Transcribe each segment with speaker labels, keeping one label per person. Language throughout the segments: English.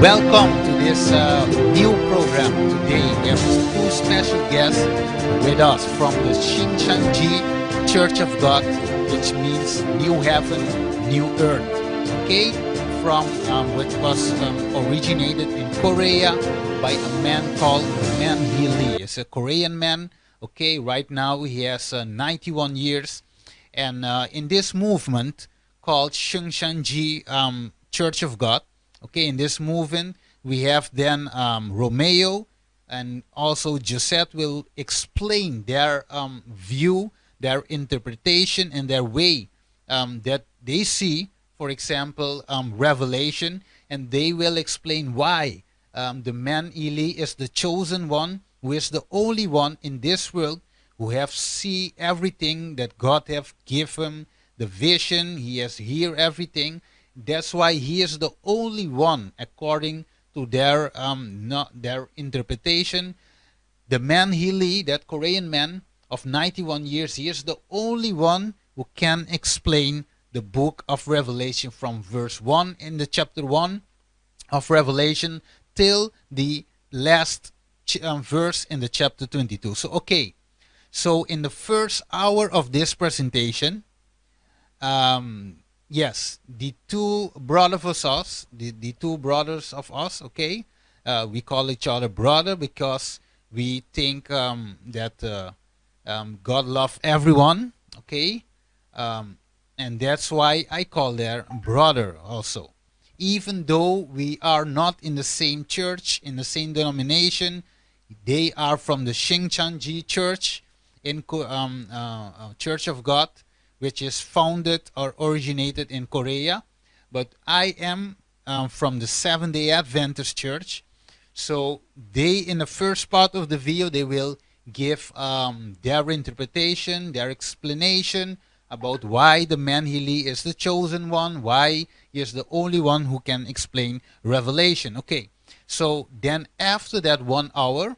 Speaker 1: Welcome to this new program. Today we have two special guests with us from the Shincheonji Church of God, which means new heaven, new earth. Okay, from what was originated in Korea by a man called Man Hee Lee. It's a Korean man. Okay, right now he has 91 years, and in this movement called Shincheonji Church of God. Okay, in this movement, we have then Romeo and also Josette will explain their view, their interpretation, and their way that they see, for example, Revelation, and they will explain why the man Eli is the chosen one, who is the only one in this world who have see everything that God have given him, the vision, he has hear everything. That's why he is the only one, according to their not their interpretation. The man Lee, that Korean man of 91 years, he is the only one who can explain the book of Revelation from verse 1 in the chapter 1 of Revelation till the last verse in the chapter 22. So, okay. So, in the first hour of this presentation, yes, the two brothers of us, the two brothers of us, okay, we call each other brother because we think that God loves everyone, okay, and that's why I call their brother also. Even though we are not in the same church, in the same denomination, they are from the Shincheonji Church in Church of God, which is founded or originated in Korea. But I am from the Seventh-day Adventist Church. So they, in the first part of the video, they will give their interpretation, their explanation about why the man Hili is the chosen one, why he is the only one who can explain Revelation. Okay, so then after that 1 hour,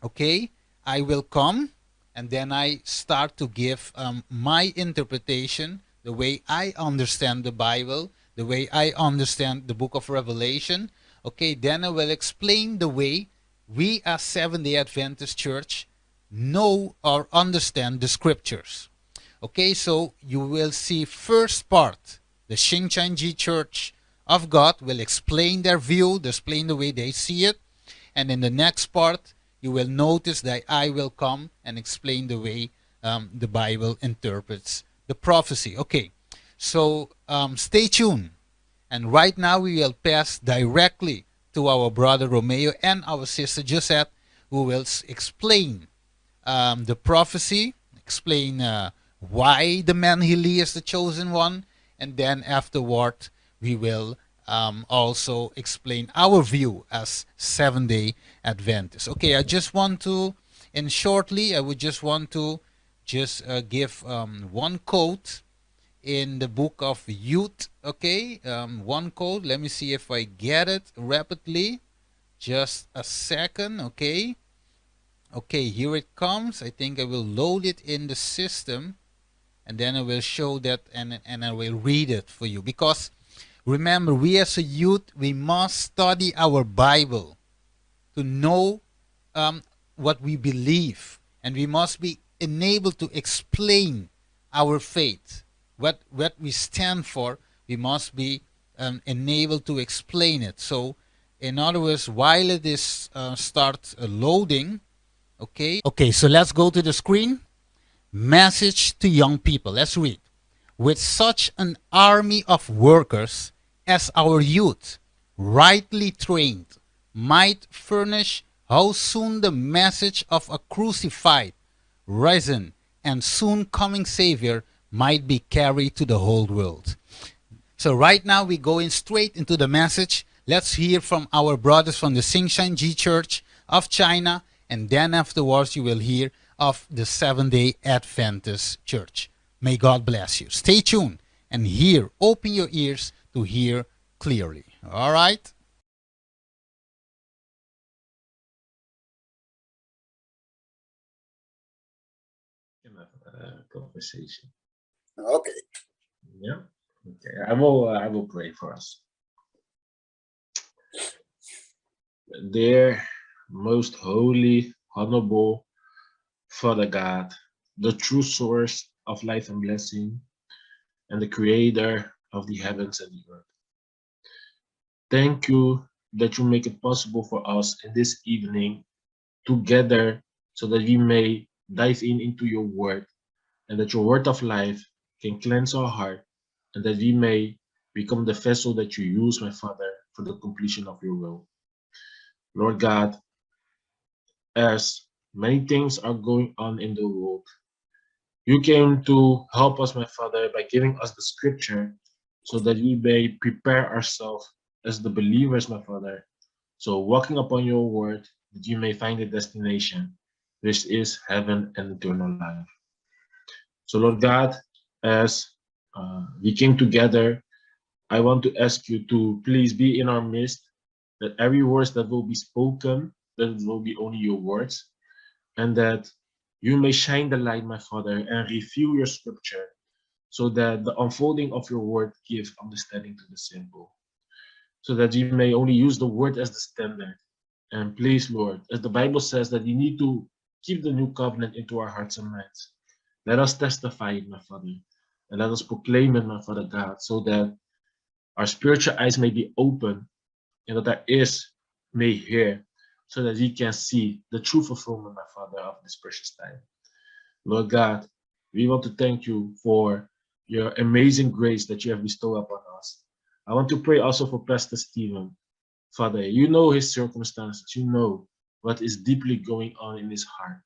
Speaker 1: okay, I will come and then I start to give my interpretation, the way I understand the Bible, the way I understand the book of Revelation. Okay, then I will explain the way we as Seventh-day Adventist Church know or understand the scriptures. Okay, so you will see first part, the Shincheonji Church of God will explain their view, explain the way they see it, and in the next part, you will notice that I will come and explain the way the Bible interprets the prophecy. Okay, so stay tuned. And right now we will pass directly to our brother Romeo and our sister Josette, who will explain the prophecy, explain why the man Hili is the chosen one, and then afterward we will also explain our view as Seventh-day Adventists. Okay, I just want to, and shortly, I would just want to just give one quote in the book of Youth. Okay, one quote. Let me see if I get it rapidly. Just a second. Okay. Okay, here it comes. I think I will load it in the system, and then I will show that, and I will read it for you. Because remember, we as a youth, we must study our Bible to know what we believe, and we must be enabled to explain our faith, what we stand for. We must be enabled to explain it. So, in other words, while it is start loading, okay. So let's go to the screen. Message to young people. Let's read. With such an army of workers as our youth, rightly trained, might furnish, how soon the message of a crucified, risen, and soon coming Savior might be carried to the whole world. So right now we go in straight into the message. Let's hear from our brothers from the Shincheonji Church of China, and then afterwards you will hear of the Seventh-day Adventist Church. May God bless you. Stay tuned and hear. Open your ears to hear clearly. All right?
Speaker 2: Conversation.
Speaker 3: Okay.
Speaker 2: Yeah. Okay. I will pray for us. Dear, most holy, honorable Father God, the true source of life and blessing, and the creator of the heavens and the earth. Thank you that you make it possible for us in this evening to gather so that we may dive into your word and that your word of life can cleanse our heart and that we may become the vessel that you use, my Father, for the completion of your will. Lord God, as many things are going on in the world, you came to help us, my Father, by giving us the scripture so that we may prepare ourselves as the believers, my Father. So, walking upon your word, that you may find a destination, which is heaven and eternal life. So, Lord God, as we came together, I want to ask you to please be in our midst, that every word that will be spoken, that it will be only your words, and that you may shine the light, my Father, and reveal your scripture, so that the unfolding of your word gives understanding to the simple, so that we may only use the word as the standard. And please, Lord, as the Bible says that we need to keep the new covenant into our hearts and minds, let us testify it, my Father, and let us proclaim it, my Father God, so that our spiritual eyes may be open and that our ears may hear, so that we can see the true fulfillment, my Father, of this precious time. Lord God, we want to thank you for your amazing grace that you have bestowed upon us. I want to pray also for Pastor Stephen. Father, you know his circumstances, you know what is deeply going on in his heart.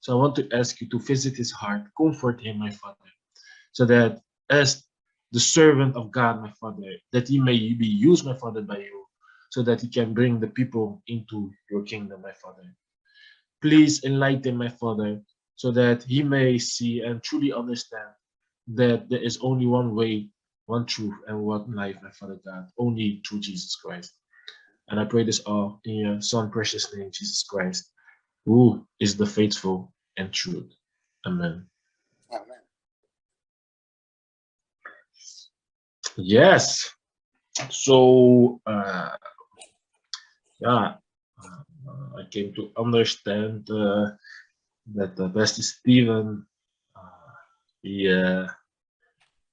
Speaker 2: So I want to ask you to visit his heart, comfort him, my Father, so that as the servant of God, my Father, that he may be used, my Father, by you, so that he can bring the people into your kingdom, my Father. Please enlighten my Father, so that he may see and truly understand that there is only one way, one truth, and one life, my Father God, only through Jesus Christ. And I pray this all in your Son, precious name, Jesus Christ, who is the faithful and truth. Amen.
Speaker 1: Amen.
Speaker 2: Yes. So, yeah, I came to understand that the Pastor Stephen he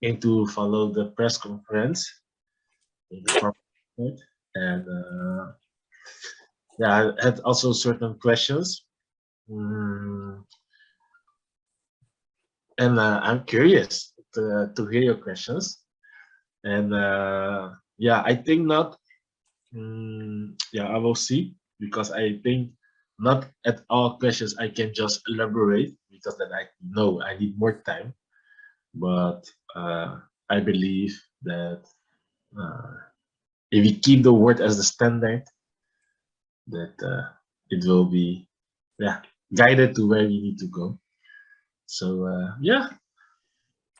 Speaker 2: came to follow the press conference in the corporate, and yeah, I had also certain questions. Mm, and I'm curious to hear your questions. And yeah, I think not. Yeah, I will see, because I think not at all questions I can just elaborate, because then I know I need more time. But I believe that uh, if we keep the word as the standard, that it will be, yeah, guided to where we need to go. So yeah,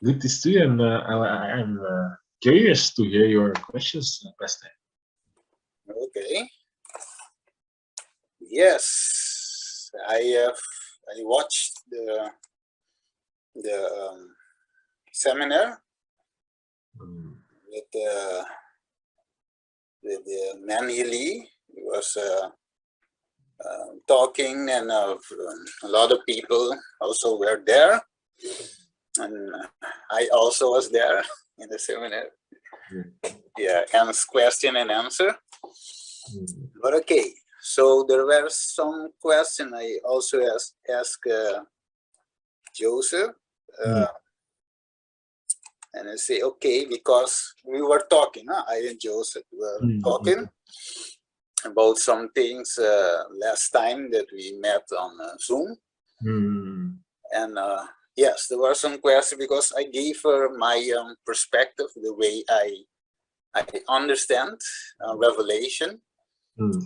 Speaker 2: good to see you, and I'm curious to hear your questions, Pastor.
Speaker 1: Okay. Yes, I watched the seminar
Speaker 2: Mm,
Speaker 1: with Manny Lee. He was talking, and a lot of people also were there, and I also was there in the seminar.
Speaker 2: yeah.
Speaker 1: Yeah, and question and answer.
Speaker 2: Mm,
Speaker 1: But okay, so there were some questions I also asked Joseph,
Speaker 2: mm,
Speaker 1: and I say okay, because we were talking. I and Joseph were talking about some things last time that we met on Zoom,
Speaker 2: mm,
Speaker 1: and yes, there were some questions because I gave her my perspective, the way I understand Revelation,
Speaker 2: mm,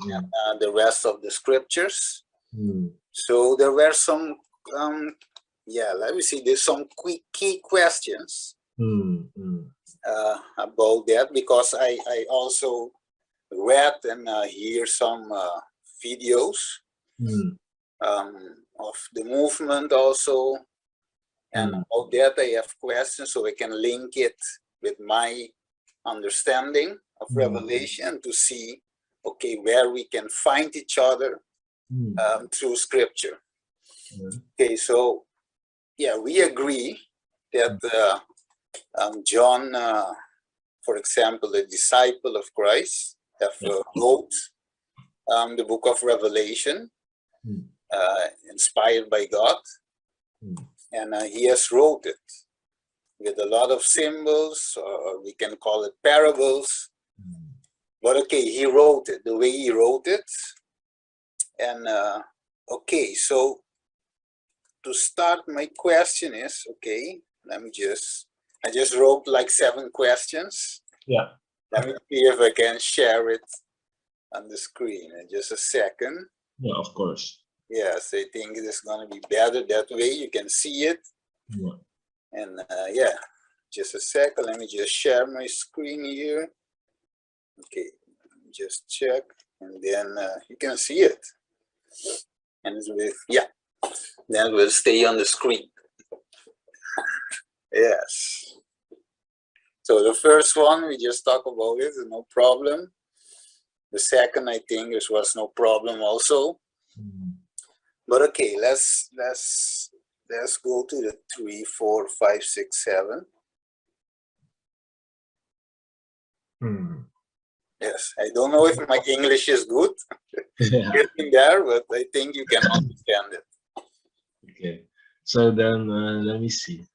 Speaker 1: the rest of the scriptures.
Speaker 2: mm,
Speaker 1: So there were some, yeah, let me see, there's some quick key questions
Speaker 2: mm, mm,
Speaker 1: about that, because I also read and hear some videos of the movement also, and about that I have questions, so I can link it with my understanding of Revelation to see okay, where we can find each other through Scripture. Okay, so yeah, we agree that John, for example, a disciple of Christ, wrote the book of Revelation, inspired by God, and he has wrote it with a lot of symbols, or we can call it parables. But okay, he wrote it the way he wrote it. And okay, so to start, my question is, okay, I just wrote like 7 questions.
Speaker 2: Yeah.
Speaker 1: Let me see if I can share it on the screen in just a second.
Speaker 2: Yeah, of course.
Speaker 1: Yes, I think it is going to be better that way. You can see it.
Speaker 2: Yeah.
Speaker 1: And yeah, just a second. Let me just share my screen here. Okay, just check, and then you can see it. And yeah, then we'll stay on the screen. Yes. So the first one, we just talk about it, no problem. The second, I think, this was no problem also. But okay, let's go to the 3, 4, 5, 6, 7. Yes, I don't know if my English is good getting there, but I think you can understand it.
Speaker 2: Okay, so then let me see.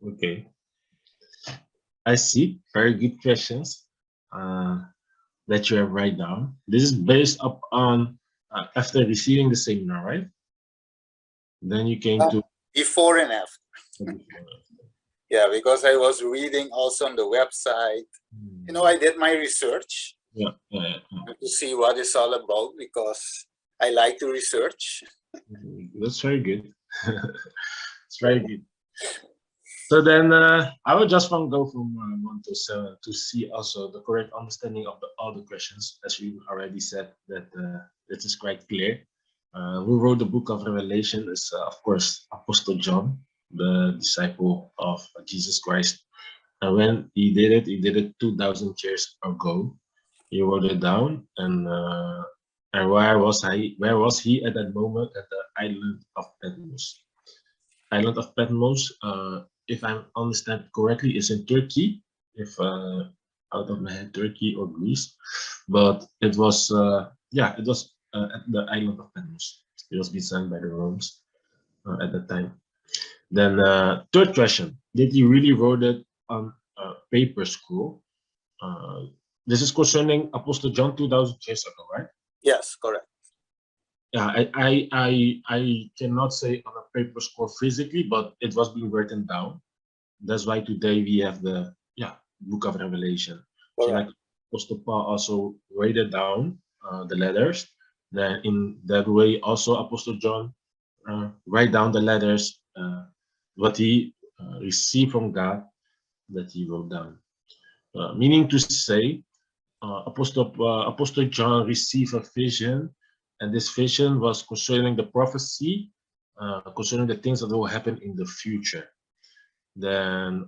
Speaker 2: Okay, I see. Very good questions that you have right down. This is based up on after receiving the seminar, right? Then you came to
Speaker 1: before and after. Yeah, because I was reading also on the website. You know, I did my research.
Speaker 2: Yeah.
Speaker 1: To see what it's all about, because I like to research.
Speaker 2: That's very good. It's very good. So then I will just want to go from 1 to 7 to see also the correct understanding of all the questions. As you already said, that it is quite clear. Who wrote the book of Revelation is, of course, Apostle John, the disciple of Jesus Christ. And when he did it 2,000 years ago. He wrote it down, and where was he at that moment? At the island of Patmos. Island of Patmos, if I understand correctly, is in Turkey. If out of my head, Turkey or Greece, but it was at the island of Patmos. It was designed by the Romans at that time. Then third question: did he really wrote it on a paper scroll? This is concerning Apostle John 2,000 years ago, right?
Speaker 1: Yes, correct.
Speaker 2: Yeah, I cannot say on a paper scroll physically, but it was being written down. That's why today we have the book of Revelation. So like Apostle Paul also wrote it down, the letters. Then in that way, also Apostle John write down the letters, what he received from God that he wrote down. Meaning to say, Apostle John received a vision, and this vision was concerning the prophecy, concerning the things that will happen in the future. Then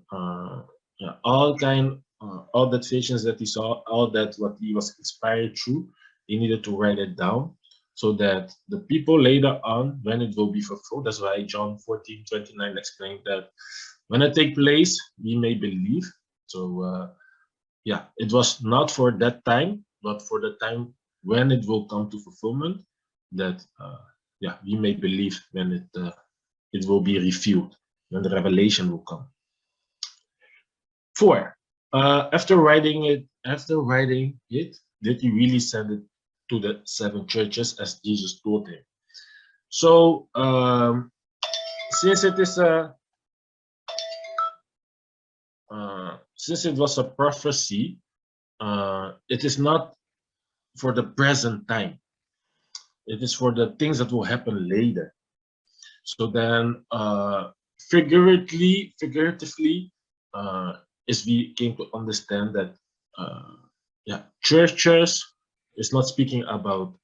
Speaker 2: all that visions that he saw, all that what he was inspired through, he needed to write it down so that the people later on, when it will be fulfilled. That's why John 14:29 explained that when it take place, we may believe. So it was not for that time, but for the time when it will come to fulfillment, that we may believe when it will be revealed, when the revelation will come. 4. After writing it, did he really send it to the 7 churches as Jesus told him? So since it is since it was a prophecy, it is not for the present time. It is for the things that will happen later. So then, figuratively, as we came to understand that, uh, yeah, churches is not speaking about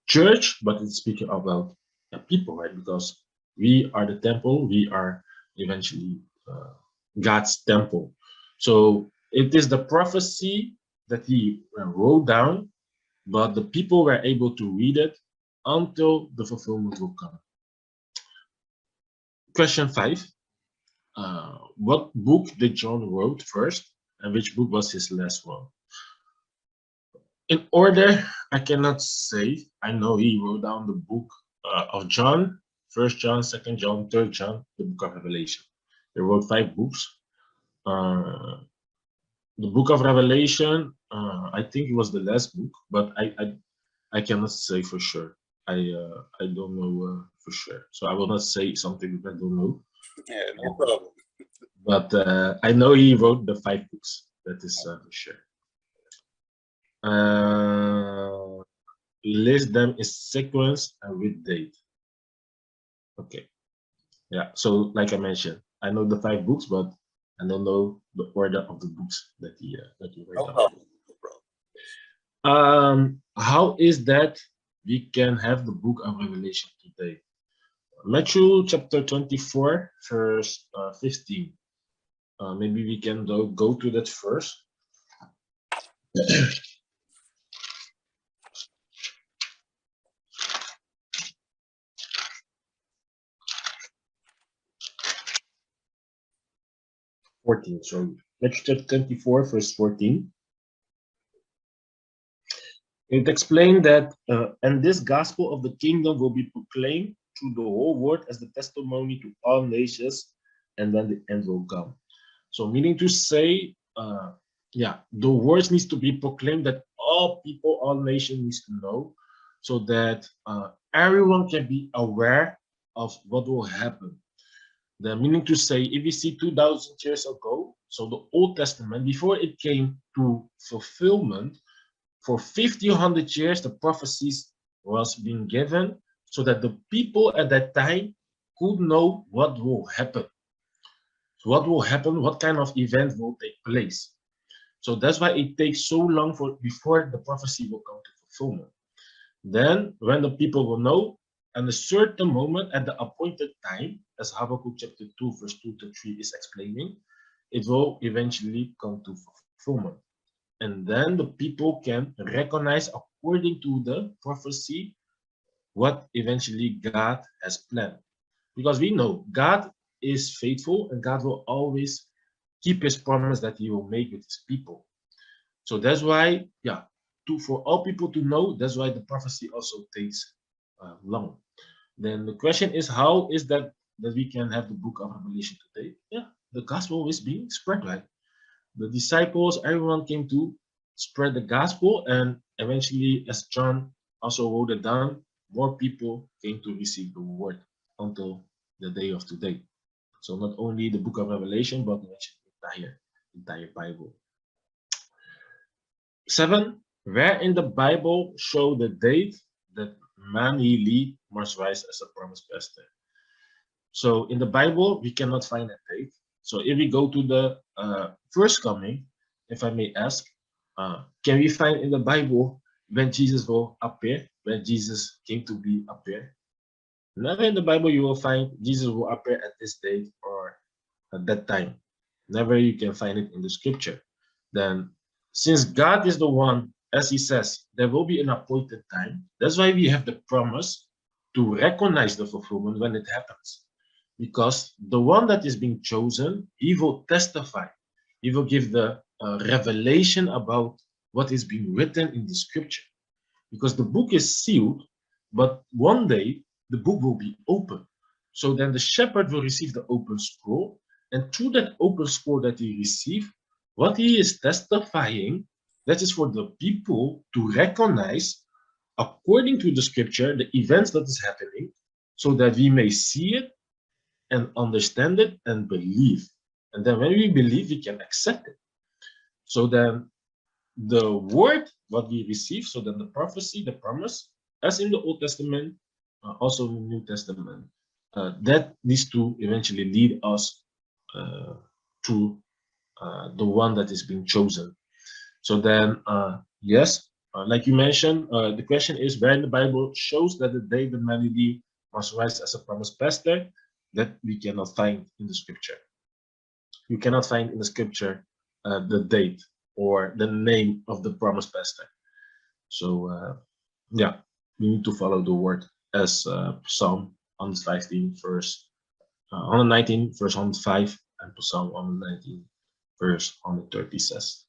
Speaker 2: church, but it's speaking about people, right? Because we are the temple, we are eventually God's temple. So it is the prophecy that he wrote down, but the people were able to read it until the fulfillment will come. Question 5. What book did John wrote first, and which book was his last one? In order, I cannot say. I know he wrote down the book of John, First John, Second John, Third John, the book of Revelation. He wrote 5 books. Uh, the book of Revelation, I think it was the last book, but I cannot say for sure. I don't know for sure, so I will not say something that I don't know.
Speaker 3: Yeah, no problem.
Speaker 2: But I know he wrote the 5 books. That is for sure. List them in sequence and with date. Okay. Yeah. So like I mentioned, I know the 5 books, but I don't know the order of the books that he wrote down.
Speaker 3: Problem. No problem.
Speaker 2: How is that we can have the book of Revelation today? Matthew chapter 24, verse 15. Maybe we can go to that first. 14. So Matthew 24, verse 14. It explained that, and this gospel of the kingdom will be proclaimed through the whole world as the testimony to all nations, and then the end will come. So meaning to say, the words needs to be proclaimed that all people, all nations needs to know, so that everyone can be aware of what will happen. The meaning to say, if we see 2,000 years ago, so the Old Testament, before it came to fulfillment, for 100 years, the prophecies was being given so that the people at that time could know what will happen. So what will happen, what kind of event will take place. So that's why it takes so long before the prophecy will come to fulfillment. Then, when the people will know, at a certain moment, at the appointed time, as Habakkuk chapter 2, verse 2 to 3 is explaining, it will eventually come to fulfillment. And then the people can recognize according to the prophecy what eventually God has planned. Because we know God is faithful and God will always keep his promise that he will make with his people. So that's why, for all people to know, that's why the prophecy also takes long. Then the question is, how is that we can have the book of Revelation today? Yeah, the gospel is being spread, right? The disciples, everyone came to spread the gospel, and eventually, as John also wrote it down, more people came to receive the word until the day of today. So not only the book of Revelation, but the entire Bible. 7. Where in the Bible show the date that Manili must rise as a promised pastor? So in the Bible, we cannot find a date. So if we go to the first coming, if I may ask, can we find in the Bible when Jesus will appear, when Jesus came to be appear? Never in the Bible you will find Jesus will appear at this date or at that time. Never you can find it in the scripture. Then, since God is the one, as he says, there will be an appointed time. That's why we have the promise to recognize the fulfillment when it happens. Because the one that is being chosen, he will testify. He will give the revelation about what is being written in the scripture. Because the book is sealed, but one day the book will be open. So then the shepherd will receive the open scroll, and through that open scroll that he received, what he is testifying, that is for the people to recognize, according to the scripture, the events that is happening, so that we may see it and understand it and believe. And then when we believe, we can accept it. So then the word, what we receive, so then the prophecy, the promise, as in the Old Testament, also in the New Testament, that these two eventually lead us to the one that is being chosen. So then, yes, like you mentioned, the question is where in the Bible shows that the David Melody must rise as a promised pastor. That we cannot find in the scripture. You cannot find in the scripture the date or the name of the promised pastor. So yeah, we need to follow the word as Psalm 115 verse 119 verse 105 and Psalm 119 verse 130 says.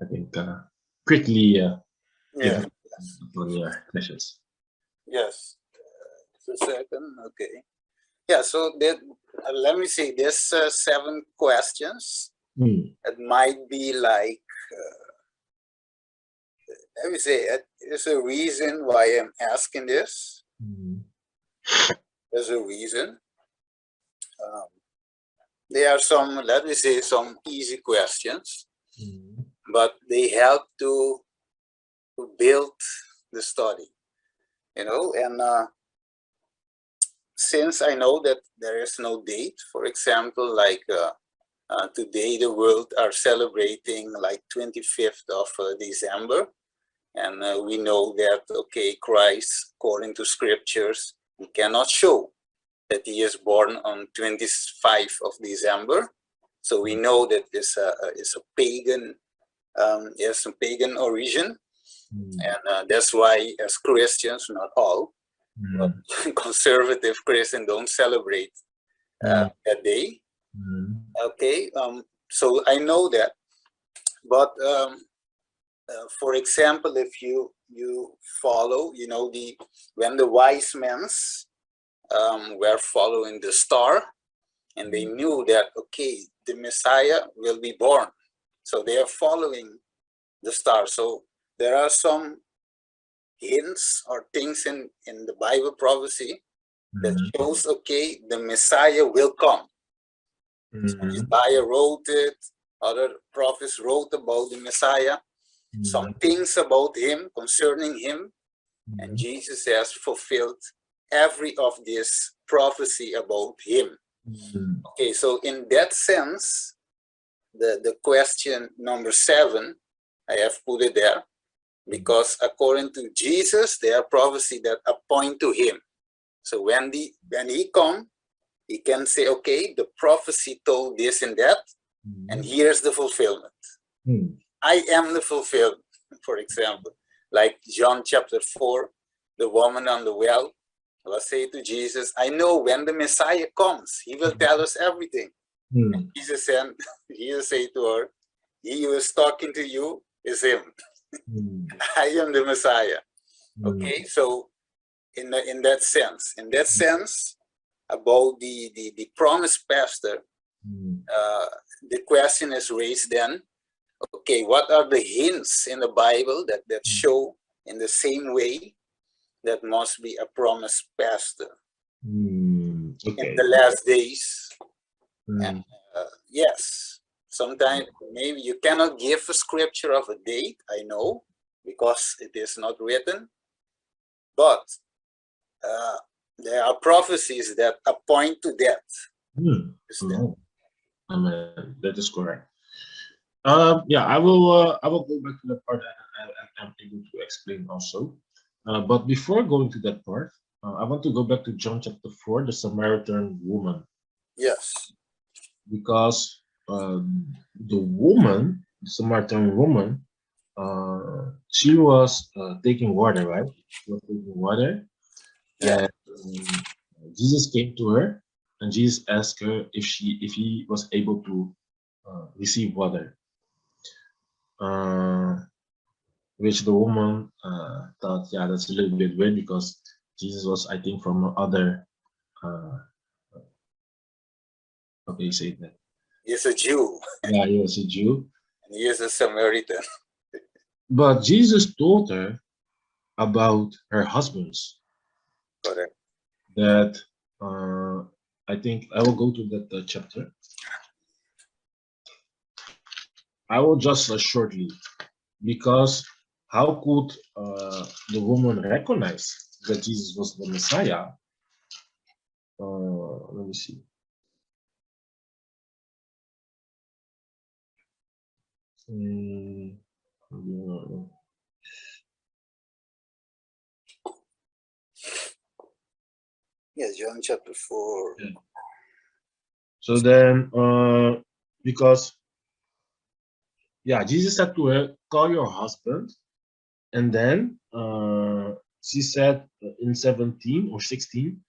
Speaker 2: I think quickly
Speaker 3: Yeah.
Speaker 2: give on your questions.
Speaker 3: Yes. Just a second. Okay. Yeah. So that let me see. There's 7 questions. It might be like. Let me say, there's a reason why I'm asking this. There's a reason. There are some, let me say, some easy questions, but they help to build the study, and since I know that there is no date, for example, like today the world are celebrating like 25th of December, and we know that, okay, Christ, according to scriptures, we cannot show that he is born on 25th of December. So we know that this is a pagan, has a pagan origin. And that's why as Christians, not all, but conservative Christians don't celebrate that day. Okay, so I know that. But for example, if you follow, when the wise men were following the star, and they knew that, okay, the Messiah will be born, so they are following the star. So there are some hints or things in the Bible prophecy that shows, okay, the Messiah will come. So Isaiah wrote it, other prophets wrote about the Messiah, some things about him, concerning him, and Jesus has fulfilled every of this prophecy about him. Okay, so in that sense, the question number 7, I have put it there, because according to Jesus, there are prophecy that appoint to him. So when he come, he can say, okay, the prophecy told this and that, and here's the fulfillment. I am the fulfillment, for example, like John chapter 4, the woman on the well will say to Jesus, I know when the Messiah comes, he will tell us everything. Jesus say to her, he who is talking to you is him. I am the Messiah. Okay, so in that sense, about the promised pastor, the question is raised then, okay, what are the hints in the Bible that show in the same way that must be a promised pastor in the last days? And yes, sometimes maybe you cannot give a scripture of a date, I know, because it is not written, but there are prophecies that point to that.
Speaker 2: That is correct. Yeah, I will go back to that part I'm able to explain also. But before going to that part, I want to go back to John chapter 4, the Samaritan woman.
Speaker 3: Yes.
Speaker 2: Because the Samaritan woman, she was taking water, right? She was taking water.
Speaker 3: Yeah.
Speaker 2: And Jesus came to her, and Jesus asked her if he was able to receive water. Which the woman thought, yeah, that's a little bit weird, because Jesus was, I think, from other. How can you say that?
Speaker 3: He's a Jew.
Speaker 2: Yeah, he was a Jew.
Speaker 3: And he is a Samaritan.
Speaker 2: But Jesus told her about her husbands.
Speaker 3: Correct.
Speaker 2: That I think I will go to that chapter. I will just shortly, because how could the woman recognize that Jesus was the Messiah? Let me see.
Speaker 3: Yes, John chapter 4.
Speaker 2: Yeah. So then, because Jesus said to her, "Call your husband," and then she said in 17 or 16,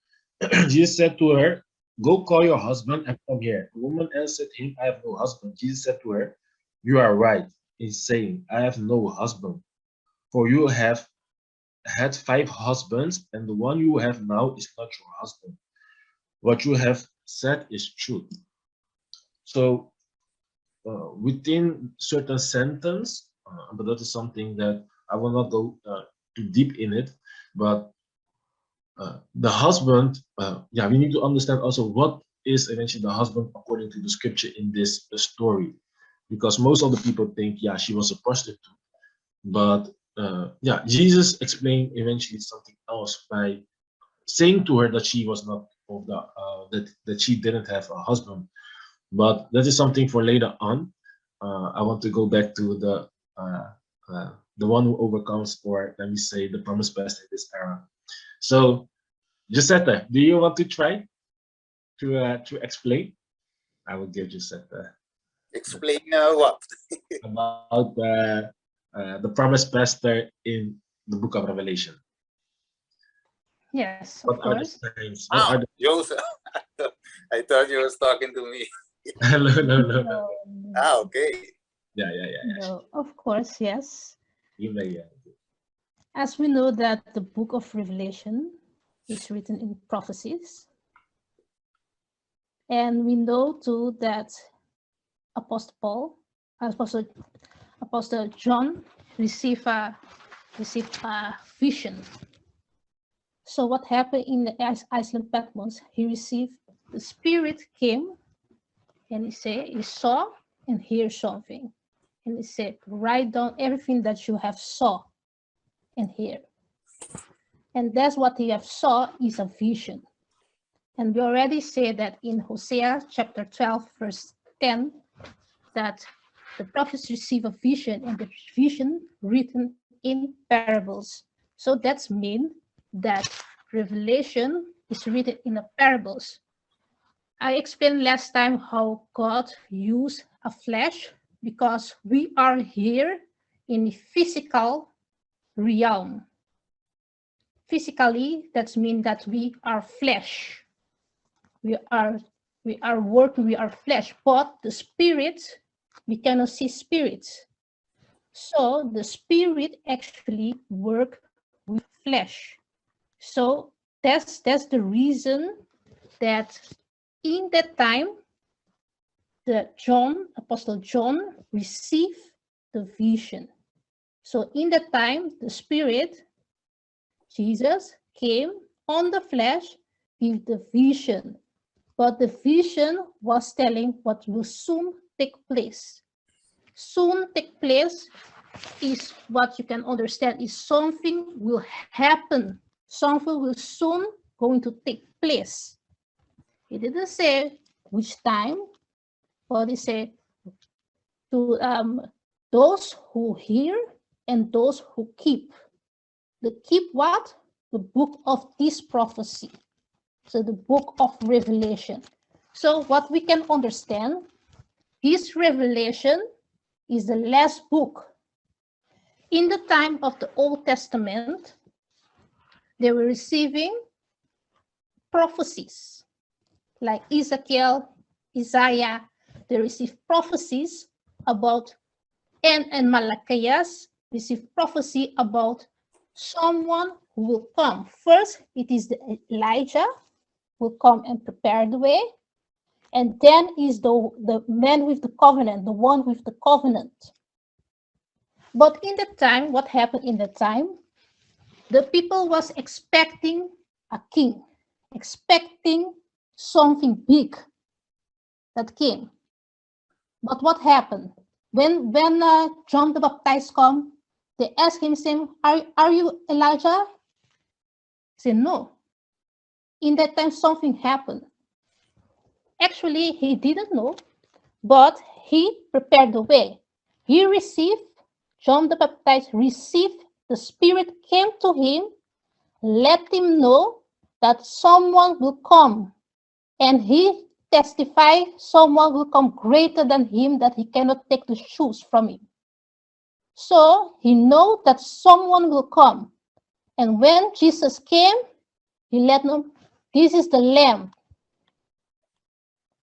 Speaker 2: Jesus said to her, "Go call your husband and come here." The woman answered him, "I have no husband." Jesus said to her, "You are right in saying, I have no husband, for you have had 5 husbands, and the one you have now is not your husband. What you have said is true." So within certain sentence, but that is something that I will not go too deep in it, but the husband, we need to understand also what is eventually the husband according to the scripture in this story, because most of the people think, she was a prostitute, but Jesus explained eventually something else by saying to her that she was not of the that she didn't have a husband, but that is something for later on. I want to go back to the one who overcomes, or let me say, the promised best in this era. So, Giuseppe, do you want to try to explain? I will give Giuseppe.
Speaker 3: Explain what?
Speaker 2: About the promised pastor in the book of Revelation.
Speaker 4: Yes, of
Speaker 2: What are the
Speaker 4: course.
Speaker 2: signs? What are the
Speaker 3: Joseph. I thought you was talking to me.
Speaker 2: no.
Speaker 3: Okay.
Speaker 2: Yeah.
Speaker 4: No, of course, yes.
Speaker 2: You may,
Speaker 4: As we know that the book of Revelation is written in prophecies, and we know too that Apostle John received a vision. So what happened in the Iceland Patmos? He received, the Spirit came, and he saw and hear something, and he said, "Write down everything that you have saw and hear." And that's what he have saw is a vision. And we already said that in Hosea chapter 12, verse 10, that the prophets receive a vision, and the vision written in parables. So that's mean that Revelation is written in a parables. I explained last time how God used a flesh because we are here in the physical realm. Physically, that means that we are flesh. We are working, we are flesh, but the spirit, we cannot see spirits. So the spirit actually work with flesh. So that's the reason that in that time, Apostle John received the vision. So in that time, the Spirit, Jesus, came on the flesh with the vision. But the vision was telling what will soon take place. Soon take place is what you can understand is something will happen. Something will soon going to take place. He didn't say which time, but he said to those who hear and those who keep. The keep what? The book of this prophecy. So the book of Revelation. So what we can understand, this Revelation is the last book. In the time of the Old Testament, they were receiving prophecies like Ezekiel, Isaiah. They received prophecies about, and Malachias received prophecy about someone who will come. First, it is the Elijah who will come and prepare the way. And then is the man with the covenant, the one with the covenant. But in the time, what happened in the time? The people was expecting a king, expecting something big that came. But what happened? When John the Baptist come, They asked him, saying, are you Elijah? He said, no. In that time, something happened. Actually, he didn't know, but he prepared the way. He received, John the Baptist received, the Spirit came to him, let him know that someone will come. And he testified, someone will come greater than him, that he cannot take the shoes from him. So he knows that someone will come. And when Jesus came, he let them, this is the Lamb.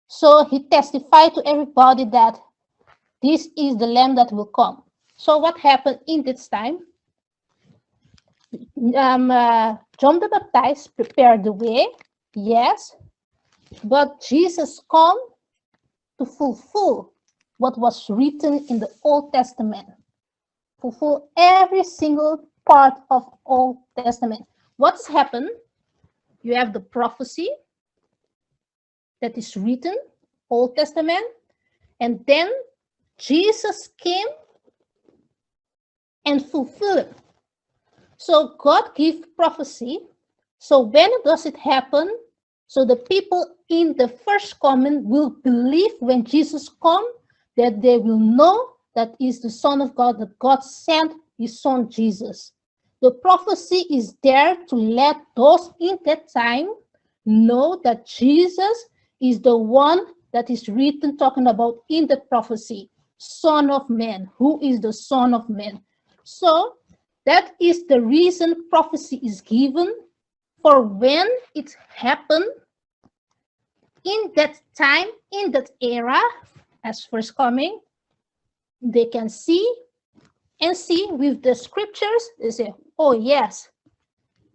Speaker 4: So he testified to everybody that this is the Lamb that will come. So what happened in this time? John the Baptist prepared the way, yes, but Jesus come to fulfill what was written in the Old Testament, fulfill every single part of Old Testament. What's happened? You have the prophecy that is written, Old Testament, and then Jesus came and fulfilled it. So God gave prophecy. So when does it happen? So the people in the first coming will believe when Jesus comes, that they will know that is the Son of God, that God sent his Son Jesus. The prophecy is there to let those in that time know that Jesus is the one that is written talking about in the prophecy, Son of Man. Who is the Son of Man? So that is the reason prophecy is given, for when it happened in that time, in that era, as first coming, they can see and see with the scriptures. They say, oh yes,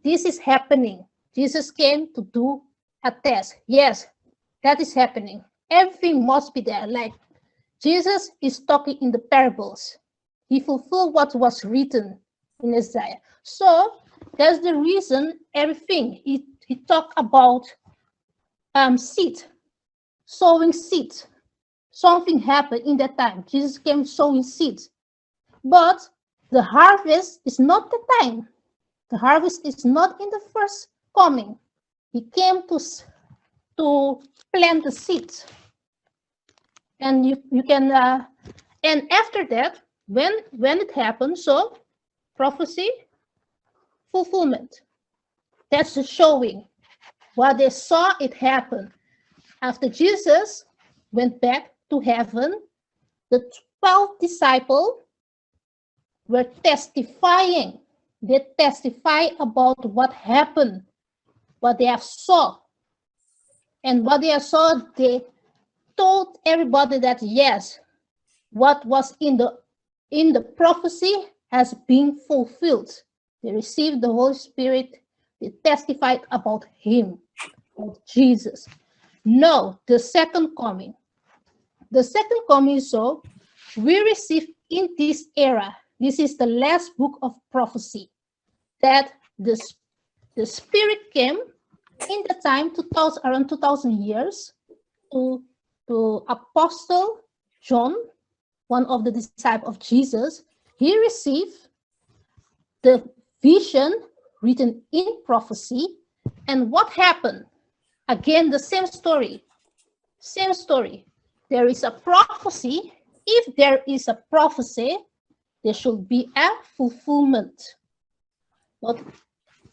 Speaker 4: this is happening. Jesus came to do a test. Yes, that is happening. Everything must be there. Like Jesus is talking in the parables. He fulfilled what was written in Isaiah. So that's the reason everything. He talked about seed, sowing seed. Something happened in that time. Jesus came sowing seeds. But the harvest is not the time. The harvest is not in the first coming. He came to plant the seeds. And you can and after that, when it happens, so prophecy, fulfillment. That's the showing. What they saw, it happen. After Jesus went back to heaven, the 12 disciples were testifying. They testify about what happened, what they have saw. And what they have saw, they told everybody that yes, what was in the prophecy has been fulfilled. They received the Holy Spirit. They testified about him, about Jesus. No, the second coming. The second coming, so we receive in this era. This is the last book of prophecy, that the Spirit came in the time 2000, around 2000 years to Apostle John, one of the disciples of Jesus. He received the vision written in prophecy. And what happened? Again, the same story. Same story. There is a prophecy. If there is a prophecy, there should be a fulfillment. But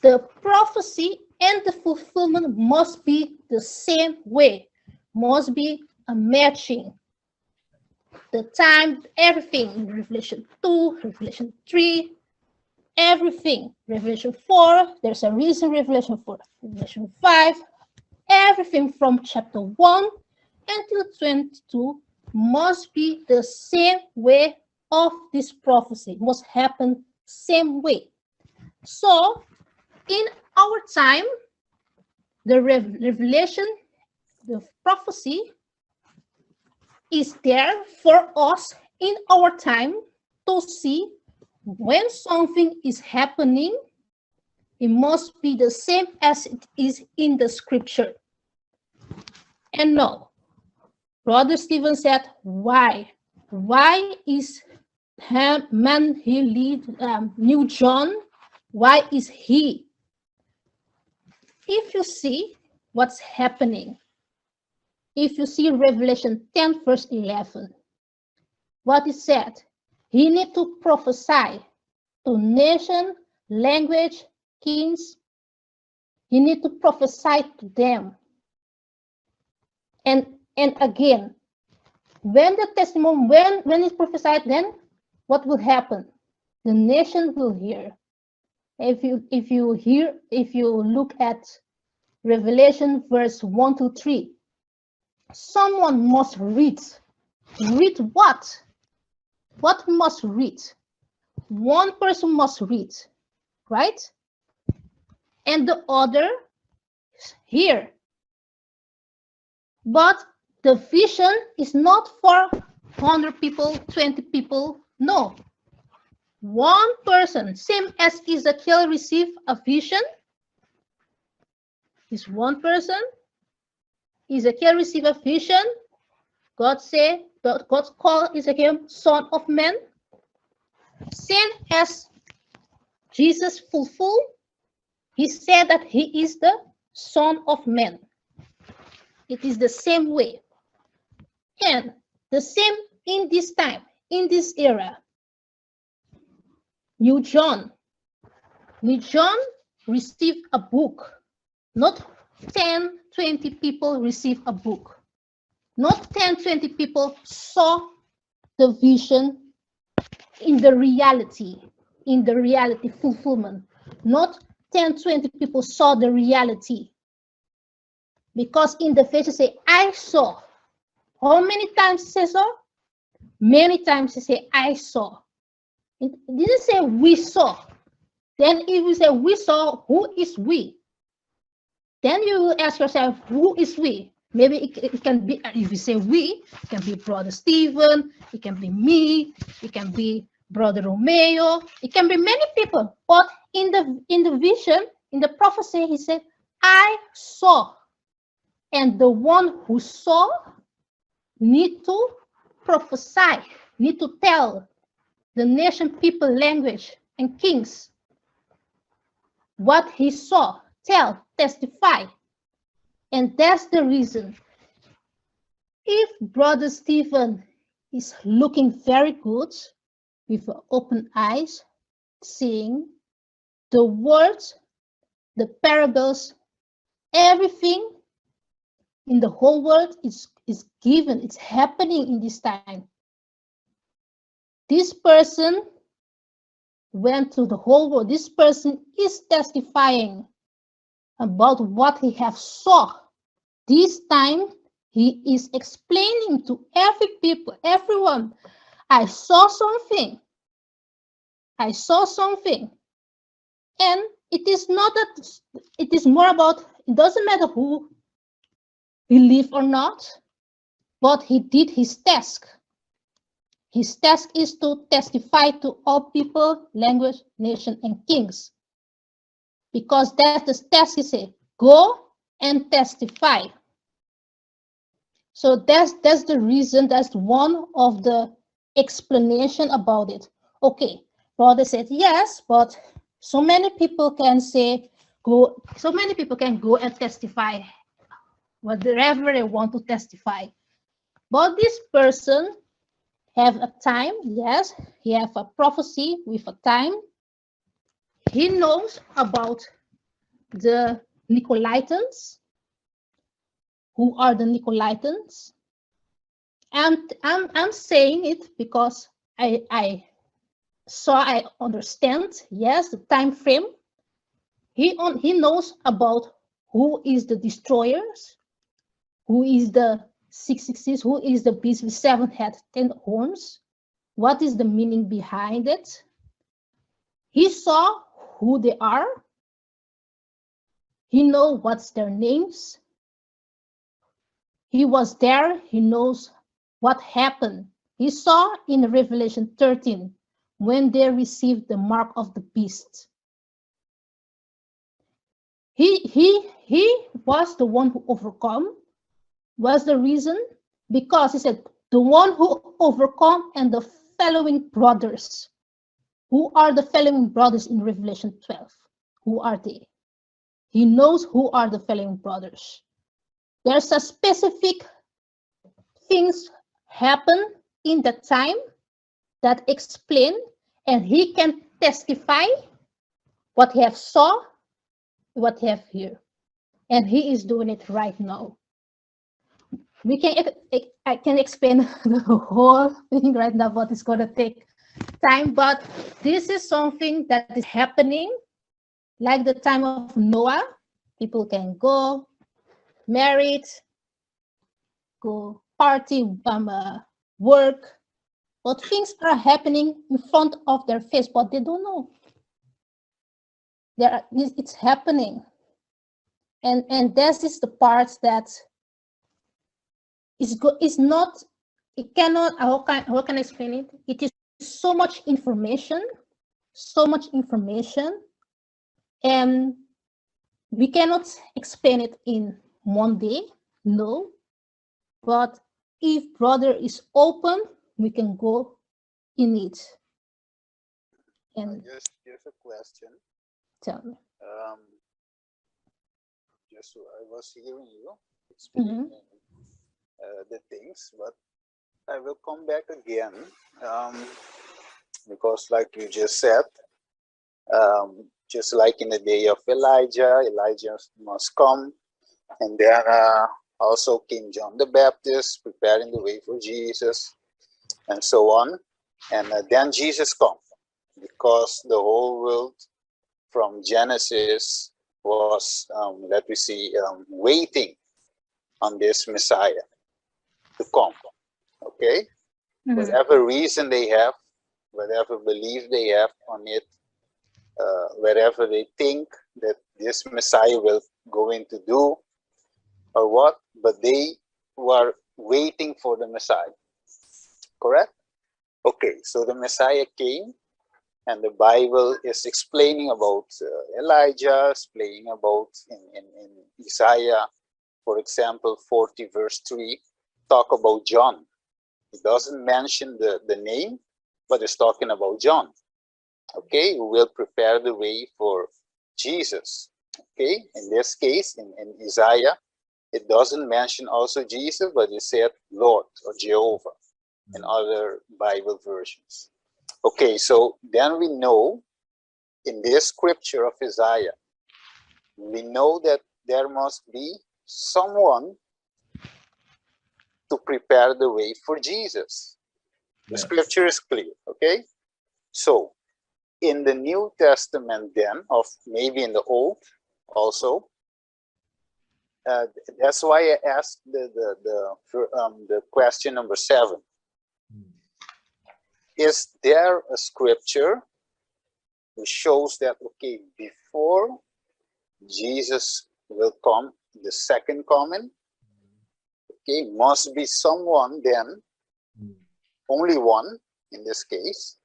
Speaker 4: the prophecy and the fulfillment must be the same way, must be a matching. The time, everything, Revelation 2, Revelation 3, everything. Revelation 4, there's a reason, Revelation 4, Revelation 5, everything from chapter 1 until 22 must be the same way of this prophecy, must happen same way. So in our time, the revelation, the prophecy is there for us in our time to see when something is happening. It must be the same as it is in the scripture. And no, Brother Stephen said, why? Why is man he knew John. Why is he? If you see what's happening, if you see Revelation 10 verse 11, what is said, he need to prophesy to nation, language, kings. He need to prophesy to them. And again, when the testimony, when it's prophesied, then what will happen? The nation will hear. If you look at Revelation verse 1 to 3, someone must read. Read what? What must read? One person must read, right? And the other hear. But the vision is not for 100 people, 20 people. No. One person, same as Ezekiel received a vision. Is one person. Ezekiel received a vision. God called Ezekiel son of man. Same as Jesus fulfilled. He said that he is the son of man. It is the same way. And the same in this time, in this era. New John received a book. Not 10, 20 people received a book. Not 10, 20 people saw the vision in the reality fulfillment. Not 10, 20 people saw the reality. Because in the vision say, I saw. How many times he says so? Many times he say, I saw. It didn't say we saw. Then if you say we saw, who is we? Then you will ask yourself, who is we? Maybe it can be, if you say we, it can be Brother Stephen, it can be me, it can be Brother Romeo, it can be many people. But in the vision, in the prophecy, he said, I saw. And the one who saw need to prophesy, need to tell the nation, people, language, and kings what he saw, tell, testify. And that's the reason. If Brother Stephen is looking very good with open eyes, seeing the words, the parables, everything in the whole world is given, it's happening in this time. This person went to the whole world. This person is testifying about what he have saw. This time he is explaining to every people, everyone, I saw something. I saw something. And it is not that, it is more about, it doesn't matter who believe or not, but he did his task. His task is to testify to all people, language, nation, and kings. Because that's the task he said, go and testify. So that's the reason, that's one of the explanation about it. Okay, brother said yes, but so many people can say go, so many people can go and testify whatever they want to testify. But this person have a time, yes, he have a prophecy with a time. He knows about the Nicolaitans. Who are the Nicolaitans? And I'm saying it because I understand, yes, the time frame. He knows about who is the destroyers, who is the 666, who is the beast with 7 heads, 10 horns. What is the meaning behind it? He saw who they are. He knows what's their names. He was there. He knows what happened. He saw in Revelation 13 when they received the mark of the beast. He was the one who overcome. Was the reason? Because he said, the one who overcome and the following brothers. Who are the following brothers in Revelation 12? Who are they? He knows who are the following brothers. There's a specific things happen in that time that explain, and he can testify what he have saw, what he have heard, and he is doing it right now. I can explain the whole thing right now, but it's gonna take time. But this is something that is happening, like the time of Noah. People can go married, go party, work, but things are happening in front of their face, but they don't know. It's happening, and this is the part that is not. It cannot. How can I explain it? It is so much information, and we cannot explain it in one day. No, but if brother is open, we can go in it. And
Speaker 3: just a question.
Speaker 4: Tell me.
Speaker 3: Just I was hearing you explaining the things, but I will come back again because, like you just said, just like in the day of Elijah must come, and then also King John the Baptist preparing the way for Jesus, and so on, and then Jesus comes, because the whole world from Genesis was, waiting on this Messiah to come. Okay, whatever reason they have, whatever belief they have on it, wherever they think that this Messiah will go in to do or what, but they were waiting for the Messiah. Correct? Okay, so the Messiah came, and the Bible is explaining about Elijah, explaining about in Isaiah, for example, 40 verse 3, talk about John. It doesn't mention the name, but it's talking about John. Okay, who will prepare the way for Jesus. Okay, in this case, in Isaiah, it doesn't mention also Jesus, but it said Lord or Jehovah in other Bible versions. Okay, so then we know in this scripture of Isaiah, we know that there must be someone to prepare the way for Jesus. The scripture is clear, okay? So, in the New Testament then, of maybe in the Old also, that's why I asked the question number 7. Is there a scripture which shows that, okay, before Jesus will come, the second coming, okay, must be someone then, only one in this case,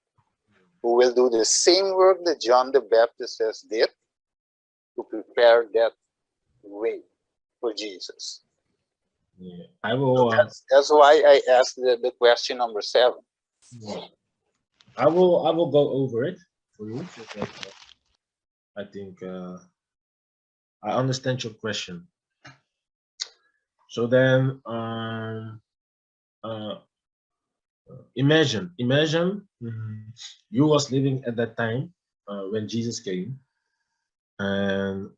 Speaker 3: who will do the same work that John the Baptist has did to prepare that way for Jesus?
Speaker 2: Yeah, I will.
Speaker 3: So that's why I asked the question number 7.
Speaker 2: Yeah. I will go over it for you. So that, I think I understand your question. So then, imagine you was living at that time when Jesus came, and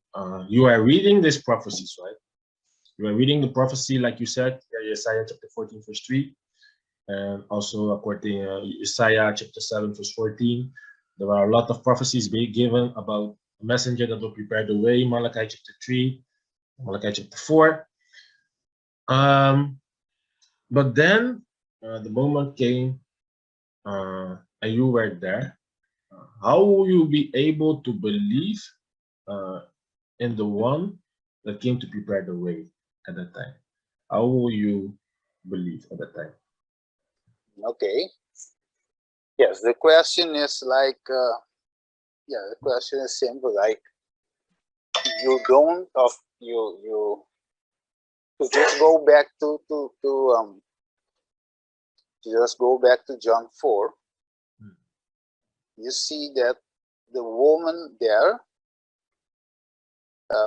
Speaker 2: you are reading these prophecies, right? You are reading the prophecy, like you said, Isaiah chapter 14 verse 3, and also according Isaiah chapter 7 verse 14. There are a lot of prophecies being given about a messenger that will prepare the way, Malachi chapter 3, Malachi chapter 4. But then the moment came, and you were there. How will you be able to believe in the one that came to prepare the way at that time? How will you believe at that time?
Speaker 3: Okay. Yes, the question is like, the question is simple. Like, you don't of you to just go back to just go back to John 4. you see that the woman there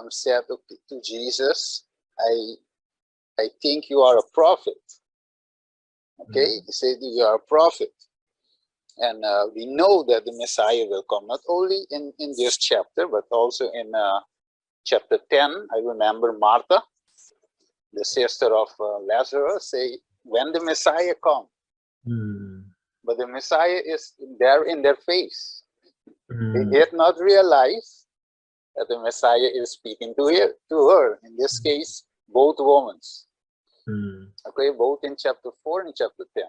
Speaker 3: said to Jesus, I think you are a prophet. Okay, he said you are a prophet. And we know that the Messiah will come, not only in this chapter, but also in chapter 10. I remember Martha, the sister of Lazarus, say, when the Messiah comes. But the Messiah is there in their face. They did not realize that the Messiah is speaking to her. In this case, both women. Okay, both in chapter 4 and chapter 10.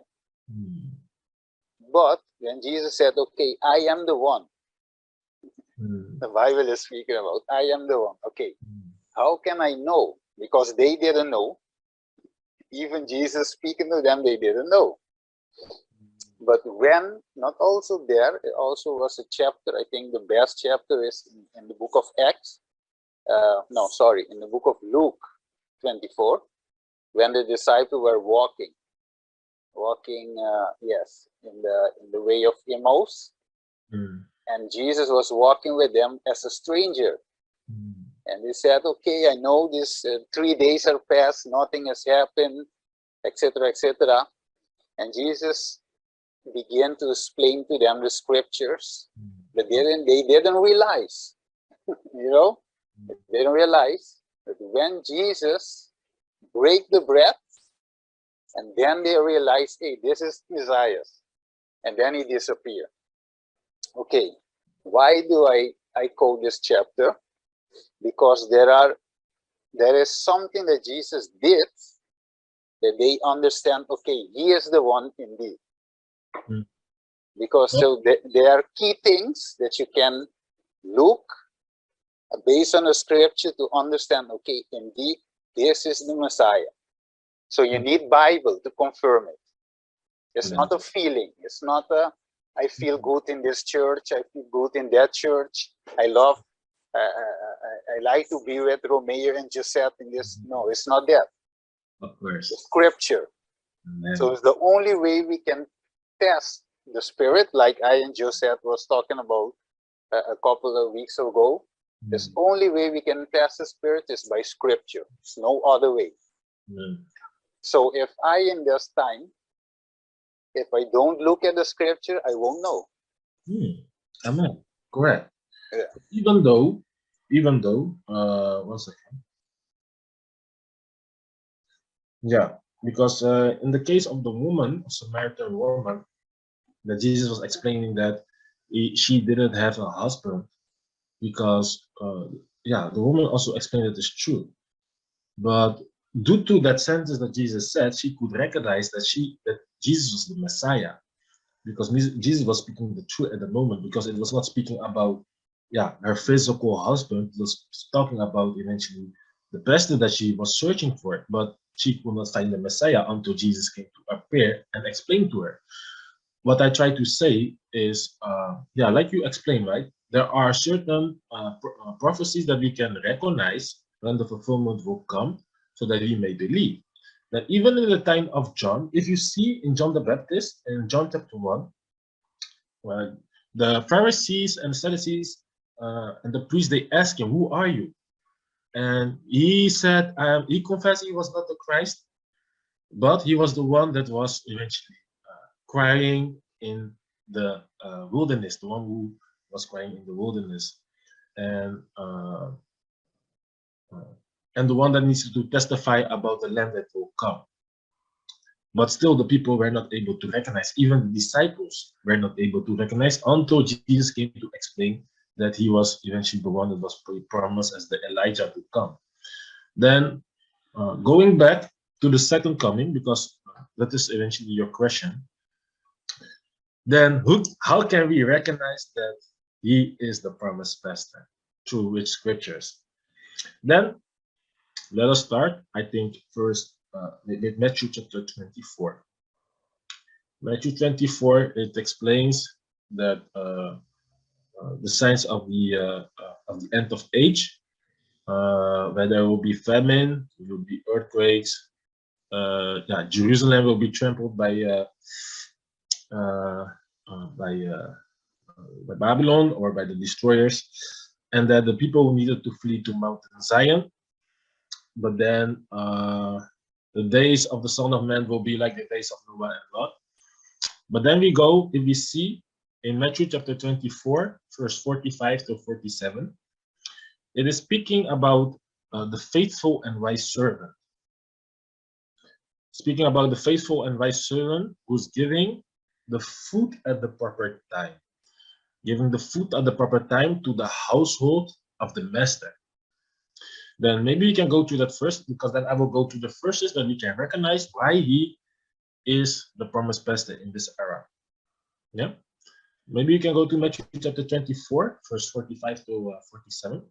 Speaker 3: But when Jesus said, okay, I am the one, the Bible is speaking about, I am the one. Okay, how can I know? Because they didn't know. Even Jesus speaking to them, they didn't know. But when, not also there, it also was a chapter, I think the best chapter is in the book of Acts. In the book of Luke 24, when the disciples were walking, in the way of Emmaus, and Jesus was walking with them as a stranger. And they said, okay, I know this 3 days are passed, nothing has happened, etc., etc. And Jesus began to explain to them the scriptures, but they didn't realize, they didn't realize that when Jesus break the bread, and then they realize, hey, this is Messiah, and then he disappeared. Okay, why do I quote this chapter? Because there is something that Jesus did that they understand, okay, he is the one indeed. Because so there are key things that you can look based on the scripture to understand, okay, indeed, this is the Messiah. So you need Bible to confirm it. It's not a feeling. It's not a, I feel good in this church, I feel good in that church. I like to be with Romeo and Joseph in this. No, it's not that.
Speaker 2: Of course.
Speaker 3: It's scripture.
Speaker 2: Amen.
Speaker 3: So it's the only way we can test the spirit, like I and Joseph was talking about a couple of weeks ago. The only way we can test the spirit is by scripture. There's no other way. So if I in this time, if I don't look at the scripture, I won't know.
Speaker 2: Amen. Correct.
Speaker 3: Yeah.
Speaker 2: Even though, 1 second. Yeah, because in the case of the woman, Samaritan woman, that Jesus was explaining that she didn't have a husband, because the woman also explained that it's true. But due to that sentence that Jesus said, she could recognize that Jesus was the Messiah, because Jesus was speaking the truth at the moment, because it was not speaking about her physical husband. It was talking about eventually the person that she was searching for, but she could not find the Messiah until Jesus came to appear and explain to her. What I try to say is, like you explained, right? There are certain prophecies that we can recognize when the fulfillment will come, so that we may believe. That even in the time of John, if you see in John the Baptist, in John chapter 1, the Pharisees and the Sadducees and the priests, they asked him, who are you? And he said, he confessed he was not the Christ, but he was the one that was eventually crying in the wilderness, the one who was crying in the wilderness, and the one that needs to testify about the land that will come. But still, the people were not able to recognize. Even the disciples were not able to recognize until Jesus came to explain that he was eventually the one that was promised as the Elijah to come. Then, going back to the second coming, because that is eventually your question. Then, how can we recognize that he is the promised master? Through which scriptures? Then, let us start, I think, first with Matthew chapter 24. Matthew 24, it explains that the signs of the end of age, where there will be famine, there will be earthquakes, Jerusalem will be trampled by by Babylon or by the destroyers, and that the people needed to flee to Mountain Zion. But then the days of the Son of Man will be like the days of Noah and Lot. But then we go, if we see in Matthew chapter 24, verse 45 to 47, it is speaking about the faithful and wise servant. Speaking about the faithful and wise servant who's giving the food at the proper time. Giving the food at the proper time to the household of the master. Then maybe we can go to that first, because then I will go to the verses that we can recognize why he is the promised pastor in this era. Yeah. Maybe you can go to Matthew chapter 24, verse 45 to 47.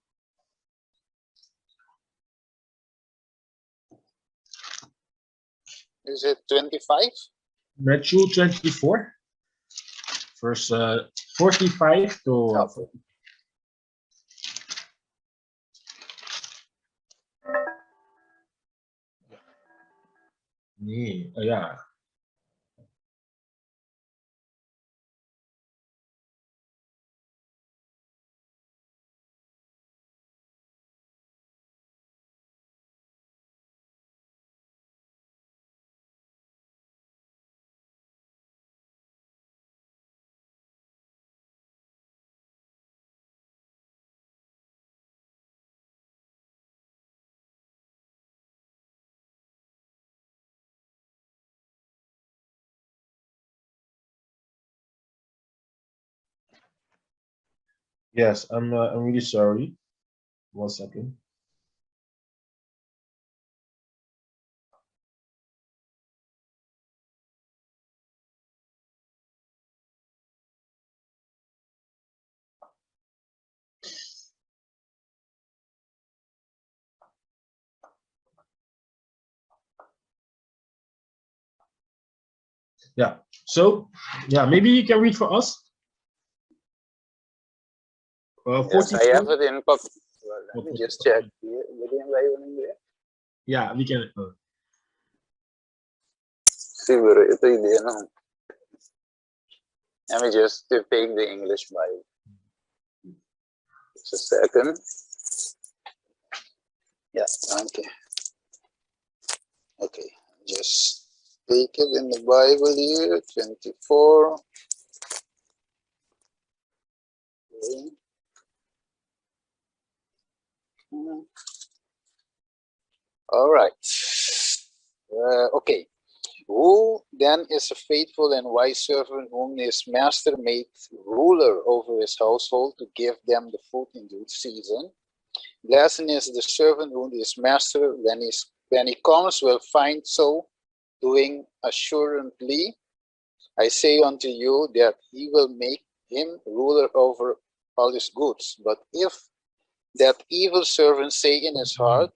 Speaker 3: Is it 25?
Speaker 2: Matthew 24, verse 45 to
Speaker 3: Okay.
Speaker 2: yeah. Yes, I'm really sorry. 1 second. Yeah. So, yeah, maybe you can read for us.
Speaker 3: Yes, I have
Speaker 2: 44.
Speaker 3: it in copy. Well, let me just check.
Speaker 2: Yeah, we can.
Speaker 3: Siguro ito hindi ano. Let me just take the English Bible. Just a second. Yeah, okay. Okay, just take it in the Bible here, 24. Okay. All right. Okay. Who then is a faithful and wise servant whom his master made ruler over his household to give them the food in due season? Blessed is the servant whom his master, when he comes, will find so doing assuredly. I say unto you that he will make him ruler over all his goods. But if that evil servant say in his heart,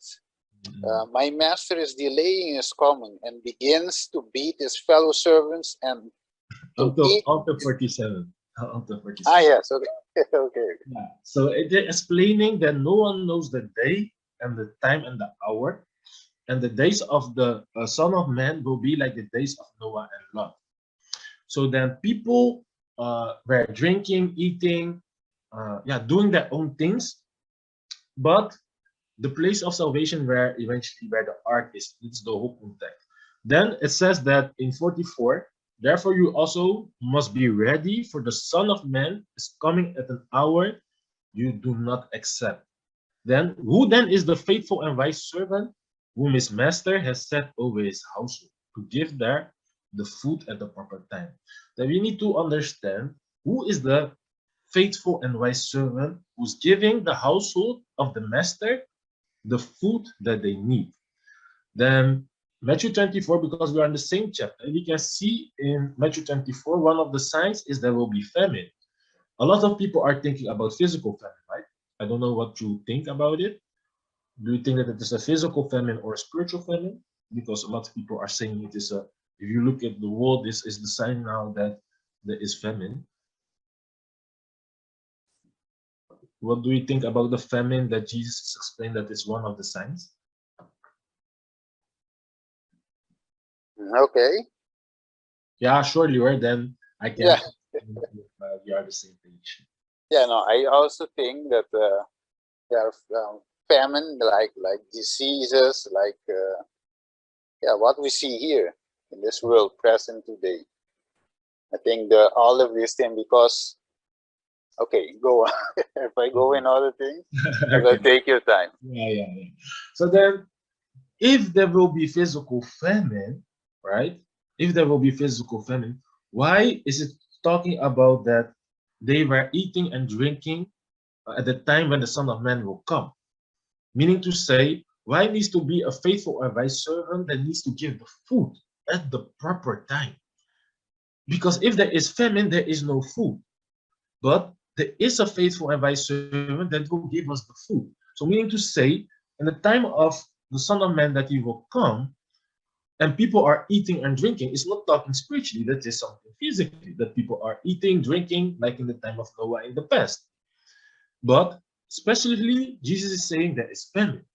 Speaker 3: my master is delaying his coming, and begins to beat his fellow servants and to eat.
Speaker 2: Up to 47. Up to 47.
Speaker 3: Ah, yes, okay. Okay.
Speaker 2: Yeah. So it is explaining that no one knows the day and the time and the hour, and the days of the Son of Man will be like the days of Noah and Lot. So then people were drinking, eating, doing their own things, but the place of salvation where the ark is, it's the hope intact. Then it says that in 44, therefore you also must be ready, for the Son of Man is coming at an hour you do not accept. Then who then is the faithful and wise servant whom his master has set over his household to give there the food at the proper time? Then we need to understand who is the faithful and wise servant who's giving the household of the master the food that they need. Then Matthew 24, because we are in the same chapter, we can see in Matthew 24, one of the signs is there will be famine. A lot of people are thinking about physical famine, right? I don't know what you think about it. Do you think that it is a physical famine or a spiritual famine? Because a lot of people are saying it is a, if you look at the world, this is the sign now that there is famine. What do you think about the famine that Jesus explained that is one of the signs?
Speaker 3: Okay.
Speaker 2: Yeah, surely, right? Then I can.
Speaker 3: Yeah.
Speaker 2: We are the same page.
Speaker 3: Yeah, no, I also think that there are famine, like diseases, like yeah, what we see here in this world present today. I think all of these things, because okay, go on. If I go in other things, I'm gonna
Speaker 2: Okay.
Speaker 3: take your time.
Speaker 2: Yeah. So then, if there will be physical famine, right? If there will be physical famine, why is it talking about that they were eating and drinking at the time when the Son of Man will come? Meaning to say, why needs to be a faithful and wise servant that needs to give the food at the proper time? Because if there is famine, there is no food. But there is a faithful and wise servant that will give us the food. So meaning to say, in the time of the Son of Man that he will come, and people are eating and drinking, it's not talking spiritually, that is something physically, that people are eating, drinking, like in the time of Noah in the past. But especially, Jesus is saying there is famine.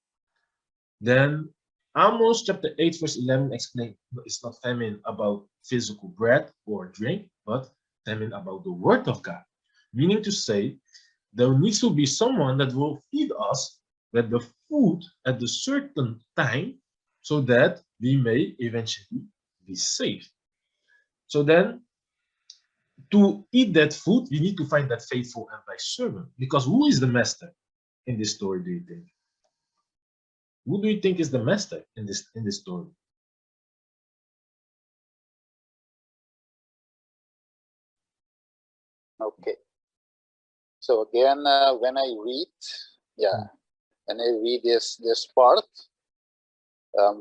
Speaker 2: Then Amos chapter 8, verse 11 explains it's not famine about physical bread or drink, but famine about the word of God. Meaning to say, there needs to be someone that will feed us with the food at a certain time so that we may eventually be saved. So then, to eat that food, we need to find that faithful and wise servant. Because who is the master in this story, do you think? Who do you think is the master in this story?
Speaker 3: Okay. So again, when I read, yeah, when I read this part,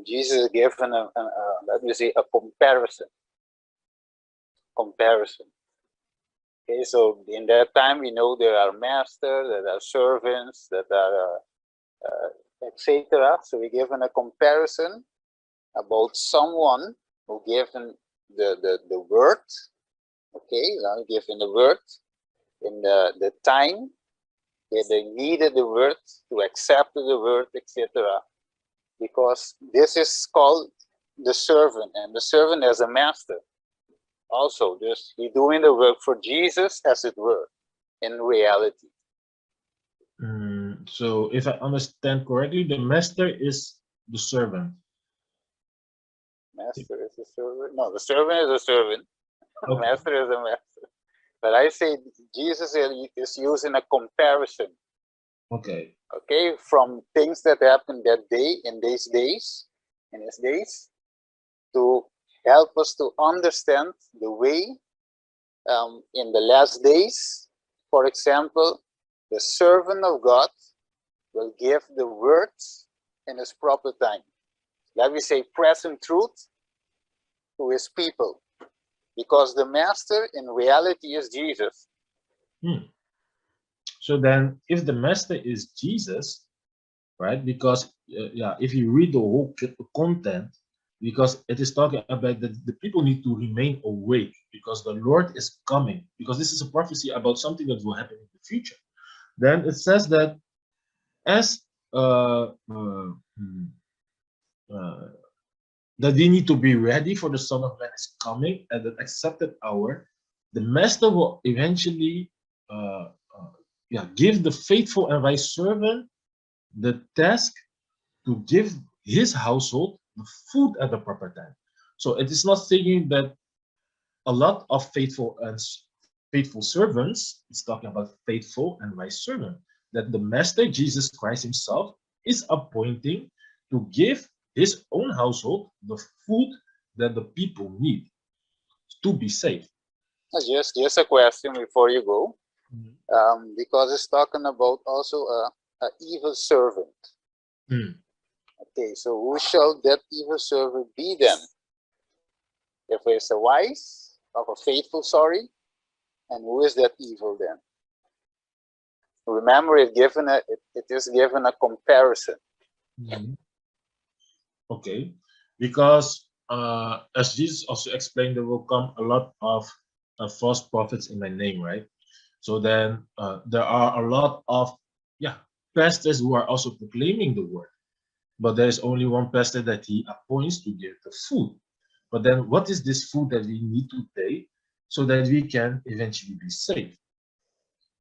Speaker 3: Jesus is given let me say a comparison. Okay, so in that time we know there are masters, there are servants, that are etc. So we given a comparison about someone who given the word. Okay, now given the word in the time they needed the word to accept the word, etc. Because this is called the servant, and the servant as a master. Also, just he doing the work for Jesus, as it were, in reality.
Speaker 2: So if I understand correctly, the master is the servant.
Speaker 3: Master is a servant. No, the servant is a servant.
Speaker 2: Okay.
Speaker 3: Master is a master. But I say Jesus is using a comparison.
Speaker 2: Okay.
Speaker 3: Okay, from things that happened that day, in his days, to help us to understand the way in the last days. For example, the servant of God will give the words in his proper time. Let me say present truth to his people, because the master in reality is Jesus.
Speaker 2: So then, if the master is Jesus, right? Because if you read the whole content, because it is talking about that the people need to remain awake because the Lord is coming. Because this is a prophecy about something that will happen in the future. Then it says that as that we need to be ready for the Son of Man is coming at the accepted hour. The master will eventually give the faithful and wise servant the task to give his household the food at the proper time. So it is not saying that a lot of faithful servants, it's talking about faithful and wise servant, that the master Jesus Christ himself is appointing to give his own household the food that the people need to be saved.
Speaker 3: Just a question before you go, because it's talking about also a evil servant. Okay, so who shall that evil servant be then? If it's a wise of a faithful, sorry, and who is that evil then? Remember, it is given a comparison.
Speaker 2: Okay, because as Jesus also explained, there will come a lot of false prophets in my name, right? So then there are a lot of pastors who are also proclaiming the word, but there is only one pastor that he appoints to give the food. But then what is this food that we need today? so that we can eventually be saved.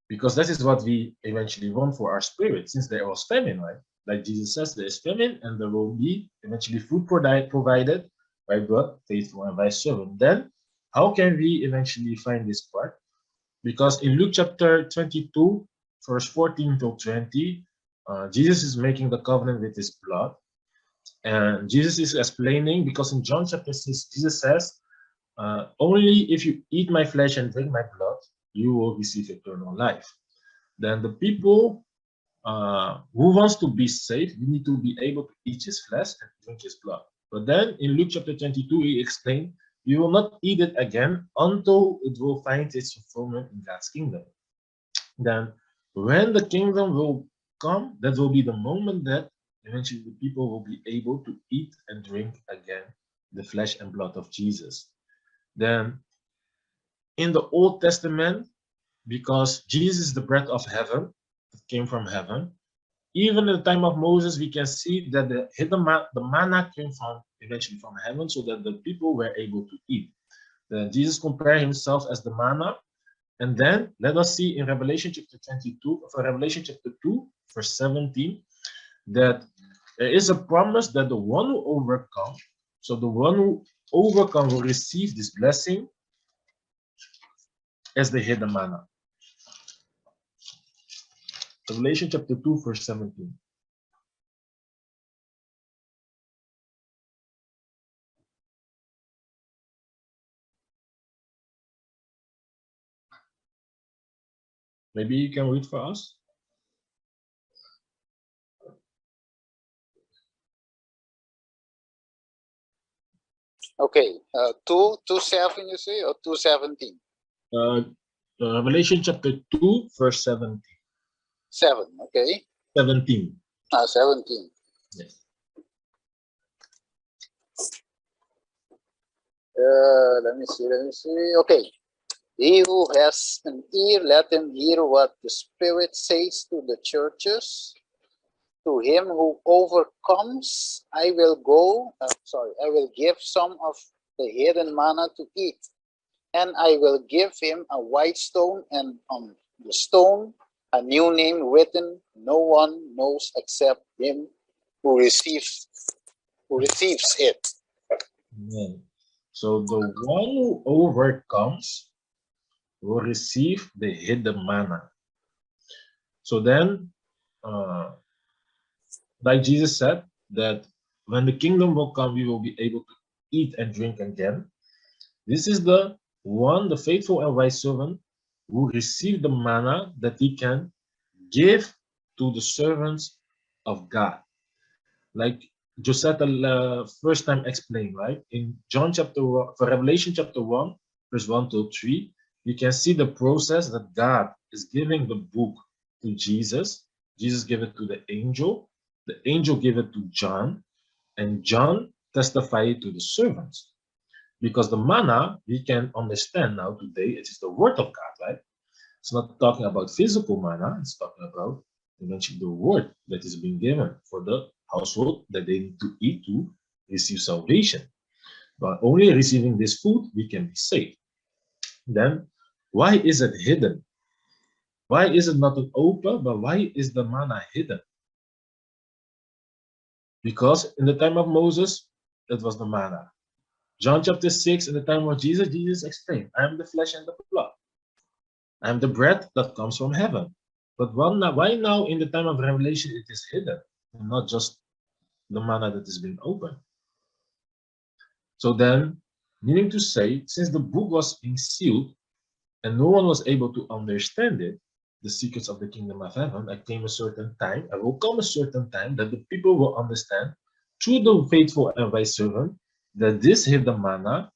Speaker 2: Because that is what we eventually want for our spirit, since there was famine, right? Like Jesus says, there is famine and there will be eventually food provided by God, faithful and wise servant. Then, how can we eventually find this part? Because in Luke chapter 22, verse 14 to 20, Jesus is making the covenant with his blood. And Jesus is explaining, because in John chapter 6, Jesus says, only if you eat my flesh and drink my blood, you will receive eternal life. Then the people who wants to be saved, you need to be able to eat his flesh and drink his blood. But then in Luke chapter 22, he explained, you will not eat it again until it will find its fulfillment in God's kingdom. Then when the kingdom will come, that will be the moment that eventually the people will be able to eat and drink again the flesh and blood of Jesus. Then in the Old Testament, because Jesus is the bread of heaven, it came from heaven, even in the time of Moses, we can see that the manna came from eventually from heaven, so that the people were able to eat. Then Jesus compared himself as the manna. And then let us see in Revelation chapter 22, for Revelation chapter 2, verse 17, that there is a promise that the one who overcomes, so the one who overcomes will receive this blessing as the hidden manna. Revelation chapter 2, verse 17. Maybe you can read for us?
Speaker 3: Okay, 2:7 you say, or 2:17?
Speaker 2: Revelation chapter 2, verse 17.
Speaker 3: 7, okay.
Speaker 2: 17.
Speaker 3: 17.
Speaker 2: Yes.
Speaker 3: Let me see. Okay. He who has an ear, let him hear what the Spirit says to the churches. To him who overcomes, I will give some of the hidden manna to eat. And I will give him a white stone, and on the stone a new name written, no one knows except him who receives it.
Speaker 2: Amen. So the one who overcomes will receive the hidden manna. So then, like Jesus said, that when the kingdom will come, we will be able to eat and drink again. This is the one, the faithful and wise servant, who received the manna that he can give to the servants of God. Like Josetta first time explained, right? In John chapter 1, for Revelation chapter 1, verse 1 to 3, you can see the process that God is giving the book to Jesus. Jesus gave it to the angel gave it to John, and John testified to the servants. Because the manna, we can understand now today, it is the word of God, right? It's not talking about physical manna, it's talking about eventually the word that is being given for the household that they need to eat to receive salvation. But only receiving this food, we can be saved. Then, why is it hidden? Why is it not an open, but why is the manna hidden? Because in the time of Moses, it was the manna. John chapter 6, in the time of Jesus, Jesus explained, I am the flesh and the blood. I am the bread that comes from heaven. But why now in the time of Revelation it is hidden, and not just the manna that is being opened? So then, meaning to say, since the book was being sealed, and no one was able to understand it, the secrets of the kingdom of heaven, there will come a certain time that the people will understand through the faithful and wise servant that this hidden manna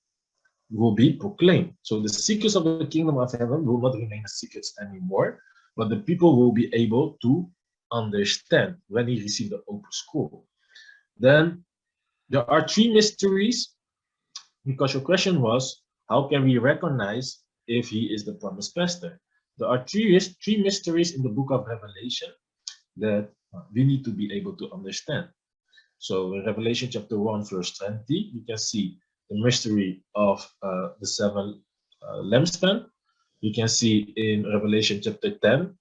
Speaker 2: will be proclaimed. So the secrets of the kingdom of heaven will not remain secrets anymore, but the people will be able to understand when he received the open scroll. Then there are three mysteries, because your question was, how can we recognize if he is the promised pastor? There are three mysteries in the book of Revelation that we need to be able to understand. So in Revelation chapter 1, verse 20, you can see the mystery of the seven lampstand. You can see in Revelation chapter 10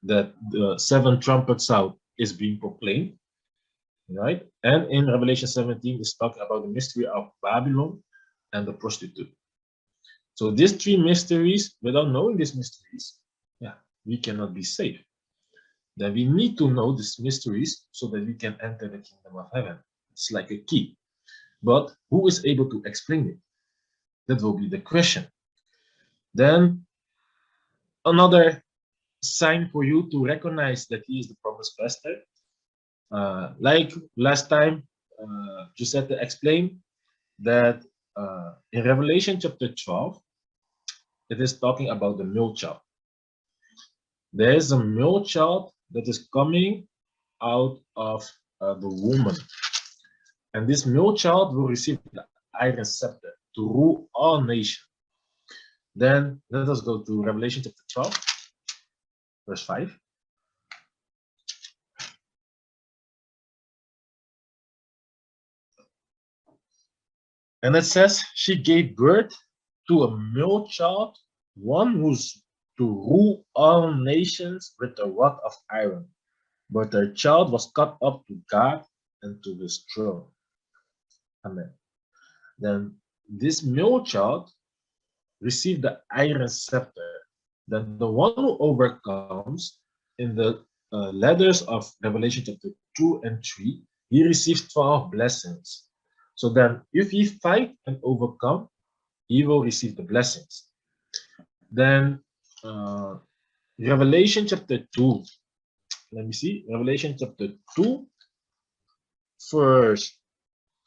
Speaker 2: that the 7 trumpet sound is being proclaimed, right? And in Revelation 17, it's talking about the mystery of Babylon and the prostitute. So these 3 mysteries, without knowing these mysteries, yeah, we cannot be saved. Then we need to know these mysteries so that we can enter the kingdom of heaven. It's like a key. But who is able to explain it? That will be the question. Then another sign for you to recognize that he is the promised pastor. Like last time, Giuseppe explained that in Revelation chapter 12, it is talking about the male child. There is a male child that is coming out of the woman. And this male child will receive the iron scepter to rule all nations. Then let us go to Revelation chapter 12, verse 5. And it says, she gave birth to a male child, one who's to rule all nations with a rod of iron. But her child was caught up to God and to his throne. Amen. Then this male child received the iron scepter. Then the one who overcomes in the letters of Revelation chapter 2 and 3, he receives 12 blessings. So then if he fight and overcome, he will receive the blessings. Then Revelation chapter 2, let me see, Revelation chapter 2, verse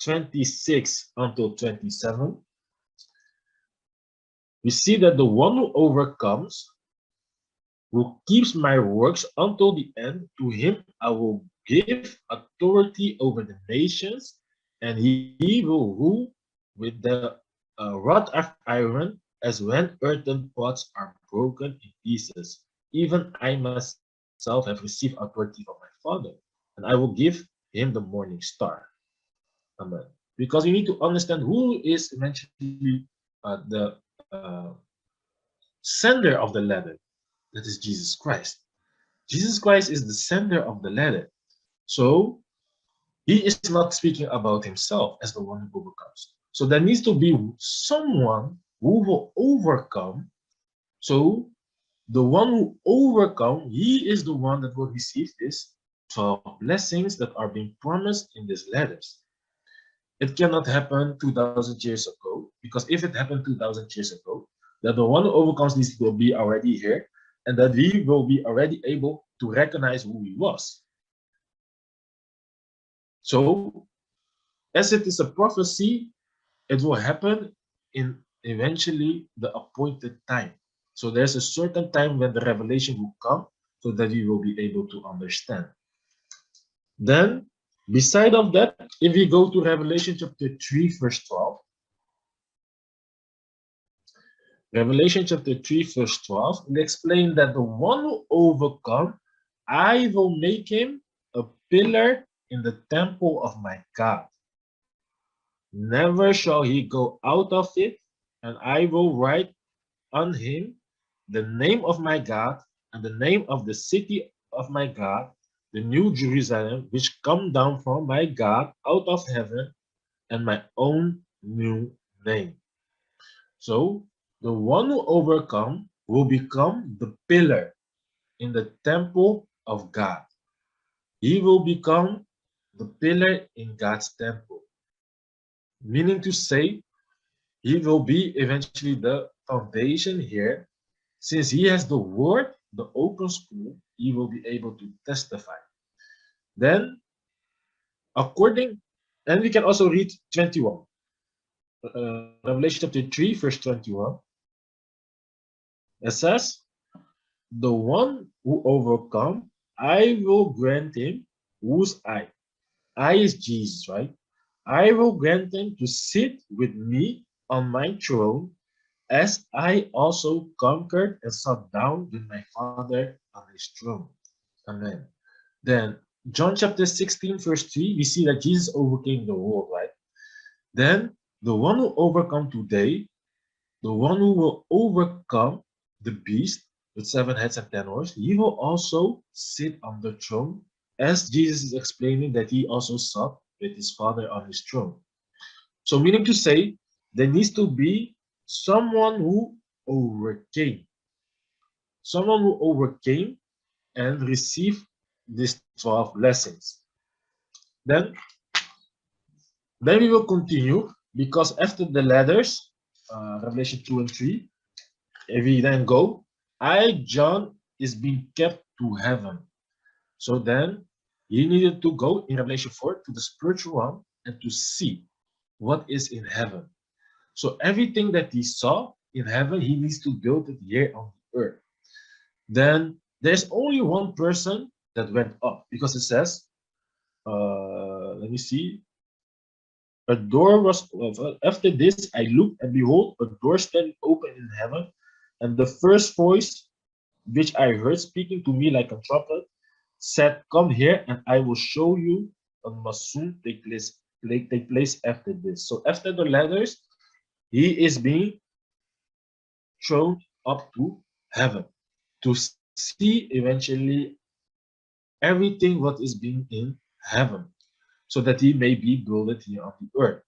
Speaker 2: 26 until 27, we see that the one who overcomes, who keeps my works until the end, to him I will give authority over the nations, and he will rule with the rod of iron, as when earthen pots are broken in pieces. Even I myself have received authority from my Father, and I will give him the morning star. Amen. Because we need to understand who is eventually the sender of the letter. That is Jesus Christ. Jesus Christ is the sender of the letter. So he is not speaking about himself as the one who overcomes. So there needs to be someone who will overcome. So the one who overcomes, he is the one that will receive these 12 blessings that are being promised in these letters. It cannot happen 2,000 years ago, because if it happened 2,000 years ago, that the one who overcomes needs to be already here, and that we will be already able to recognize who he was. So, as it is a prophecy, it will happen in eventually the appointed time. So there's a certain time when the revelation will come, so that we will be able to understand. Then, beside of that, if we go to Revelation chapter 3, verse 12, Revelation chapter 3, verse 12, it explains that the one who overcomes, I will make him a pillar in the temple of my God. Never shall he go out of it, and I will write on him the name of my God and the name of the city of my God, the new Jerusalem, which come down from my God out of heaven, and my own new name. So the one who overcomes will become the pillar in the temple of God. He will become the pillar in God's temple. Meaning to say, he will be eventually the foundation here. Since he has the word, the open school, he will be able to testify. Then, and we can also read 21. Revelation chapter 3, verse 21. It says, the one who overcomes, I will grant him, who's I? I is Jesus, right? I will grant him to sit with me on my throne, as I also conquered and sat down with my Father on his throne. Amen. Then, John chapter 16, verse 3, we see that Jesus overcame the world, right? Then, the one who overcomes today, the one who will overcome the beast with 7 heads and 10 horns, he will also sit on the throne, as Jesus is explaining that he also sat with his Father on his throne. So, meaning to say, there needs to be someone who overcame, someone who overcame and received these 12 blessings. Then we will continue, because after the letters, Revelation 2 and 3, if we then go, I, John, is being kept to heaven. So then he needed to go in Revelation 4 to the spiritual realm and to see what is in heaven. So everything that he saw in heaven, he needs to build it here on the earth. Then there's only one person that went up, because it says, let me see, a door was, after this I looked, and behold, a door standing open in heaven, and the first voice which I heard speaking to me like a trumpet said, come here, and I will show you what must soon take place after this. So after the letters, he is being thrown up to heaven to see eventually everything what is being in heaven, so that he may be builded here on the earth.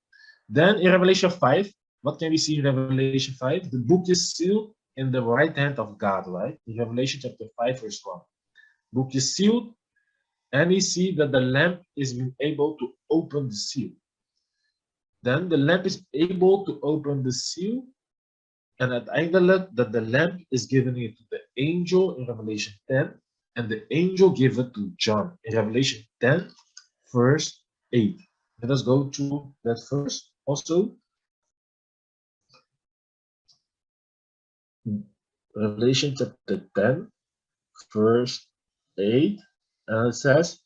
Speaker 2: Then in Revelation 5, what can we see in Revelation 5? The book is sealed in the right hand of God, right? In Revelation chapter 5, verse 1. Book is sealed, and we see that the lamp is being able to open the seal. Then the lamp is able to open the seal, and at that the lamp is given it to the angel in Revelation 10, and the angel gave it to John in Revelation 10, verse 8. Let us go to that verse also. Revelation chapter 10, verse 8, and it says,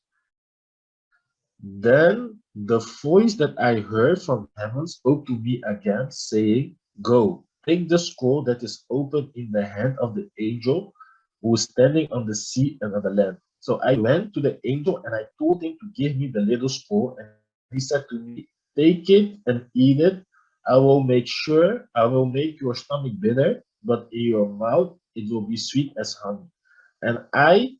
Speaker 2: then the voice that I heard from heaven spoke to me again, saying, go, take the scroll that is open in the hand of the angel who is standing on the sea and on the land. So I went to the angel and I told him to give me the little scroll, and he said to me, take it and eat it. I will make your stomach bitter, but in your mouth it will be sweet as honey. And I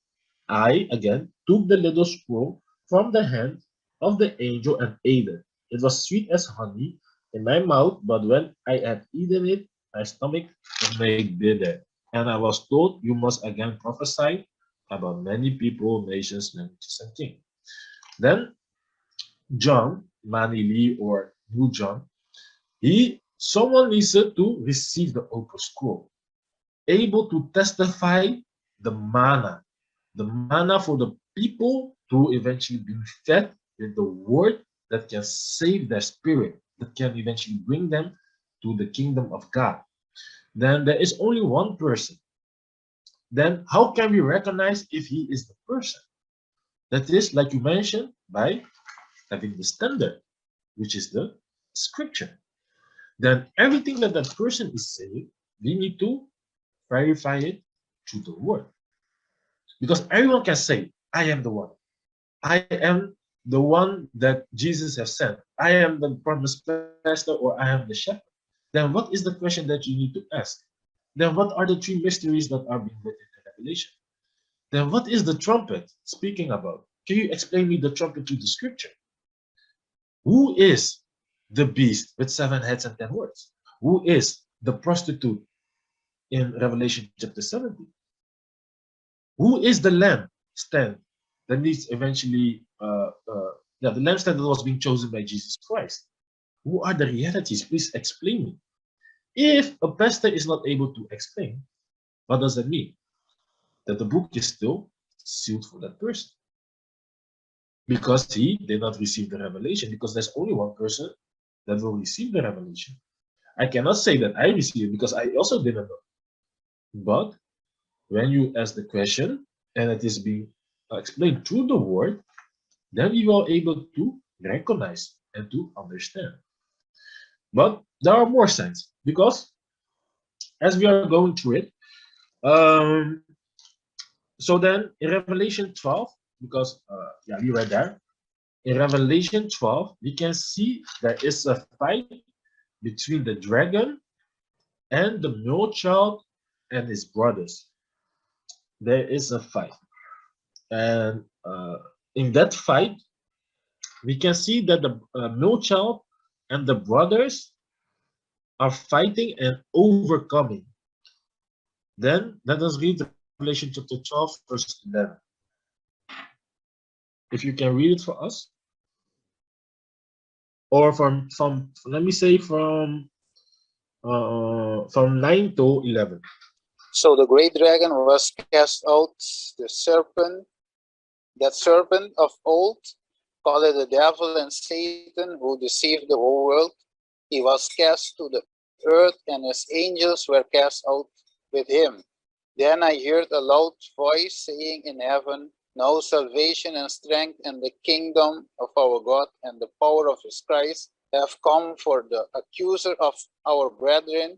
Speaker 2: again took the little scroll from the hand of the angel and ate it. It was sweet as honey in my mouth, but when I had eaten it, my stomach was made bitter. And I was told, you must again prophesy about many people, nations, languages, and kings. Then John, Manny Lee or New John, someone needed to receive the open scroll, able to testify the manna for the people to eventually be fed with the word that can save their spirit, that can eventually bring them to the kingdom of God. Then there is only one person. Then how can we recognize if he is the person? That is, like you mentioned, by having the standard, which is the scripture. Then everything that that person is saying, we need to verify it through the word. Because everyone can say, I am the one. I am the one that Jesus has sent. I am the promised pastor, or I am the shepherd. Then what is the question that you need to ask? Then what are the three mysteries that are being written in Revelation? Then what is the trumpet speaking about? Can you explain me the trumpet through the scripture? Who is the beast with 7 heads and 10 horns? Who is the prostitute in Revelation chapter 17? Who is the lamb stand that needs eventually, the lampstand that was being chosen by Jesus Christ? Who are the realities? Please explain me. If a pastor is not able to explain, what does that mean? That the book is still sealed for that person, because he did not receive the revelation, because there's only one person that will receive the revelation. I cannot say that I received it because I also didn't know. But when you ask the question and it is being explained through the word, then you are able to recognize and to understand. But there are more signs, because as we are going through it, so then in Revelation 12, because we read there, in Revelation 12, we can see there is a fight between the dragon and the male child and his brothers. There is a fight, and in that fight, we can see that the male child and the brothers are fighting and overcoming. Then let us read Revelation chapter 12, verse 11. If you can read it for us, or from let me say from 9 to 11.
Speaker 3: So the great dragon was cast out, the serpent, that serpent of old, called the devil and Satan, who deceived the whole world. He was cast to the earth, and his angels were cast out with him. Then I heard a loud voice saying in heaven, now salvation and strength and the kingdom of our God and the power of his Christ have come, for the accuser of our brethren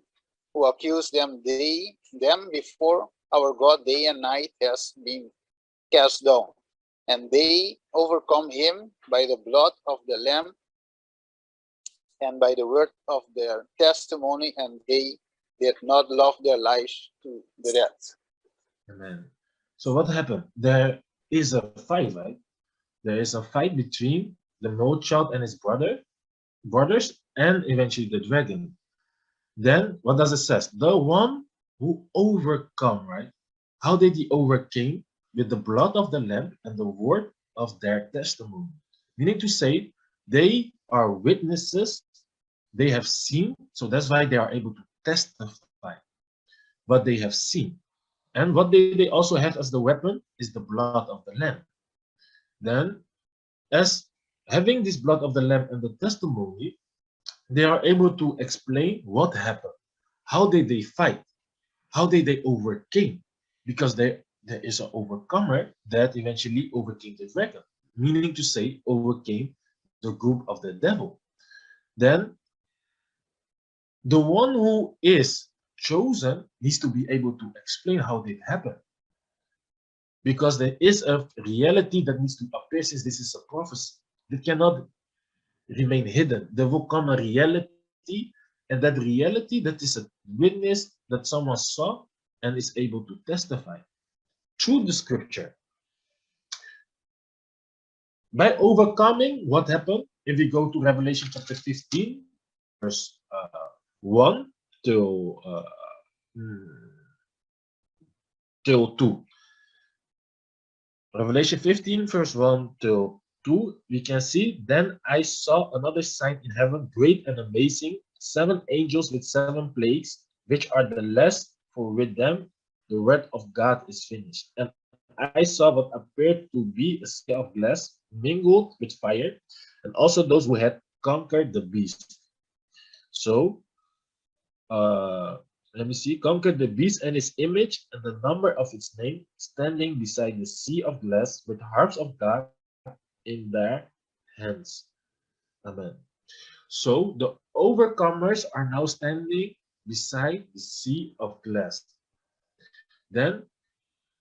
Speaker 3: who accused them before our God day and night has been cast down. And they overcome him by the blood of the Lamb and by the word of their testimony, and they did not love their lives to the death.
Speaker 2: Amen. So what happened? There is a fight, right? There is a fight between the male child and his brothers, and eventually the dragon. Then what does it say? The one who overcome, right? How did he overcame? With the blood of the Lamb and the word of their testimony. Meaning to say, they are witnesses, they have seen, so that's why they are able to testify what they have seen. And what they also have as the weapon is the blood of the Lamb. Then, as having this blood of the Lamb and the testimony, they are able to explain what happened. How did they fight? How did they overcame? Because there is an overcomer that eventually overcame the dragon, meaning to say overcame the group of the devil. Then the one who is chosen needs to be able to explain how it happened, because there is a reality that needs to appear, since this is a prophecy. It cannot remain hidden. There will come a reality, and that reality, that is a witness that someone saw and is able to testify through the scripture. By overcoming, what happened? If we go to Revelation chapter 15, verse 1 till 2. Revelation 15, verse 1 till 2, we can see, then I saw another sign in heaven, great and amazing, 7 angels with 7 plagues, which are the last, for with them the word of God is finished. And I saw what appeared to be a sea of glass mingled with fire, and also those who had conquered the beast. So, let me see, conquered the beast and its image and the number of its name, standing beside the sea of glass with harps of God in their hands. Amen. So the overcomers are now standing beside the sea of glass. Then,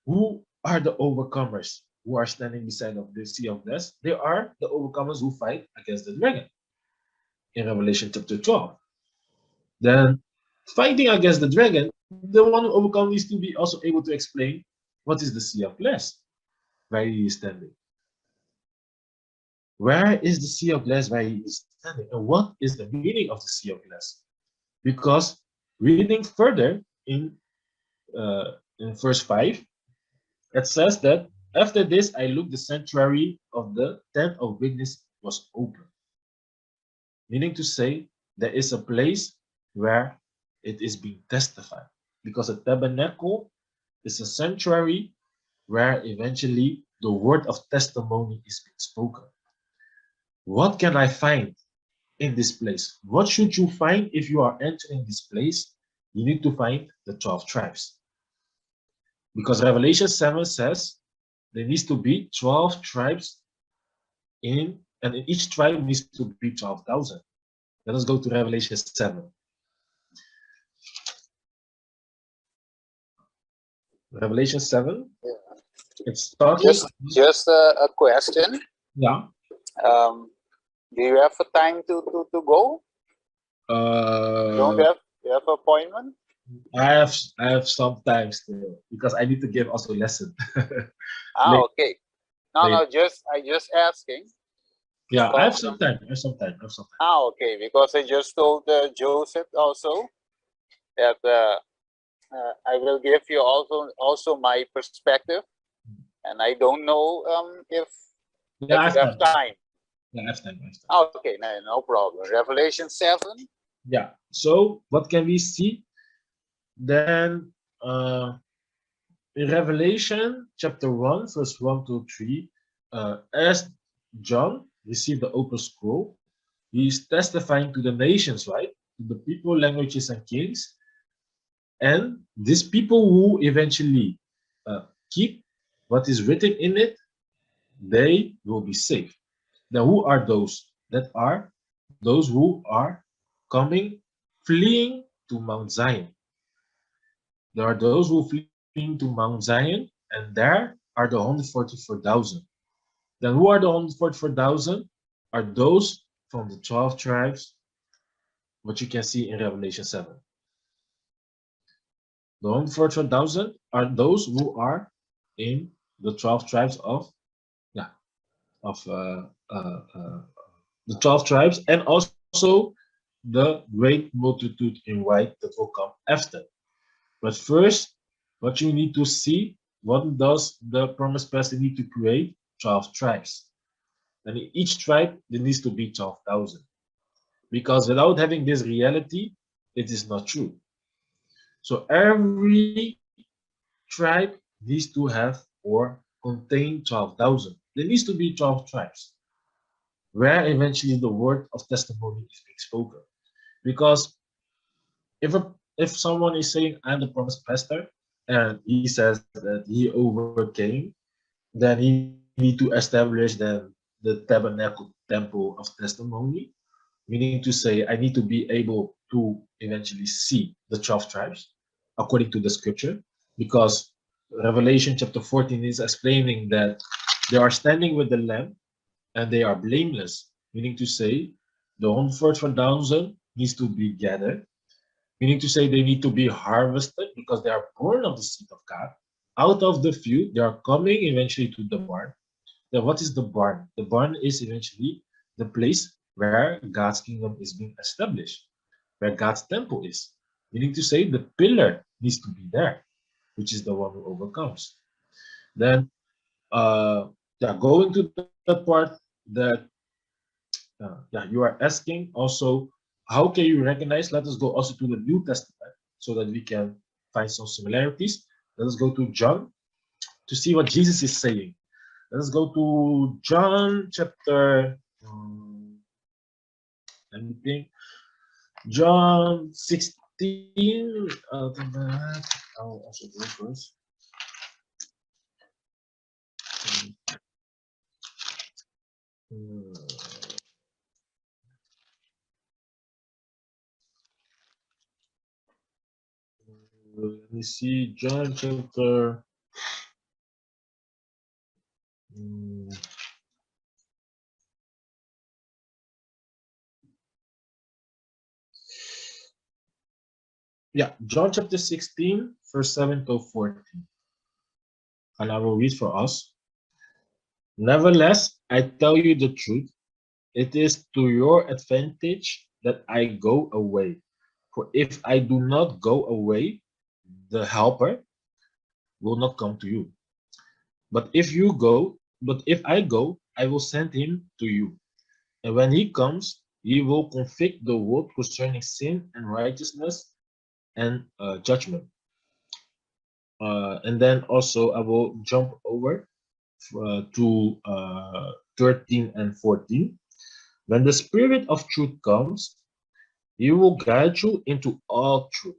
Speaker 2: who are the overcomers who are standing beside of the sea of glass? They are the overcomers who fight against the dragon in Revelation chapter 12. Then, fighting against the dragon, the one who overcomes needs to be also able to explain what is the sea of glass, where he is standing. Where is the sea of glass where he is standing? And what is the meaning of the sea of glass? Because reading further in verse 5, it says that after this I looked, the sanctuary of the tent of witness was open. Meaning to say, there is a place where it is being testified. Because a tabernacle is a sanctuary where eventually the word of testimony is being spoken. What can I find in this place? What should you find if you are entering this place? You need to find the 12 tribes. Because Revelation 7 says there needs to be 12 tribes and in each tribe needs to be 12,000. Let us go to Revelation 7. Revelation 7.
Speaker 3: Yeah.
Speaker 2: It's talking.
Speaker 3: Just a question.
Speaker 2: Yeah.
Speaker 3: Do you have a time to go?
Speaker 2: You
Speaker 3: You have appointment?
Speaker 2: I have some time still because I need to give also lesson.
Speaker 3: Ah,
Speaker 2: Late,
Speaker 3: okay. No,
Speaker 2: late.
Speaker 3: no, I just asking
Speaker 2: Yeah, I have
Speaker 3: because
Speaker 2: some time. I have some time. I have some time.
Speaker 3: okay, because I just told Joseph also that I will give you also my perspective, and I don't know
Speaker 2: Yeah, I
Speaker 3: if
Speaker 2: have
Speaker 3: you have
Speaker 2: time.
Speaker 3: time.
Speaker 2: Yeah, I have time. I have time.
Speaker 3: Okay, no problem. Revelation 7.
Speaker 2: Yeah. So what can we see? Then in Revelation chapter 1, verse 1 to 3, as John received the open scroll, he is testifying to the nations, right? To the people, languages, and kings. And these people who eventually keep what is written in it, they will be saved. Now, who are those? That are those who are coming, fleeing to Mount Zion. There are those who fleeing to Mount Zion, and there are the 144,000. Then who are the 144,000? Are those from the 12 tribes, what you can see in Revelation 7. The 144,000 are those who are in the 12 tribes of, yeah, of the 12 tribes, and also the great multitude in white that will come after. But first, what you need to see, what does the promised person need to create? 12 tribes. And in each tribe, there needs to be 12,000. Because without having this reality, it is not true. So every tribe needs to have or contain 12,000. There needs to be 12 tribes where eventually the word of testimony is being spoken. Because if someone is saying I'm the promised pastor and he says that he overcame, then he need to establish the tabernacle temple of testimony, meaning to say I need to be able to eventually see the 12 tribes according to the scripture, because Revelation chapter 14 is explaining that they are standing with the Lamb and they are blameless, meaning to say the 144,000 needs to be gathered, meaning to say they need to be harvested because they are born of the seed of God. Out of the few, they are coming eventually to the barn. Then what is the barn? The barn is eventually the place where God's kingdom is being established, where God's temple is. Meaning to say the pillar needs to be there, which is the one who overcomes. Then, yeah, going to that part that yeah, you are asking also, how can you recognize? Let us go also to the New Testament so that we can find some similarities. Let us go to John to see what Jesus is saying. Let us go to John chapter, let me think, John 16. I'll also go first. Let me see, John chapter. Yeah, John chapter 16, verse 7 to 14. And I will read for us. Nevertheless, I tell you the truth. It is to your advantage that I go away. For if I do not go away, the helper will not come to you. But if I go, I will send him to you. And when he comes, he will convict the world concerning sin and righteousness and judgment. And then also I will jump over to 13 and 14. When the Spirit of truth comes, he will guide you into all truth.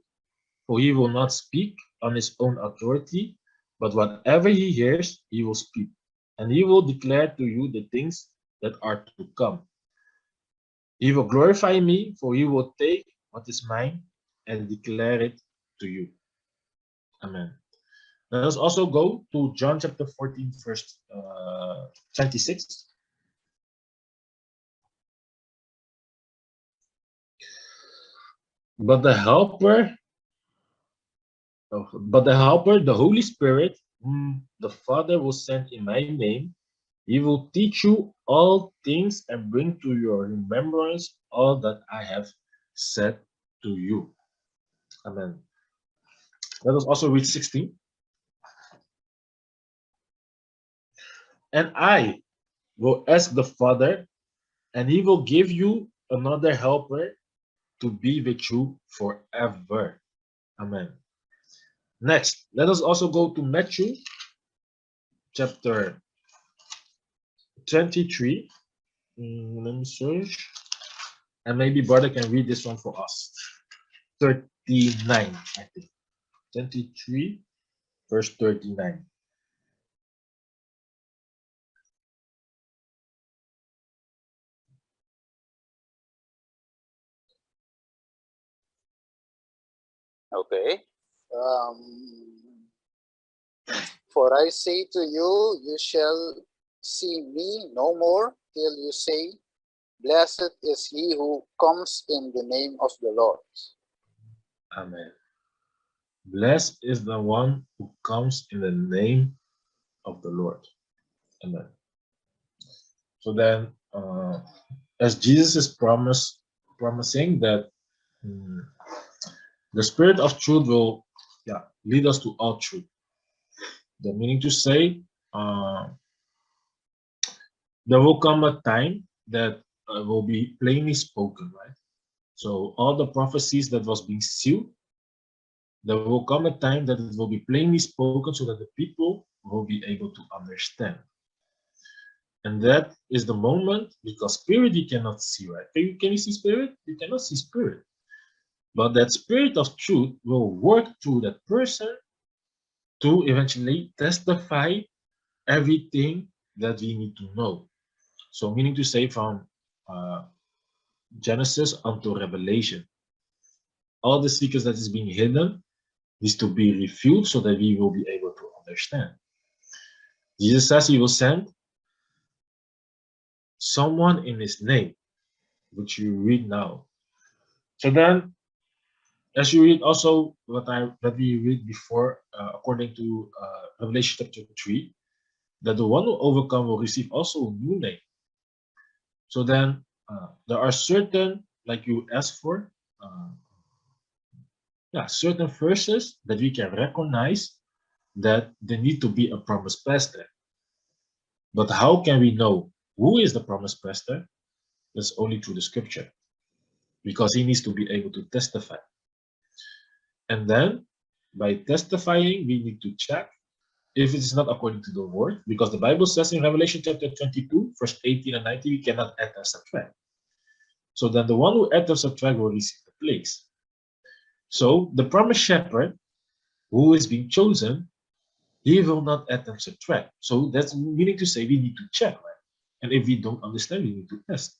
Speaker 2: For he will not speak on his own authority, but whatever he hears, he will speak. And he will declare to you the things that are to come. He will glorify me, for he will take what is mine and declare it to you. Amen. Let us also go to John chapter 14, verse 26. But the helper But the Helper, the Holy Spirit, whom the Father will send in my name, he will teach you all things and bring to your remembrance all that I have said to you. Amen. Let us also read 16. And I will ask the Father, and he will give you another helper to be with you forever. Amen. Next, let us also go to Matthew chapter 23. Let me search. And maybe brother can read this one for us. 39, I think. 23, verse 39.
Speaker 3: Okay. For I say to you, you shall see me no more till you say, blessed is he who comes in the name of the Lord.
Speaker 2: Amen. Blessed is the one who comes in the name of the Lord. Amen. So then, as Jesus is promising that the Spirit of truth will lead us to all truth. The meaning to say, there will come a time that will be plainly spoken, right? So all the prophecies that was being sealed, there will come a time that it will be plainly spoken so that the people will be able to understand. And that is the moment, because spirit you cannot see, right? Can you see spirit? You cannot see spirit. But that Spirit of truth will work through that person to eventually testify everything that we need to know. So meaning to say from Genesis unto Revelation, all the secrets that is being hidden needs to be revealed so that we will be able to understand. Jesus says he will send someone in his name, which you read now. So then, as you read also what we read before, according to Revelation chapter 3, that the one who overcome will receive also a new name. So then there are certain, like you asked for, certain verses that we can recognize that there need to be a promised pastor. But how can we know who is the promised pastor? That's only through the scripture, because he needs to be able to testify. And then by testifying, we need to check if it is not according to the word, because the Bible says in Revelation chapter 22, verse 18 and 19, we cannot add and subtract. So then the one who adds or subtract will receive the place. So the promised shepherd who is being chosen, he will not add and subtract. So that's meaning to say we need to check, right? And if we don't understand, we need to test.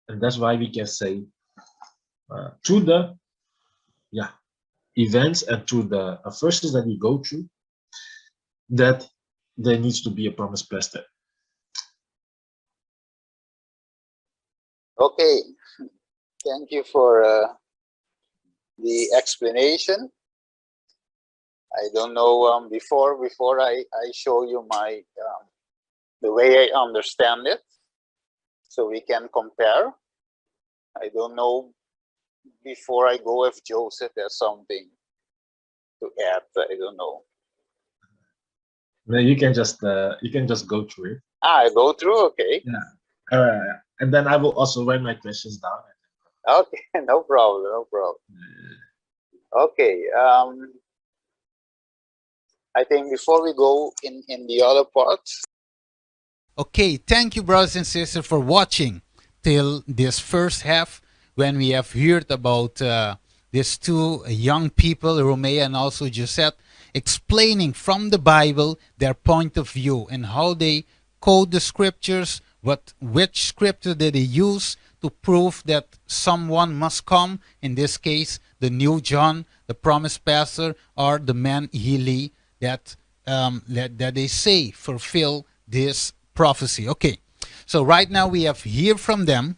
Speaker 2: And that's why we can say through the events and through the verses that we go through, that there needs to be a promised pastor.
Speaker 3: Okay, thank you for the explanation. I don't know, before I show you my the way I understand it, so we can compare. I don't know, before I go, if Joseph has something to add. I don't know.
Speaker 2: No, you can just go through it.
Speaker 3: I go through, okay.
Speaker 2: Yeah. And then I will also write my questions down.
Speaker 3: Okay, no problem, no problem. Okay, I think before we go in the other parts.
Speaker 1: Okay, thank you, brothers and sisters, for watching till this first half when we have heard about these two young people, Romeo and also Josette, explaining from the Bible their point of view and how they quote the scriptures, which scripture did they use to prove that someone must come, in this case, the new John, the promised pastor, or the man Eli that they say fulfill this prophecy. Okay, so right now we have heard from them,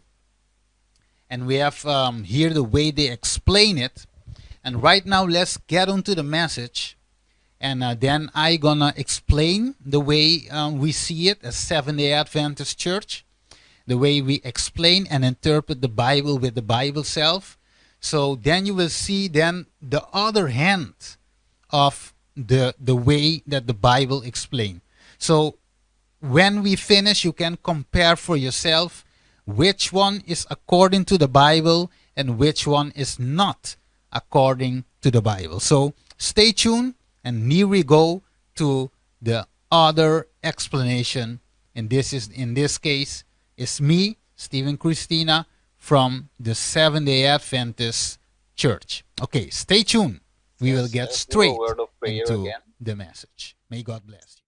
Speaker 1: and we have heard the way they explain it. And right now, let's get onto the message. And then I gonna explain the way we see it as Seventh-day Adventist Church, the way we explain and interpret the Bible with the Bible self. So then you will see then the other hand of the way that the Bible explain. So when we finish, you can compare for yourself which one is according to the Bible and which one is not according to the Bible. So stay tuned, and here we go to the other explanation. And this is, in this case, is me, Stephen Christina, from the Seventh-day Adventist Church. Okay, stay tuned. We will get
Speaker 3: Let's do a
Speaker 1: straight
Speaker 3: word of prayer
Speaker 1: into
Speaker 3: again.
Speaker 1: the message. May God bless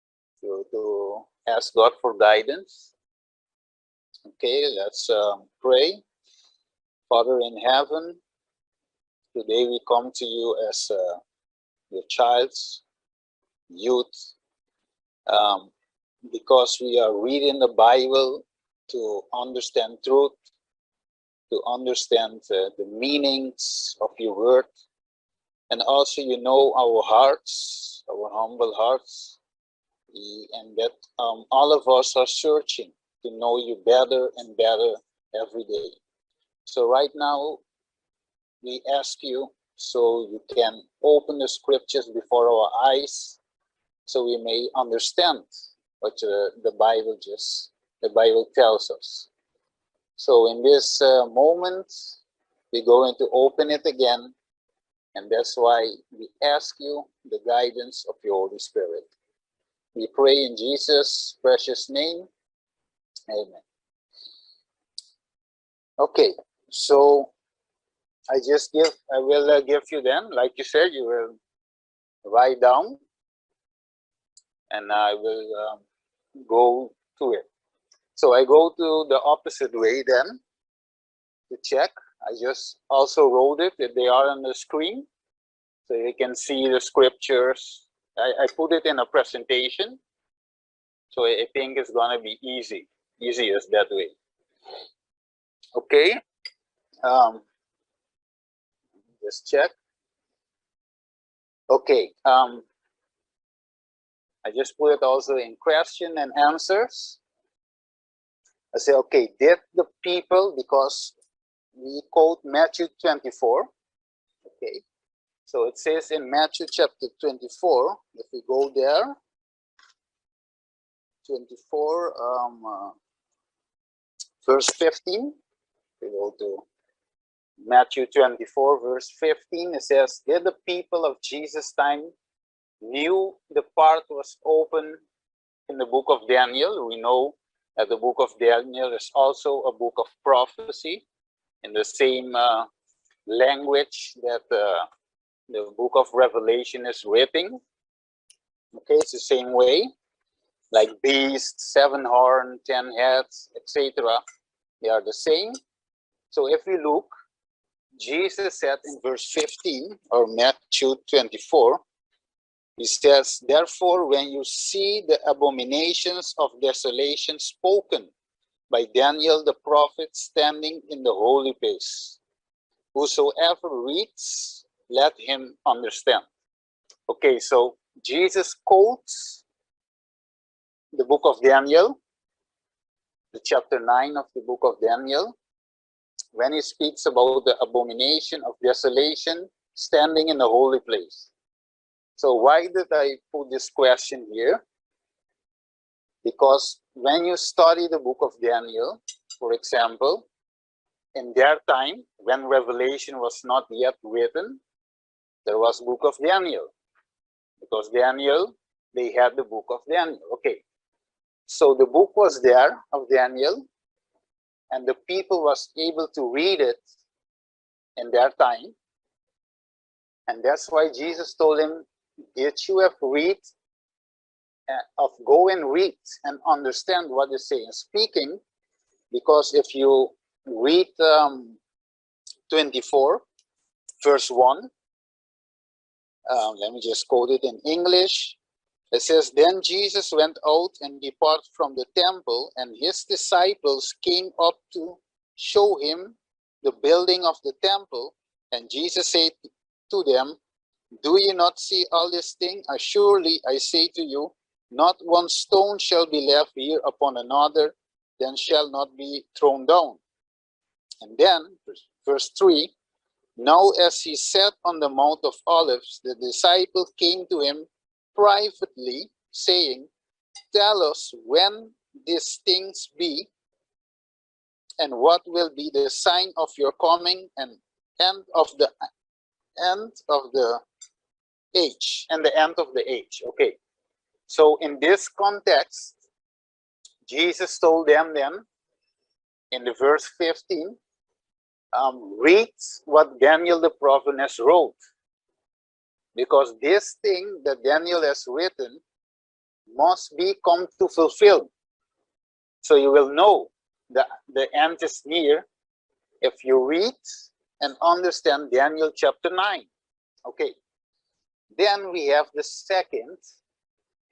Speaker 1: you.
Speaker 3: To ask God for guidance. Okay, let's pray. Father in heaven, today we come to you as your child's youth, because we are reading the Bible to understand truth, to understand the meanings of your word, and also you know our hearts, our humble hearts, and that all of us are searching to know you better and better every day. So right now, we ask you so you can open the scriptures before our eyes so we may understand what the Bible tells us. So in this moment, we're going to open it again, and that's why we ask you the guidance of your Holy Spirit. We pray in Jesus' precious name. Amen. Okay, so I will give you then, like you said, you will write down, and I will go to it. So I go to the opposite way then to check. I just also wrote it, that they are on the screen, so you can see the scriptures. I put it in a presentation, so I think it's gonna be easiest that way. Okay, just check. Okay, I just put it also in question and answers. I say, okay, did the people, because we quote Matthew 24, okay, so it says in Matthew chapter 24, if we go there, 24, verse 15, we go to Matthew 24, verse 15, it says, did the people of Jesus' time knew the part was open in the book of Daniel? We know that the book of Daniel is also a book of prophecy in the same language that the book of Revelation is written. Okay, it's the same way, like beast, 7 horn, 10 heads, etc. They are the same. So if we look, Jesus said in verse 15, or Matthew 24, he says, therefore, when you see the abominations of desolation spoken by Daniel the prophet standing in the holy place, whosoever reads, let him understand. Okay, so Jesus quotes the book of Daniel, the chapter 9 of the book of Daniel, when he speaks about the abomination of desolation standing in the holy place. So why did I put this question here? Because when you study the book of Daniel, for example, in their time, when Revelation was not yet written, there was book of Daniel. Because Daniel, they had the book of Daniel. Okay, so the book was there of Daniel, and the people was able to read it in their time. And that's why Jesus told him, did you have read, go and read and understand what is saying, speaking, because if you read 24, verse 1, let me just quote it in English. It says, then Jesus went out and departed from the temple, and his disciples came up to show him the building of the temple. And Jesus said to them, "Do you not see all these things? Surely I say to you, not one stone shall be left here upon another, then shall not be thrown down." And then, verse 3, "Now as he sat on the Mount of Olives, the disciples came to him privately, saying, "Tell us when these things be, and what will be the sign of your coming and end of the age," and the end of the age. Okay, so in this context, Jesus told them then in the verse 15, read what Daniel the prophet has wrote, because this thing that Daniel has written must be come to fulfill. So you will know that the end is near if you read and understand Daniel chapter 9. Okay, then we have the second.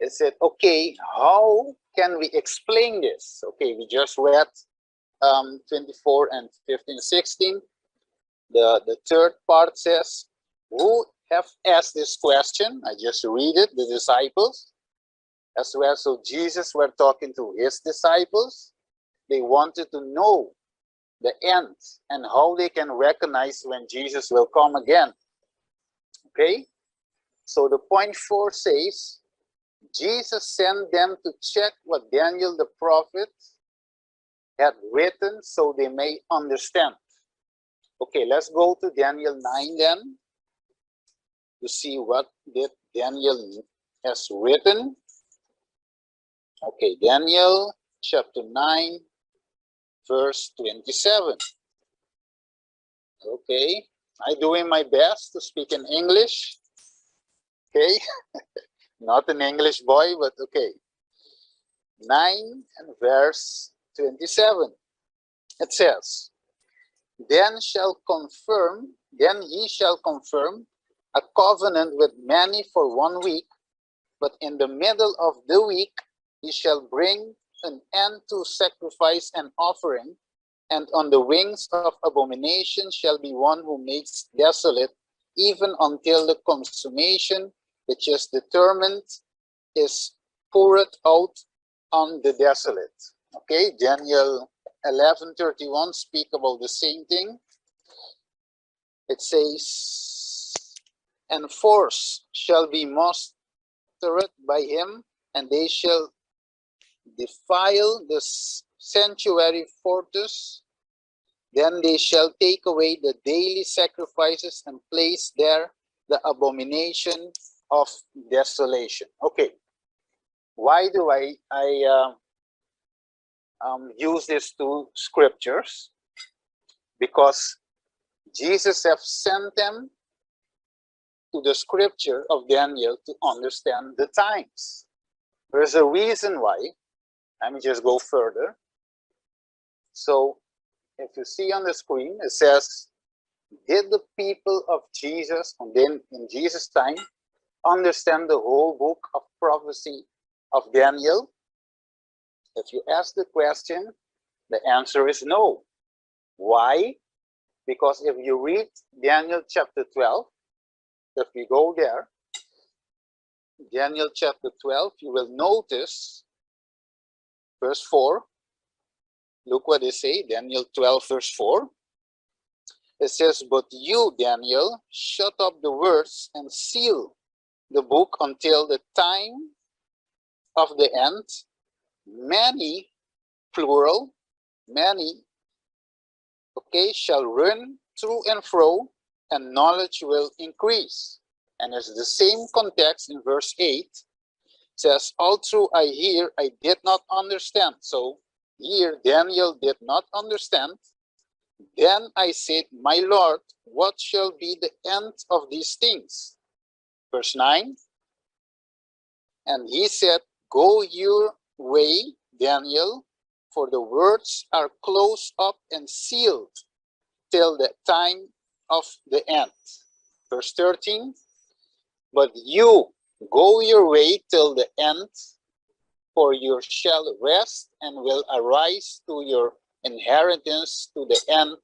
Speaker 3: It said, okay, how can we explain this? Okay, we just read 24 and 15, 16. The third part says, who have asked this question? I just read it, the disciples. As well, so Jesus were talking to his disciples. They wanted to know the end and how they can recognize when Jesus will come again. Okay, so the point 4 says, Jesus sent them to check what Daniel the prophet had written so they may understand. Okay, let's go to Daniel 9 then to see what did Daniel has written. Okay, Daniel chapter 9 verse 27. Okay, I'm doing my best to speak in English. Okay, not an English boy, but okay. 9 and verse 27. It says, then he shall confirm a covenant with many for 1 week, but in the middle of the week he shall bring an end to sacrifice and offering, and on the wings of abomination shall be one who makes desolate, even until the consummation which is determined is poured out on the desolate. Okay, Daniel 11:31 speak about the same thing. It says, and force shall be mustered by him, and they shall defile the sanctuary fortress. Then they shall take away the daily sacrifices and place there the abomination of desolation. Okay, why do I use these two scriptures? Because Jesus have sent them to the scripture of Daniel to understand the times. There's a reason why. Let me just go further. So if you see on the screen, it says, did the people of Jesus, and then in Jesus' time, understand the whole book of prophecy of Daniel? If you ask the question, the answer is no. Why? Because if you read Daniel chapter 12, if we go there, Daniel chapter 12, you will notice verse 4. Look what they say, Daniel 12 verse 4. It says, but you, Daniel, shut up the words and seal the book until the time of the end. Many, plural, many, okay, shall run through and fro, and knowledge will increase. And it's the same context in verse 8. It says, all through I hear, I did not understand. So here Daniel did not understand. Then I said, my Lord, what shall be the end of these things? Verse 9. And he said, go your way, Daniel, for the words are closed up and sealed till the time of the end. Verse 13. But you go your way till the end, for you shall rest and will arise to your inheritance to the end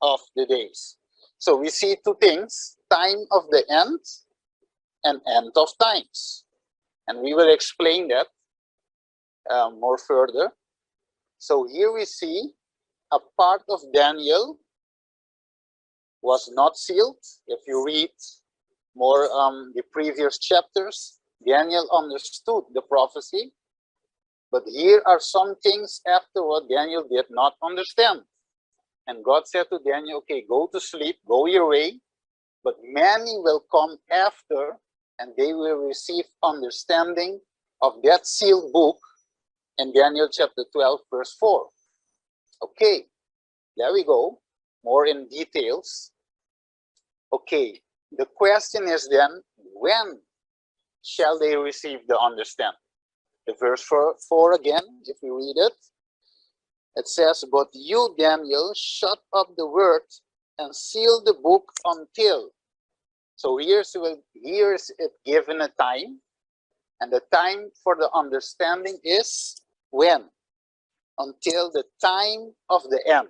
Speaker 3: of the days. So we see two things, time of the end and end of times. And we will explain that more further. So here we see a part of Daniel was not sealed. If you read more the previous chapters, Daniel understood the prophecy. But here are some things afterward Daniel did not understand. And God said to Daniel, okay, go to sleep, go your way, but many will come after, and they will receive understanding of that sealed book in Daniel chapter 12, verse 4. Okay, there we go, more in details. Okay, the question is then, when shall they receive the understanding? The verse 4 again, if we read it, it says, but you, Daniel, shut up the word and seal the book until. So here's it given a time, and the time for the understanding is when? Until the time of the end.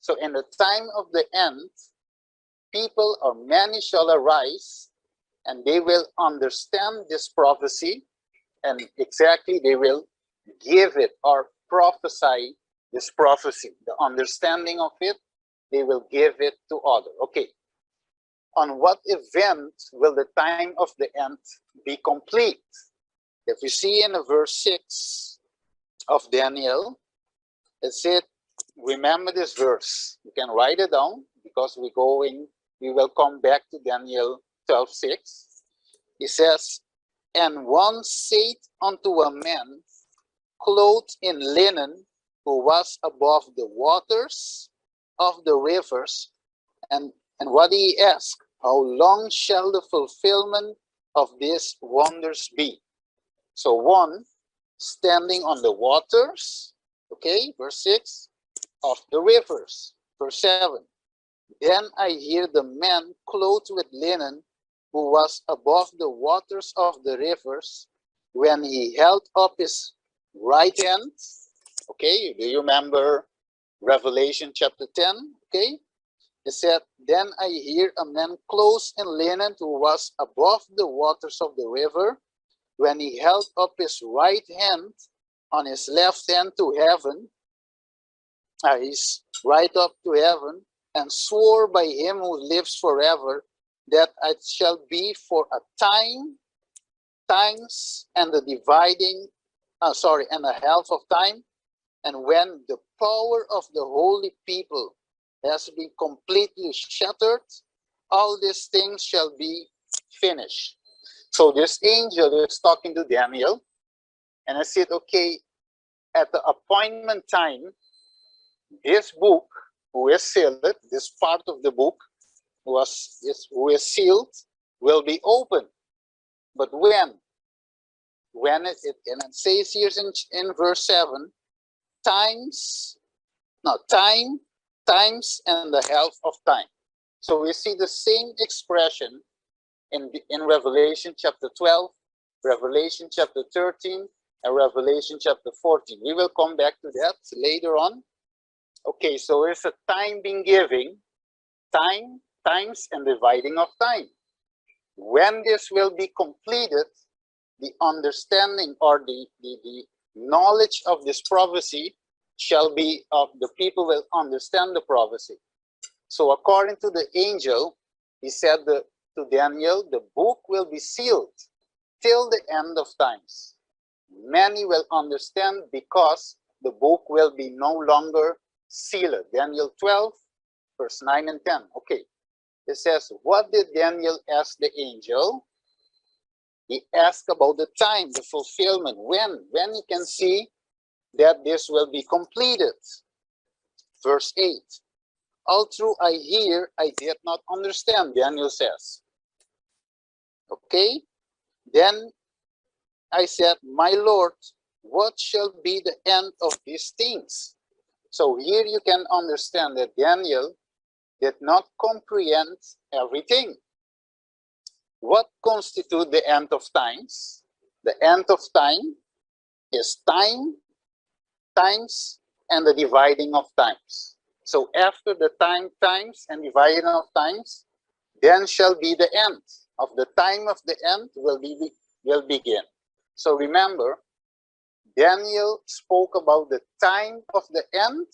Speaker 3: So in the time of the end, people or many shall arise, and they will understand this prophecy, and exactly they will give it or prophesy this prophecy. The understanding of it, they will give it to others. Okay. On what event will the time of the end be complete? If you see in verse 6 of Daniel, it said, remember this verse. You can write it down because we will come back to Daniel 12:6. He says, and one said unto a man clothed in linen, who was above the waters of the rivers, and what he asked, how long shall the fulfillment of these wonders be? So one standing on the waters, okay, verse 6, of the rivers. Verse 7, then I hear the man clothed with linen, who was above the waters of the rivers, when he held up his right hand. Okay, do you remember Revelation chapter 10? Okay, it said, then I hear a man clothed in linen, who was above the waters of the river, when he held up his right hand on his left hand to heaven, his right up to heaven, and swore by him who lives forever, that it shall be for a time, times, and the dividing, and a half of time, and when the power of the holy people has been completely shattered, all these things shall be finished. So this angel is talking to Daniel, and I said, okay, at the appointment time, this book, who is sealed, this part of the book, who is sealed, will be open. But when? When and it says here in verse 7, times, and the half of time. So we see the same expression in Revelation chapter 12, Revelation chapter 13, and Revelation chapter 14. We will come back to that later on. Okay, so there's a time being given, times, and dividing of time. When this will be completed, the understanding or the knowledge of this prophecy shall be of the people will understand the prophecy. So according to the angel, he said to Daniel, the book will be sealed till the end of times. Many will understand because the book will be no longer sealed. Daniel 12, verse 9 and 10. Okay, it says, what did Daniel ask the angel? He asked about the time, the fulfillment, when he can see that this will be completed. Verse 8, all through I hear, I did not understand, Daniel says. Okay, then I said, my Lord, what shall be the end of these things? So here you can understand that Daniel did not comprehend everything. What constitutes the end of times? The end of time is time, times, and the dividing of times. So after the time, times, and dividing of times, then shall be the end. Of the time of the end will begin. So remember, Daniel spoke about the time of the end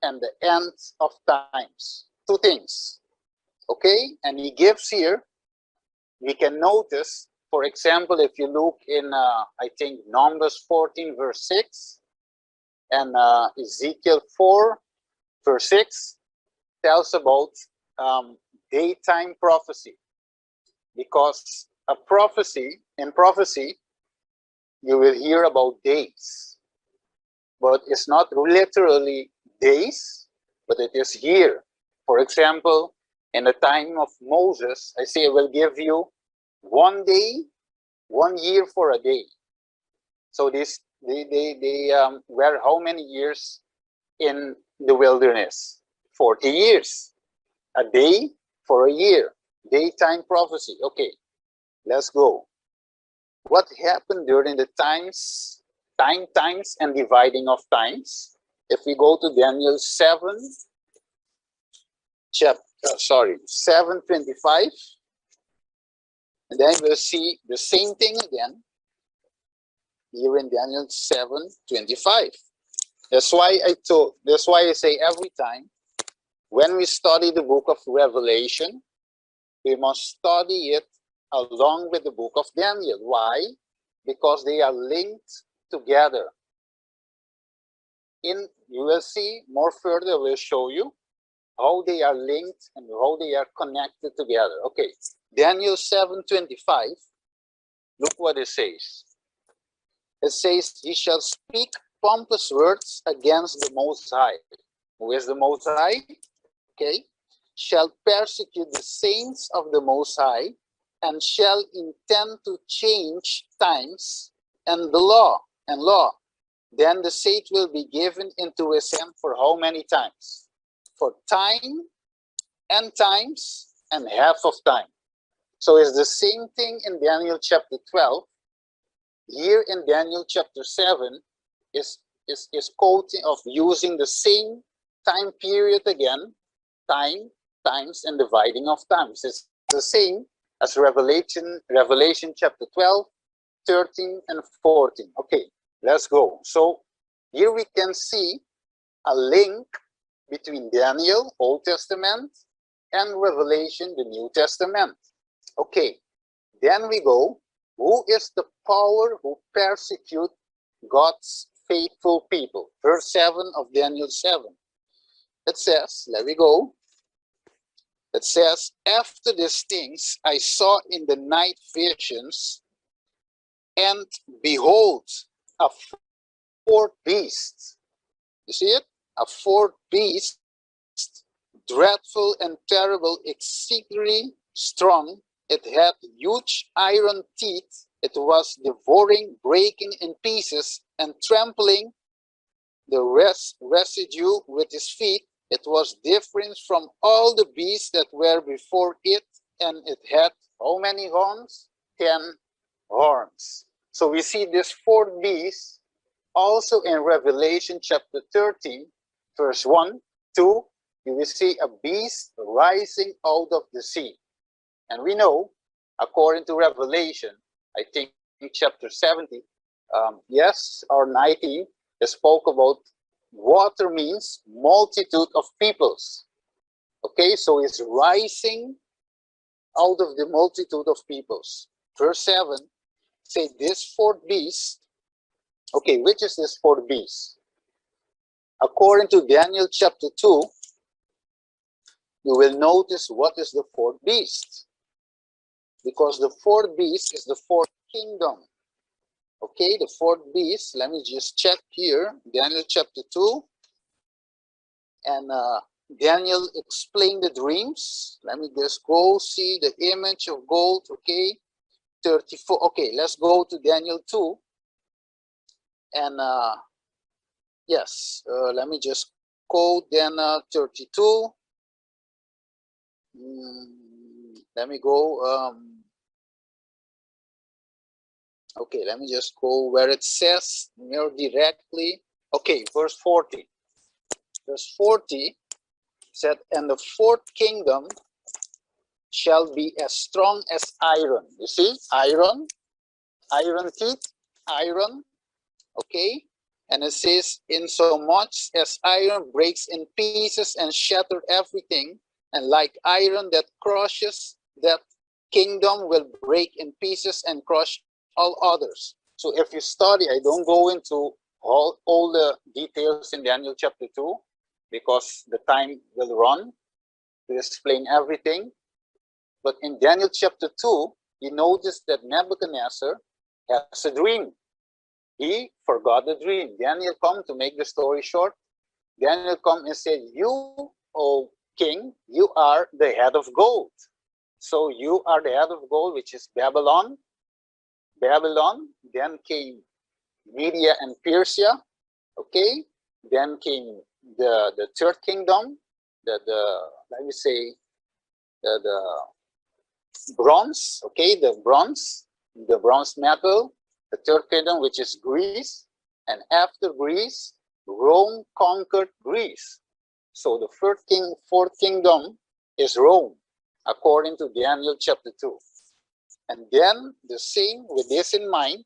Speaker 3: and the end of times. Two things. Okay? And he gives here, we can notice, for example, if you look in, I think, Numbers 14, verse 6, and Ezekiel 4, verse 6, tells about daytime prophecy. Because in prophecy, you will hear about days. But it's not literally days, but it is year. For example, in the time of Moses, I say I will give you 1 day, 1 year for a day. So they were how many years in the wilderness? 40 years. A day for a year. Daytime prophecy. Okay, let's go. What happened during the times and dividing of times? If we go to Daniel 7:25, and then we'll see the same thing again here in Daniel 7:25. That's why I say every time when we study the book of Revelation, we must study it along with the book of Daniel. Why? Because they are linked together. You will see more further, we'll show you how they are linked and how they are connected together. Okay, Daniel 7:25, look what it says. It says, he shall speak pompous words against the Most High. Who is the Most High? Okay, shall persecute the saints of the Most High, and shall intend to change times and the law. Then the saint will be given into his hand for how many times? For time and times and half of time. So it's the same thing in Daniel chapter 12. Here in Daniel chapter 7 is quoting of using the same time period again, time, times, and dividing of times. It's the same as Revelation chapter 12, 13, and 14. Okay, let's go. So here we can see a link between Daniel, Old Testament, and Revelation, the New Testament. Okay, then we go. Who is the power who persecute God's faithful people? Verse 7 of Daniel 7. It says, let me go. It says, after these things I saw in the night visions, and behold, a fourth beast. You see it? A fourth beast, dreadful and terrible, exceedingly strong. It had huge iron teeth. It was devouring, breaking in pieces, and trampling the residue with his feet. It was different from all the beasts that were before it, and it had how many horns? 10 horns. So we see this fourth beast also in Revelation chapter 13, verse 1, 2. You will see a beast rising out of the sea. And we know, according to Revelation, I think in chapter 70, yes, or 19, they spoke about water means multitude of peoples. Okay, so it's rising out of the multitude of peoples. Verse 7, say this fourth beast. Okay, which is this fourth beast? According to Daniel chapter 2, you will notice what is the fourth beast. Because the fourth beast is the fourth kingdom. Okay, the fourth beast, let me just check here, Daniel chapter 2. And Daniel explained the dreams. Let me just go see the image of gold, okay, 34. Okay, let's go to Daniel 2. And yes, let me just quote then 32. Let me go. Okay, let me just go where it says more directly. Okay, verse 40. Verse 40 said, and the fourth kingdom shall be as strong as iron. You see, iron teeth, iron, okay? And it says, in so much as iron breaks in pieces and shatter everything, and like iron that crushes, that kingdom will break in pieces and crush all others. So if you study, I don't go into all the details in Daniel chapter 2, because the time will run to explain everything. But in Daniel chapter 2, you notice that Nebuchadnezzar has a dream. He forgot the dream. Daniel come, to make the story short, Daniel come and said, you, O king, you are the head of gold. So you are the head of gold, which is Babylon. Then came Media and Persia. Okay. Then came the third kingdom, let me say, the bronze. Okay, the bronze metal. The third kingdom, which is Greece, and after Greece, Rome conquered Greece. So the fourth kingdom is Rome, according to Daniel chapter 2. And then the same, with this in mind,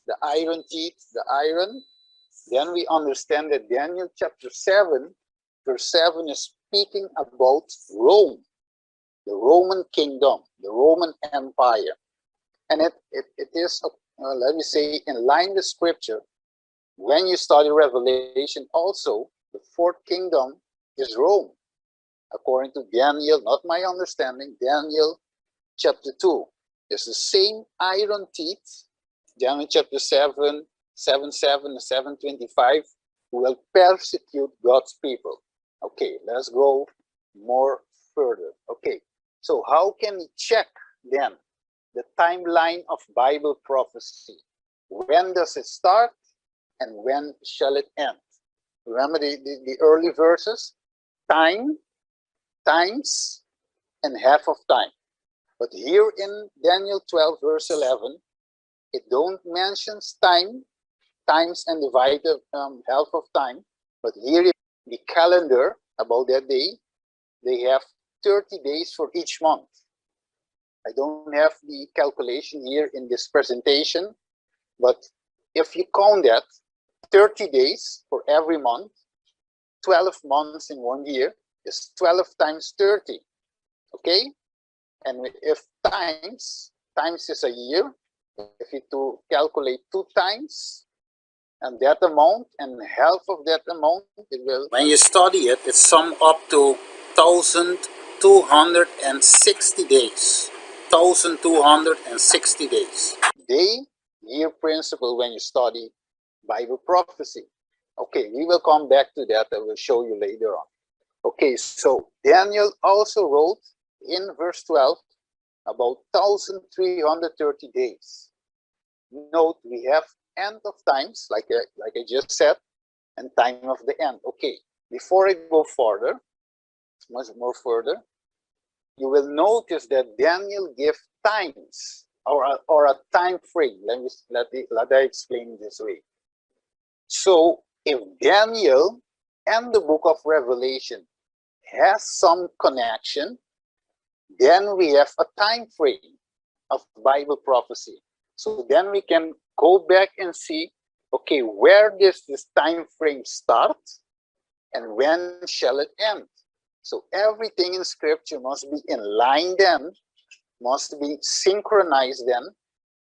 Speaker 3: the iron teeth, the iron, then we understand that Daniel chapter 7, verse 7 is speaking about Rome, the Roman kingdom, the Roman Empire. And it is, let me say, in line with scripture. When you study Revelation also, the fourth kingdom is Rome, according to Daniel, not my understanding, Daniel chapter 2. It's the same iron teeth, Daniel chapter 7, 7:7, 7:25, who will persecute God's people. Okay, let's go more further. Okay, so how can we check then the timeline of Bible prophecy? When does it start and when shall it end? Remember the early verses? Time, times, and half of time. But here in Daniel 12, verse 11, it don't mention time, times, and divided half of time. But here in the calendar, about that day, they have 30 days for each month. I don't have the calculation here in this presentation, but if you count that, 30 days for every month, 12 months in 1 year is 12 times 30, okay? And if times is a year, if you to calculate 2 times and that amount and half of that amount, it will, when you study it, it sums up to 1,260 days. 1,260 days. Day-year principle when you study Bible prophecy. Okay, we will come back to that. I will show you later on. Okay, so Daniel also wrote in verse 12 about 1,330 days. Note, we have end of times, like I just said, and time of the end. Okay, before I go further, much more further, you will notice that Daniel gave times or a time frame. Let I explain this way. So if Daniel and the book of Revelation has some connection, then we have a time frame of Bible prophecy. So then we can go back and see, okay, where does this time frame start and when shall it end? So everything in scripture must be in line then, must be synchronized then,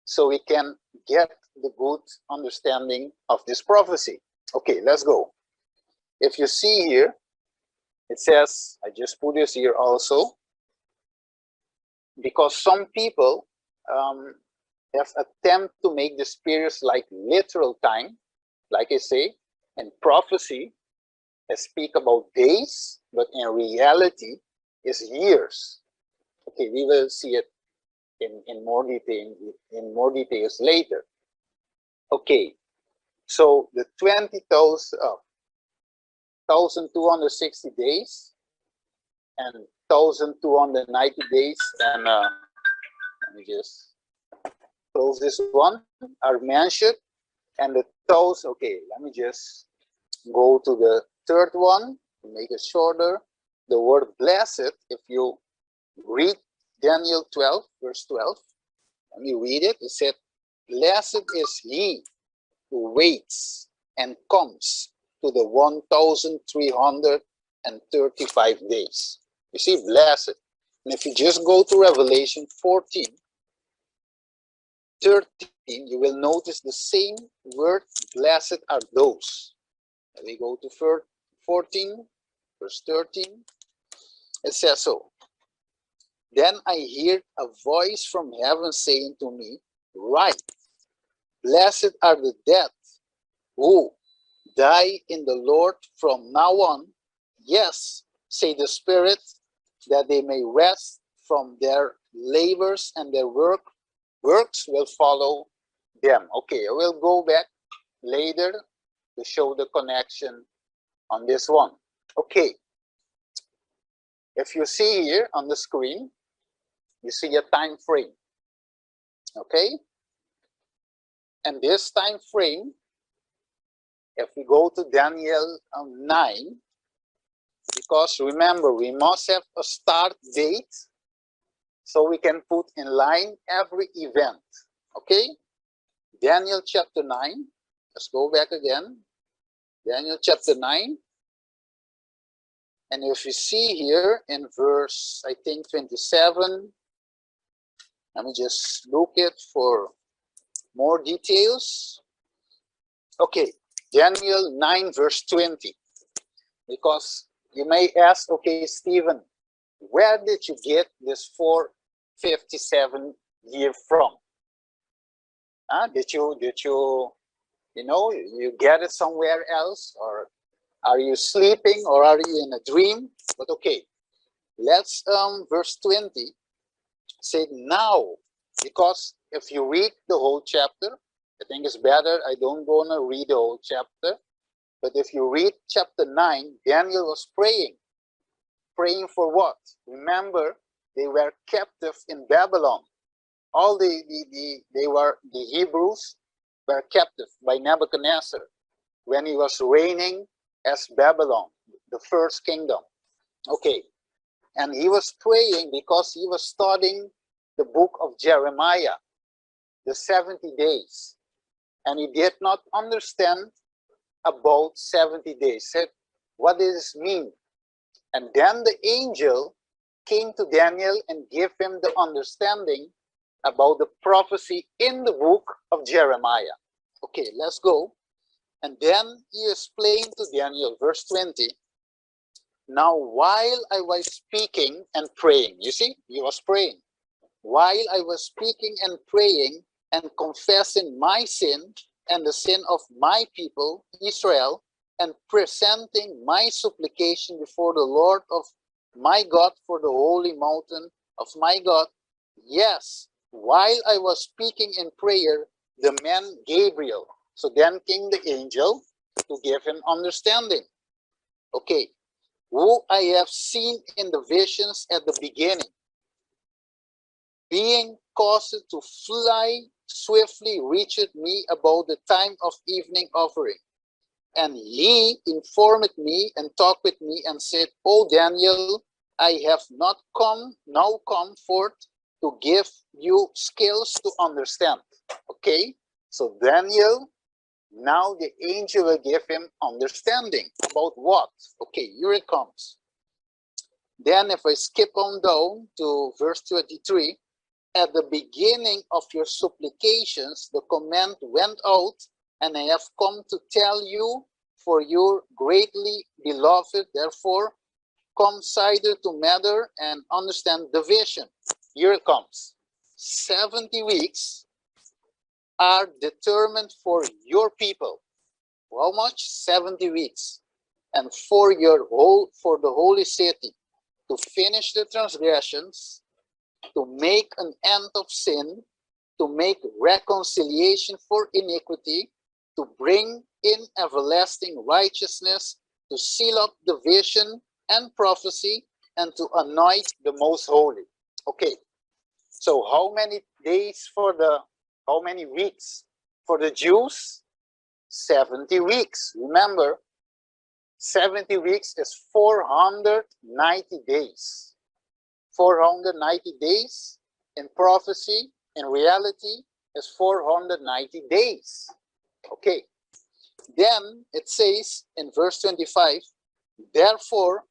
Speaker 3: so we can get the good understanding of this prophecy. Okay, let's go. If you see here, it says, I just put this here also, because some people have attempt to make this period like literal time, like I say, and prophecy speak about days, but in reality is years. Okay, we will see it in more details later. Okay, so the 1,260 days and 1,290 days, and let me just close this one, are mentioned, and the toes. Okay, let me just go to the third one to make it shorter. The word blessed, if you read Daniel 12, verse 12. Let me read it. It said, "Blessed is he who waits and comes to the 1,335 days." You see, blessed. And if you just go to Revelation 14, 13, you will notice the same word, blessed are those. Let me go to 14, verse 13. It says so. "Then I heard a voice from heaven saying to me, Write, blessed are the dead who die in the Lord from now on. Yes, say the Spirit, that they may rest from their labors and their works will follow them." Okay, I will go back later to show the connection on this one. Okay, if you see here on the screen, you see a time frame. Okay, and this time frame, if we go to Daniel 9, because remember, we must have a start date so we can put in line every event. Okay, Daniel chapter 9. Let's go back again. Daniel chapter 9. And if you see here in verse, I think 27, let me just look it for more details. Okay, Daniel 9, verse 20. Because you may ask, okay, Stephen, where did you get this 457 year from? Did you get it somewhere else, or are you sleeping, or are you in a dream? But okay, let's verse 20 say now, because if you read the whole chapter, I think it's better I don't go to read the whole chapter. But if you read chapter 9, Daniel was praying. Praying for what? Remember, they were captive in Babylon. All the Hebrews were captive by Nebuchadnezzar when he was reigning as Babylon, the first kingdom. Okay, and he was praying because he was studying the book of Jeremiah, the 70 days, and he did not understand about 70 days. Said, what does this mean? And then the angel came to Daniel and gave him the understanding about the prophecy in the book of Jeremiah. Okay, let's go. And then he explained to Daniel, verse 20, "Now while I was speaking and praying," you see, he was praying. "While I was speaking and praying and confessing my sin and the sin of my people, Israel, and presenting my supplication before the Lord of my God for the holy mountain of my God, yes, while I was speaking in prayer, the man Gabriel." So then came the angel to give him understanding. Okay, "who I have seen in the visions at the beginning, being caused to fly swiftly, reached me about the time of evening offering. And he informed me and talked with me and said, O Daniel, I have not come forth to give you skills to understand." Okay, so Daniel, now the angel will give him understanding about what? Okay, here it comes. Then if I skip on down to verse 23, "At the beginning of your supplications, the command went out, and I have come to tell you, for your greatly beloved, therefore, consider to matter and understand the vision." Here it comes. 70 weeks are determined for your people. How much? 70 weeks. And for the holy city, to finish the transgressions, to make an end of sin, to make reconciliation for iniquity, to bring in everlasting righteousness, to seal up the vision and prophecy, and to anoint the most holy. Okay, so how many weeks for the Jews? 70 weeks. Remember, 70 weeks is 490 days. 490 days in prophecy, in reality, is 490 days. Okay. Then it says in verse 25, therefore,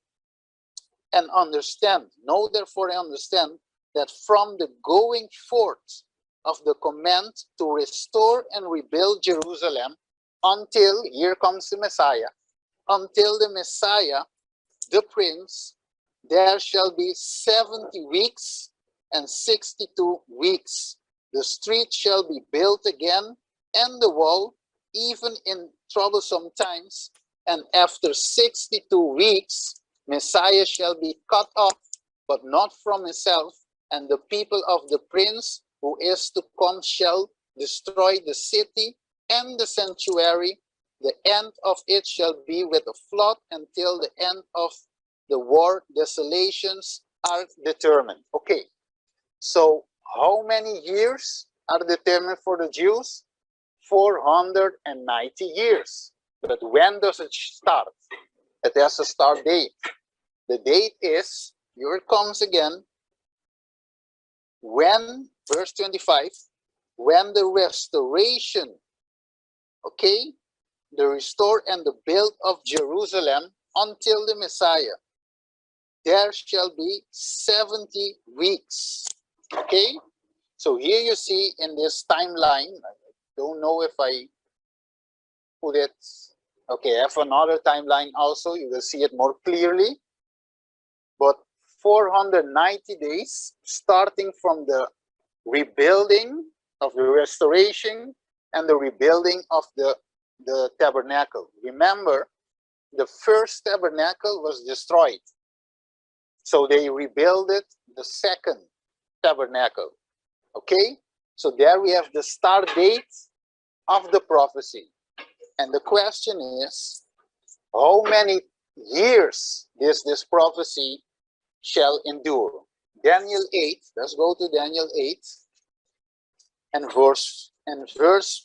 Speaker 3: and understand, know therefore and understand that from the going forth of the command to restore and rebuild Jerusalem until, here comes the Messiah, until the Messiah, the Prince, there shall be 70 weeks and 62 weeks. The street shall be built again, and the wall, even in troublesome times, and after 62 weeks, Messiah shall be cut off, but not from himself, and the people of the Prince who is to come shall destroy the city and the sanctuary. The end of it shall be with a flood until the end of the war. Desolations are determined. Okay, so how many years are determined for the Jews? 490 years. But when does it start? It has a start date. The date is, here it comes again, when, verse 25, when the restoration, okay, the restore and the build of Jerusalem until the Messiah, there shall be 70 weeks. Okay, so here you see in this timeline, I don't know if I put it, okay, I have another timeline also, you will see it more clearly, but 490 days starting from the rebuilding of the restoration and the rebuilding of the tabernacle. Remember, the first tabernacle was destroyed, so they rebuilt the second tabernacle. Okay, so there we have the start date of the prophecy, and the question is, how many years this prophecy shall endure? Daniel 8, let's go to Daniel 8 and verse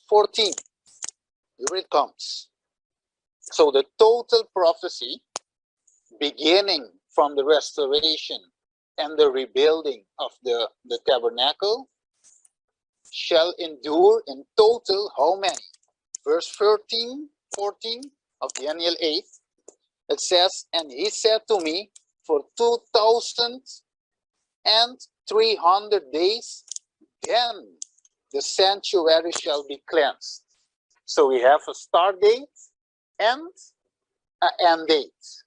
Speaker 3: 14. Here it comes. So the total prophecy, beginning from the restoration and the rebuilding of the tabernacle, shall endure in total how many? Verse 14 of Daniel 8, it says, and he said to me, for 2,300 days, then the sanctuary shall be cleansed. So we have a start date and an end date.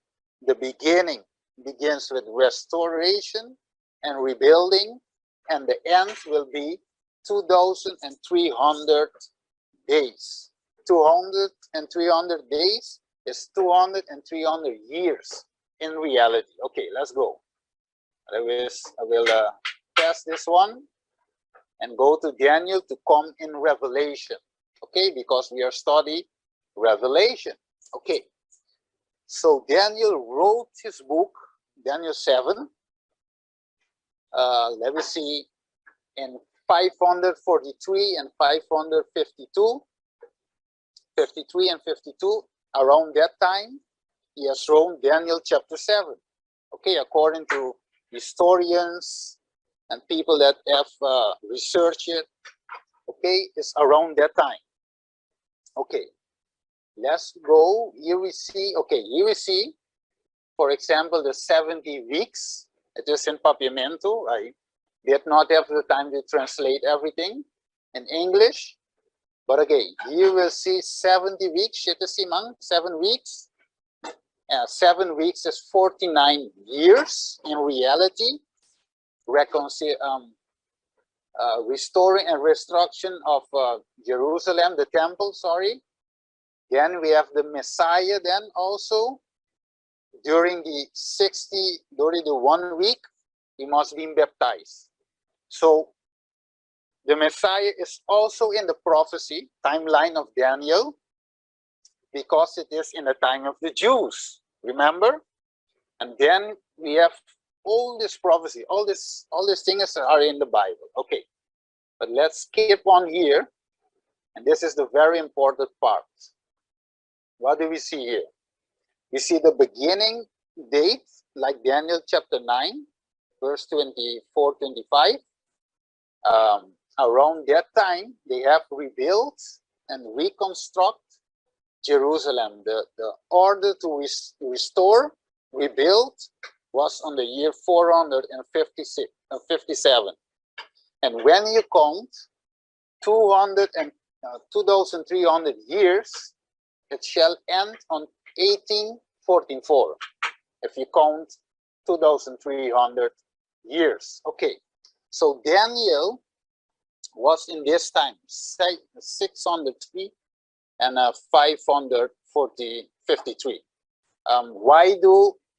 Speaker 3: The beginning begins with restoration and rebuilding, and the end will be 2,300 days. 200 and 300 days is 200 and 300 years in reality. Okay, let's go. I will pass this one and go to Daniel to come in Revelation. Okay, because we are studying Revelation. Okay, so Daniel wrote his book, Daniel 7. Let me see, in 543 and 552, 53 and 52, around that time, he has wrote Daniel chapter 7. Okay, according to historians and people that have researched it, okay, it's around that time. Okay, let's go. Here we see, okay, here we see, for example, the 70 weeks. It is in Papiamento. I did not have the time to translate everything in English. But again, you will see 70 weeks, 7 weeks. 7 weeks is 49 years in reality. Restoring and restructuring of Jerusalem, the temple, sorry. Then we have the Messiah then also. During the 1 week, he must be baptized. So the Messiah is also in the prophecy timeline of Daniel, because it is in the time of the Jews, remember? And then we have all this prophecy, all these things are in the Bible. Okay, but let's skip on here, and this is the very important part. What do we see here? We see the beginning date, like Daniel chapter 9, verse 24, 25. Around that time, they have rebuilt and reconstruct Jerusalem. The order to restore, rebuild, was on the year 457. And when you count 2,300 years, it shall end on 1844. If you count 2,300 years. Okay, so Daniel was in this time 603 and 553.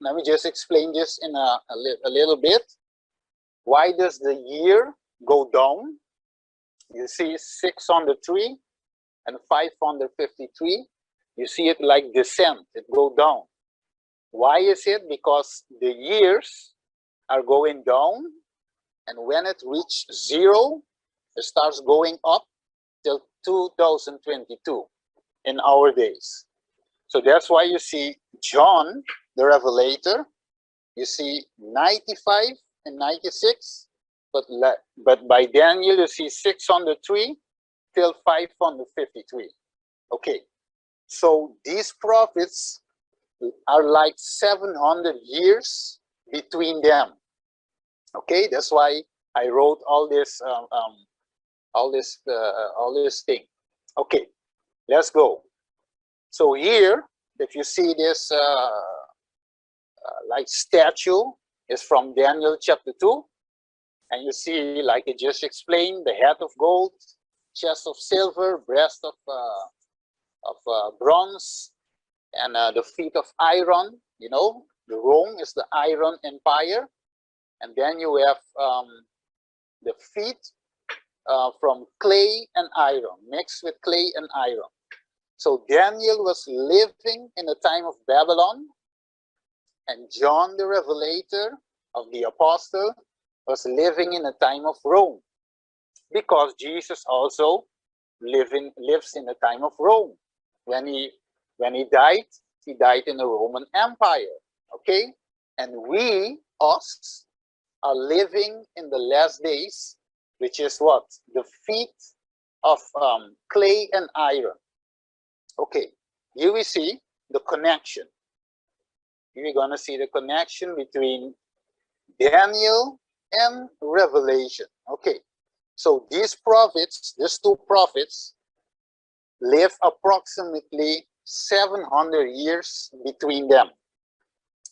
Speaker 3: Let me just explain this in a little bit. Why does the year go down? You see 603 and 553. You see it like descent, it go down. Why is it? Because the years are going down, and when it reaches 0, it starts going up till 2022 in our days. So that's why you see John, the Revelator, you see 95 and 96, but by Daniel you see 603 till 553. Okay, so these prophets are like 700 years between them. Okay, that's why I wrote all this thing. Okay, let's go. So here, if you see this like statue, is from Daniel chapter 2, and you see, like I just explained, the head of gold, chest of silver, breast of bronze, and the feet of iron. You know, the Rome is the Iron Empire, and then you have the feet from clay and iron, mixed with clay and iron. So Daniel was living in the time of Babylon, and John the Revelator of the Apostle was living in the time of Rome, because Jesus also lives in the time of Rome. When he died in the Roman Empire. Okay, and we, us, are living in the last days, which is what? The feet of clay and iron. Okay, here we see the connection. Here we're going to see the connection between Daniel and Revelation. Okay, so these two prophets, live approximately 700 years between them.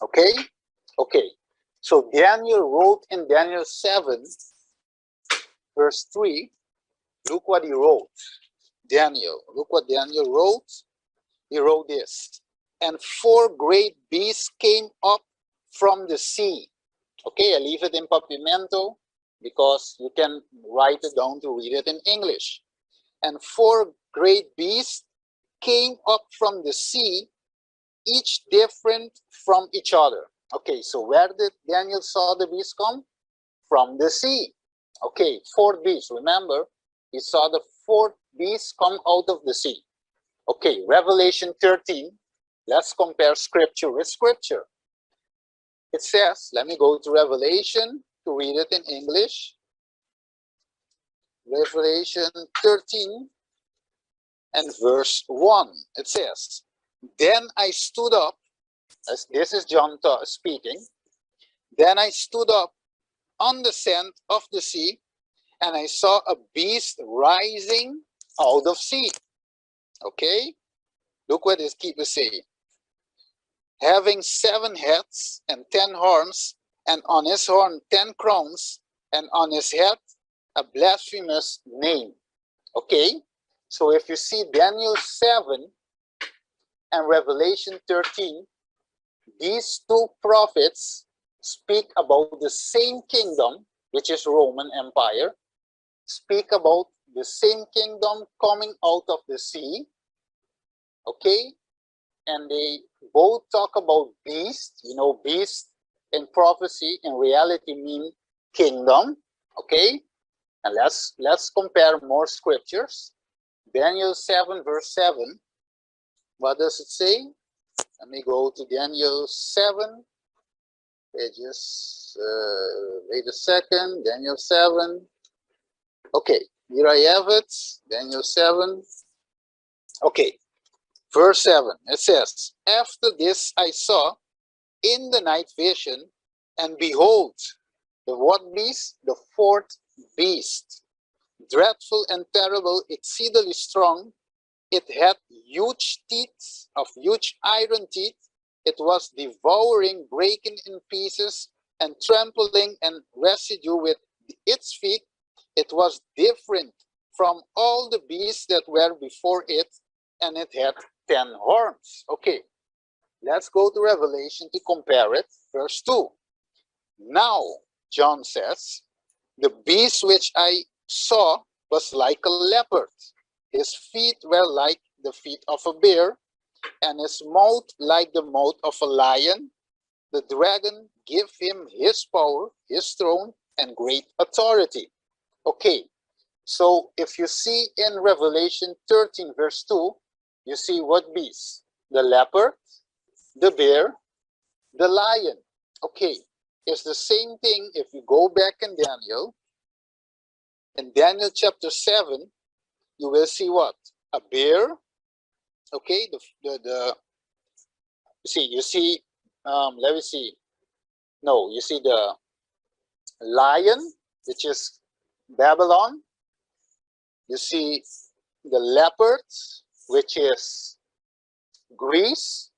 Speaker 3: Okay? Okay. So Daniel wrote in Daniel 7, verse 3. Look what he wrote. Daniel. Look what Daniel wrote. He wrote this. And 4 great beasts came up from the sea. Okay, I leave it in Papimento because you can write it down to read it in English. And 4 great beasts came up from the sea, each different from each other. Okay, so where did Daniel saw the beasts come? From the sea. Okay, 4 beasts. Remember, he saw the 4 beasts come out of the sea. Okay, Revelation 13. Let's compare scripture with scripture. It says, let me go to Revelation to read it in English. Revelation 13 and verse 1. It says, then I stood up, as this is John speaking, then I stood up on the sand of the sea, and I saw a beast rising out of sea. Okay, look what this keeper saying. Having 7 heads and 10 horns, and on his horn 10 crowns, and on his head a blasphemous name. Okay, so if you see Daniel 7 and Revelation 13, these 2 prophets speak about the same kingdom, which is Roman Empire, speak about the same kingdom coming out of the sea. Okay, and they both talk about beast. You know, beast in prophecy in reality mean kingdom. Okay, and let's compare more scriptures. Daniel 7 verse 7. What does it say? Let me go to Daniel 7 pages, wait a second, Daniel 7. Okay, here I have it, Daniel 7. Okay, verse 7, it says, after this I saw in the night vision, and behold, the what beast? The fourth beast, dreadful and terrible, exceedingly strong. It had huge teeth, of huge iron teeth. It was devouring, breaking in pieces, and trampling and residue with its feet. It was different from all the beasts that were before it, and it had 10 horns. Okay, let's go to Revelation to compare it. Verse 2. Now, John says, the beast which I saw was like a leopard. His feet were like the feet of a bear, and his mouth like the mouth of a lion. The dragon gave him his power, his throne, and great authority. Okay, so if you see in Revelation 13, verse 2, you see what beast? The leopard, the bear, the lion. Okay, it's the same thing if you go back in Daniel. In Daniel chapter 7, you will see what? A bear. Okay, you see, let me see. No, you see the lion, which is Babylon. You see the leopard, which is Greece.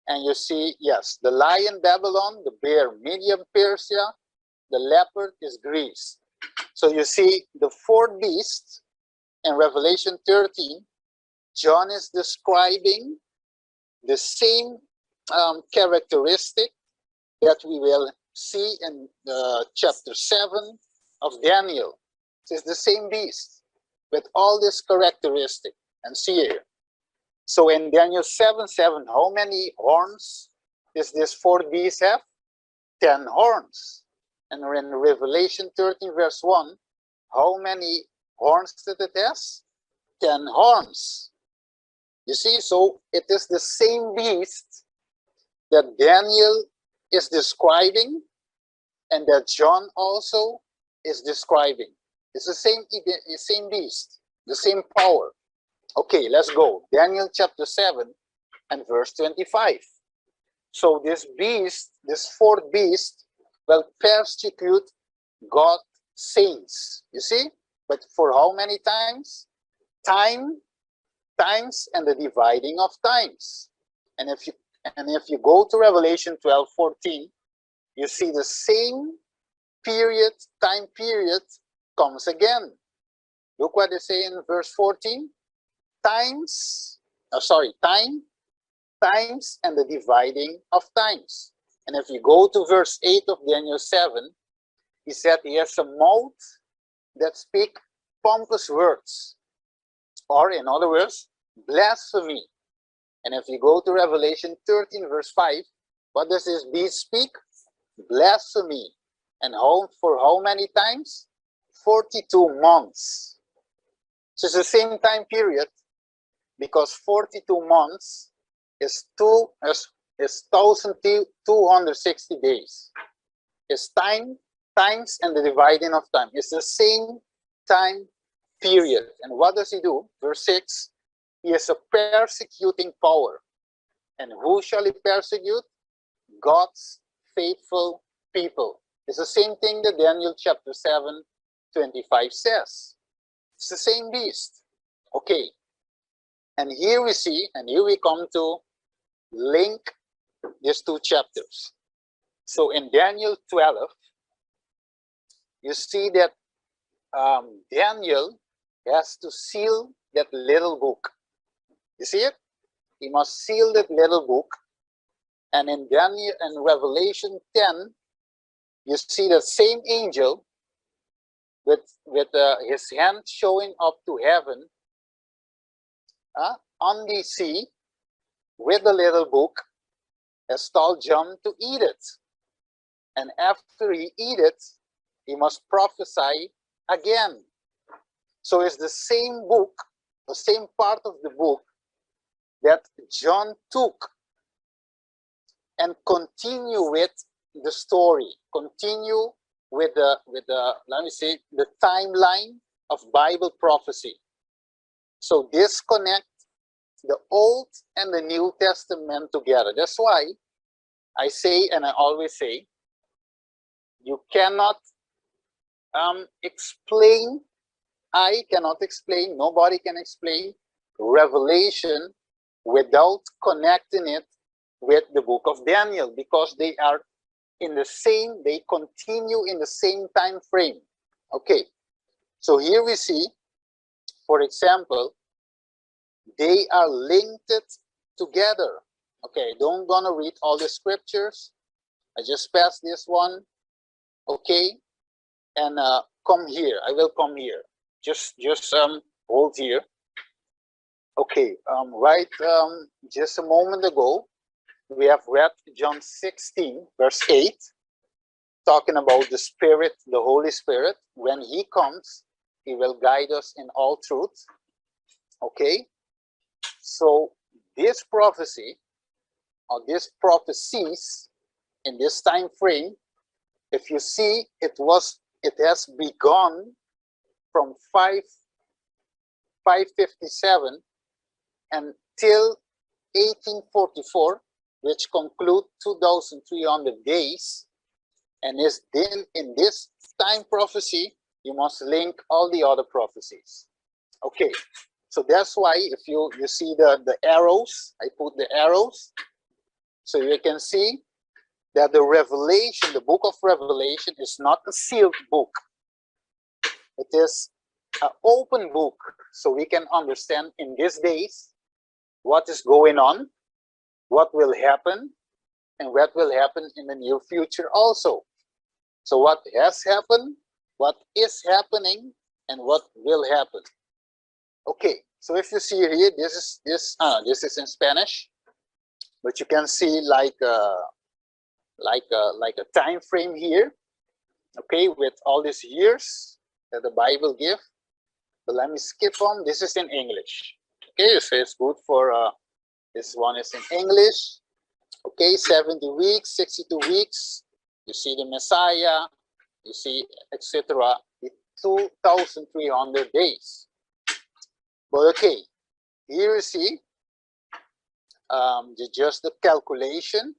Speaker 3: And you see, yes, the lion Babylon, the bear Medium Persia, the leopard is Greece. So you see the fourth beast in Revelation 13, John is describing the same characteristic that we will see in chapter 7 of Daniel. It's the same beast with all this characteristic. And see here. So in Daniel 7:7, how many horns does this fourth beast have? 10 horns. And in Revelation 13, verse 1, how many horns did it has? 10 horns. You see, so it is the same beast that Daniel is describing and that John also is describing. It's the same beast, the same power. Okay, let's go. Daniel chapter 7 and verse 25. So this beast, this fourth beast, will persecute God's saints. You see? But for how many times? Times, and the dividing of times. And if you go to Revelation 12:14, you see the same time period comes again. Look what they say in verse 14. Times, and the dividing of times. And if you go to verse 8 of Daniel 7, he said he has a mouth that speak pompous words, or in other words, blasphemy. And if you go to Revelation 13 verse 5, what does this beast speak? Blasphemy. And for how many times? 42 months. So it's the same time period, because 42 months is 1,260 days. It's times, and the dividing of time. It's the same time period. And what does he do? Verse 6, he has a persecuting power. And who shall he persecute? God's faithful people. It's the same thing that Daniel chapter 7:25 says. It's the same beast. Okay. And here we see, and here we come to link these two chapters. So in Daniel 12, you see that Daniel has to seal that little book. You see it? He must seal that little book. And in Daniel and Revelation 10, you see the same angel with his hand showing up to heaven on the sea with the little book, has told John to eat it. And after he eat it, he must prophesy again. So it's the same book, the same part of the book that John took and continue with the story, continue with the let me say, the timeline of Bible prophecy. So disconnect the Old and the New Testament together. That's why I say, and I always say, you cannot explain, I cannot explain, nobody can explain Revelation without connecting it with the book of Daniel, because they are in the same, they continue in the same time frame. Okay, so here we see, for example, they are linked together. Okay, don't gonna read all the scriptures. I just passed this one. Okay, and come here. I will come here. Just hold here. Okay, just a moment ago, we have read John 16, verse 8, talking about the Spirit, the Holy Spirit. When He comes, He will guide us in all truth. Okay, so this prophecy, or these prophecies in this time frame, if you see, it has begun from 557 until 1844, which conclude 2,300 days, and is then in this time prophecy, you must link all the other prophecies. Okay, so that's why if you see the arrows, I put the arrows, so you can see that the Revelation, the book of Revelation, is not a sealed book. It is an open book, so we can understand in these days what is going on, what will happen, and what will happen in the near future also. So what has happened, what is happening, and what will happen. Okay, so if you see here, this is in Spanish, but you can see like a time frame here. Okay, with all these years that the Bible give. But let me skip on. This is in English. Okay, so it's good for this one is in English. Okay, 70 weeks, 62 weeks. You see the Messiah, you see, etc. 2,300 days. But okay, here you see just the calculation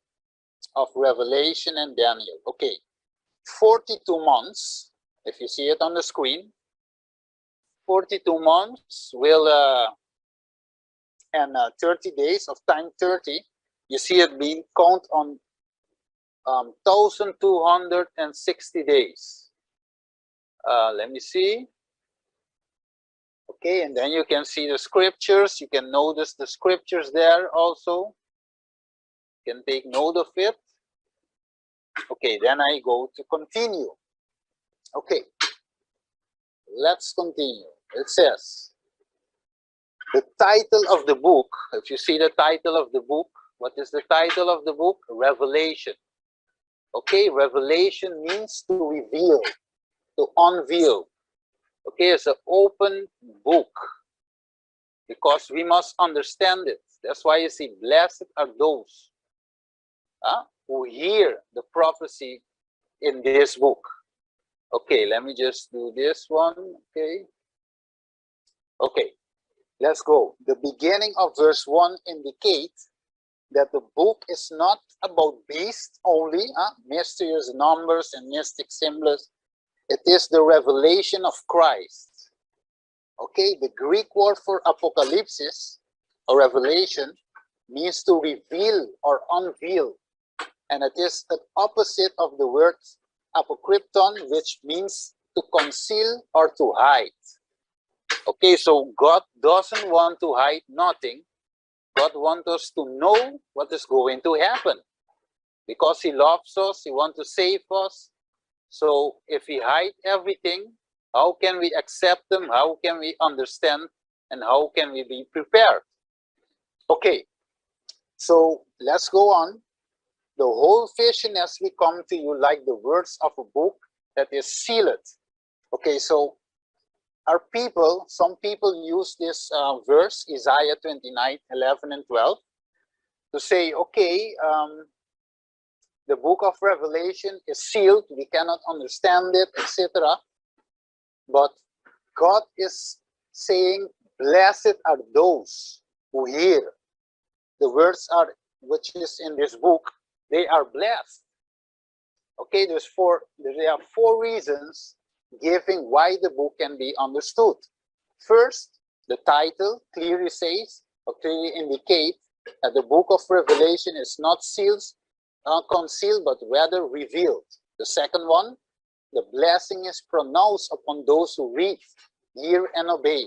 Speaker 3: of Revelation and Daniel. Okay, 42 months, if you see it on the screen, 42 months will, and 30 days of time 30, you see it being count on 1,260 days. Let me see. Okay, and then you can see the scriptures. You can notice the scriptures there also. You can take note of it. Okay, then I go to continue. Okay, let's continue. It says, the title of the book, if you see the title of the book, what is the title of the book? Revelation. Okay, revelation means to reveal, to unveil. Okay, it's an open book because we must understand it. That's why you see, blessed are those who hear the prophecy in this book. Okay, let me just do this one. Okay, let's go. The beginning of verse 1 indicates that the book is not about beasts only, mysterious numbers and mystic symbols. It is the revelation of Christ. Okay, the Greek word for apocalypsis or revelation means to reveal or unveil. And it is the opposite of the word apokrypton, which means to conceal or to hide. Okay, so God doesn't want to hide nothing. God wants us to know what is going to happen. Because He loves us, He wants to save us. So if He hides everything, how can we accept them? How can we understand? And how can we be prepared? Okay, so let's go on. The whole vision as we come to you like the words of a book that is sealed. Okay, so our people, some people use this verse, Isaiah 29, 11 and 12, to say, okay, the book of Revelation is sealed, we cannot understand it, etc. But God is saying, blessed are those who hear. The words are, which is in this book, they are blessed. Okay, there are four reasons giving why the book can be understood. First, the title clearly says, or clearly indicates, that the book of Revelation is not sealed, not concealed, but rather revealed. The second one, the blessing is pronounced upon those who read, hear, and obey.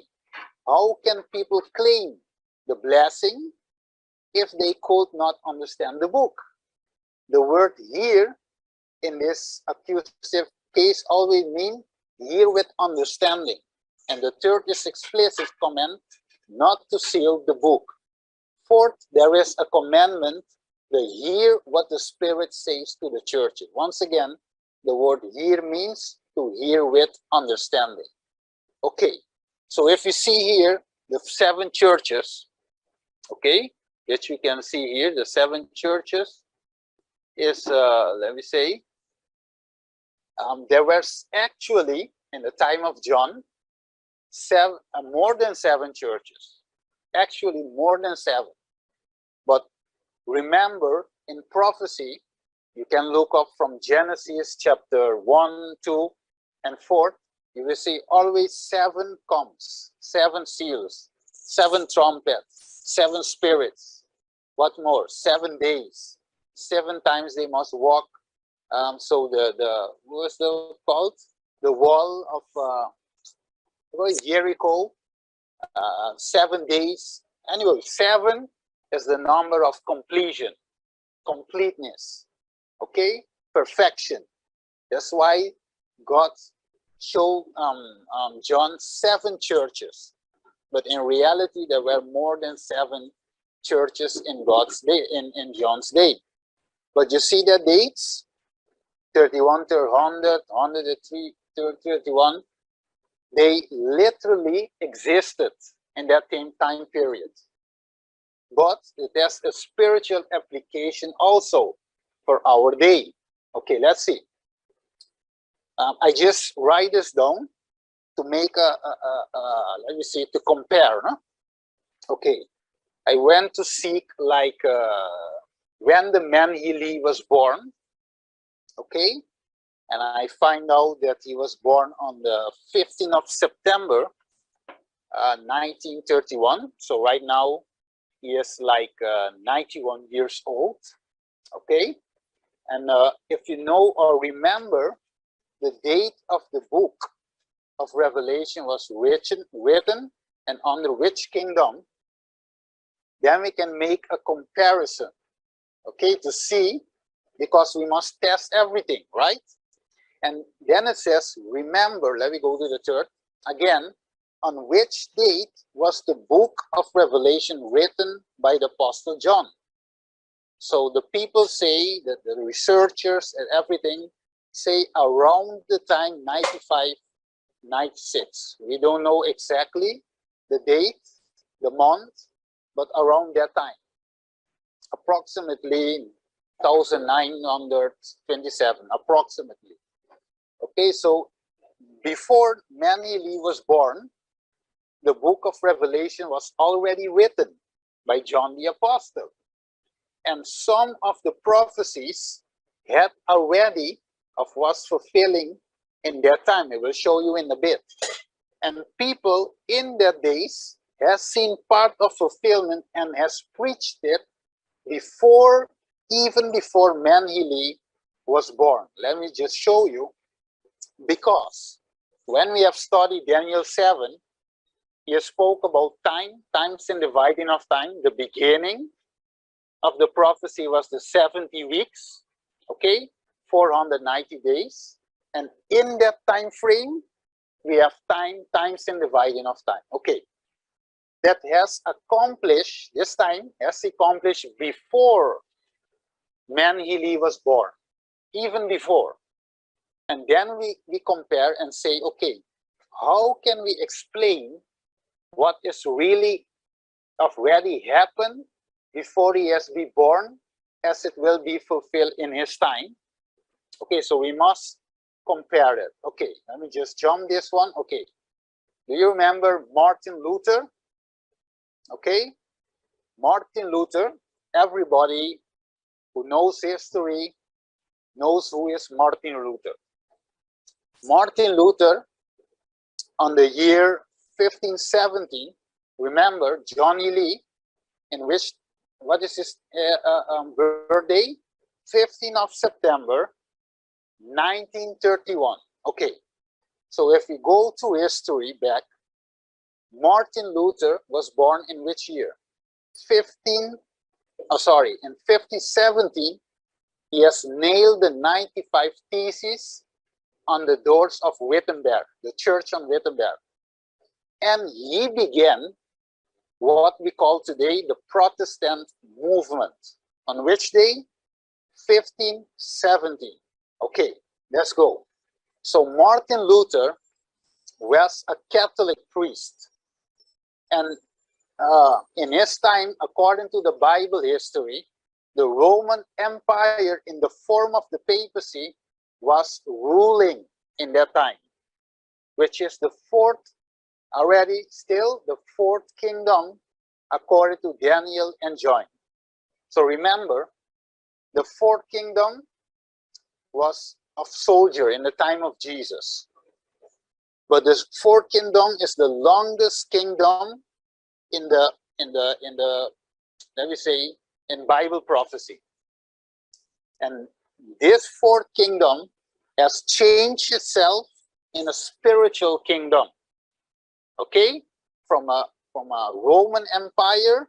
Speaker 3: How can people claim the blessing if they could not understand the book? The word hear in this accusative case always means hear with understanding. And the third is explicit command not to seal the book. Fourth, there is a commandment to hear what the Spirit says to the churches. Once again, the word hear means to hear with understanding. Okay, so if you see here the 7 churches, okay, which we can see here, the 7 churches is, let me say, there was actually, in the time of John, more than 7 churches. Actually, more than 7. But remember, in prophecy, you can look up from Genesis chapter 1, 2, and 4. You will see always 7 comes, 7 seals, 7 trumpets, 7 spirits. What more? 7 days. 7 times they must walk. So what was the called? The wall of Jericho. 7 days. Anyway, 7 is the number of completion, completeness. Okay, perfection. That's why God showed John 7 churches, but in reality there were more than 7 churches in God's day, in John's day. But you see the dates: 31, 100, 103, 31. They literally existed in that same time period. But it has a spiritual application also for our day. Okay, let's see. I just write this down to make let me see, to compare. No? Okay, I went to seek like when the man Hili was born. Okay, and I find out that he was born on the 15th of September, 1931. So right now he is like 91 years old. Okay, and if you know or remember the date of the book of Revelation was written and under which kingdom, then we can make a comparison, okay, to see, because we must test everything, right? And then it says, remember, let me go to the third, again, on which date was the book of Revelation written by the Apostle John? So the people say, that the researchers and everything say around the time 95, 96. We don't know exactly the date, the month, but around that time. Approximately 1927, approximately. Okay, so before Manili was born, the book of Revelation was already written by John the Apostle. And some of the prophecies had already of was fulfilling in their time. I will show you in a bit. And people in their days has seen part of fulfillment and has preached it before, even before Manhili was born. Let me just show you, because when we have studied Daniel 7, he spoke about time, times and dividing of time. The beginning of the prophecy was the 70 weeks, okay, 490 days. And in that time frame, we have time, times and dividing of time. Okay, that has accomplished, this time has accomplished before Manhili was born, even before. And then we compare and say, okay, how can we explain what is really already happened before he has been born as it will be fulfilled in his time. Okay, so we must compare it. Okay, let me just jump this one. Okay, do you remember Martin Luther? Okay, Martin Luther, everybody who knows history knows who is Martin Luther. Martin Luther, on the year 1517, remember Johnny Lee, in which, what is his birthday? 15th of September, 1931. Okay, so if we go to history back, Martin Luther was born in which year? In 1517, he has nailed the 95 Theses on the doors of Wittenberg, the church on Wittenberg. And he began what we call today the Protestant movement. On which day? 1517. Okay, let's go. So Martin Luther was a Catholic priest. And in his time, according to the Bible history, the Roman Empire in the form of the papacy was ruling in that time, which is the fourth kingdom according to Daniel and John. So remember, the fourth kingdom was of soldier in the time of Jesus. But the fourth kingdom is the longest kingdom in Bible prophecy. And this fourth kingdom has changed itself in a spiritual kingdom. Okay? From a Roman Empire,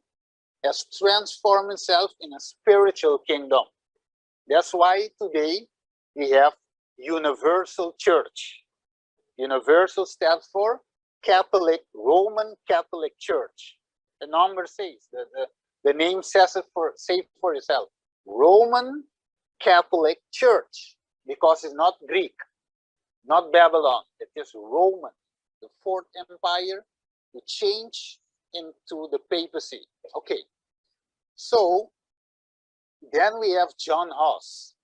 Speaker 3: has transformed itself in a spiritual kingdom. That's why today we have universal church. Universal stands for Catholic, Roman Catholic Church. The number says, the name says it for itself. Roman Catholic Church, because it's not Greek, not Babylon. It is Roman, the fourth empire, to change into the papacy. Okay, so then we have John Huss,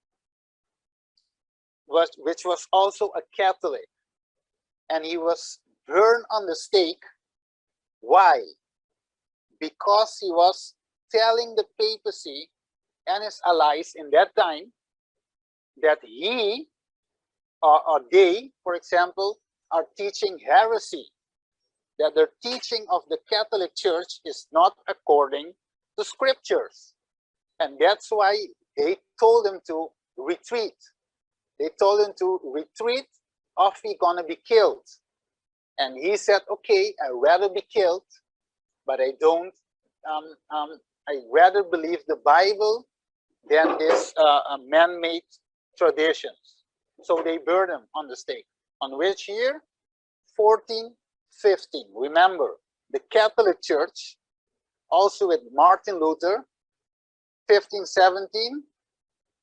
Speaker 3: which was also a Catholic, and he was burned on the stake. Why? Because he was telling the papacy and his allies in that time that he or they, for example, are teaching heresy, that their teaching of the Catholic Church is not according to scriptures. And that's why they told him to retreat. They told him to retreat or he's gonna be killed. And he said, okay, I'd rather be killed, but I don't, I rather believe the Bible than this man-made traditions. So they burned him on the stake. On which year? 1415. Remember, the Catholic Church, also with Martin Luther, 1517,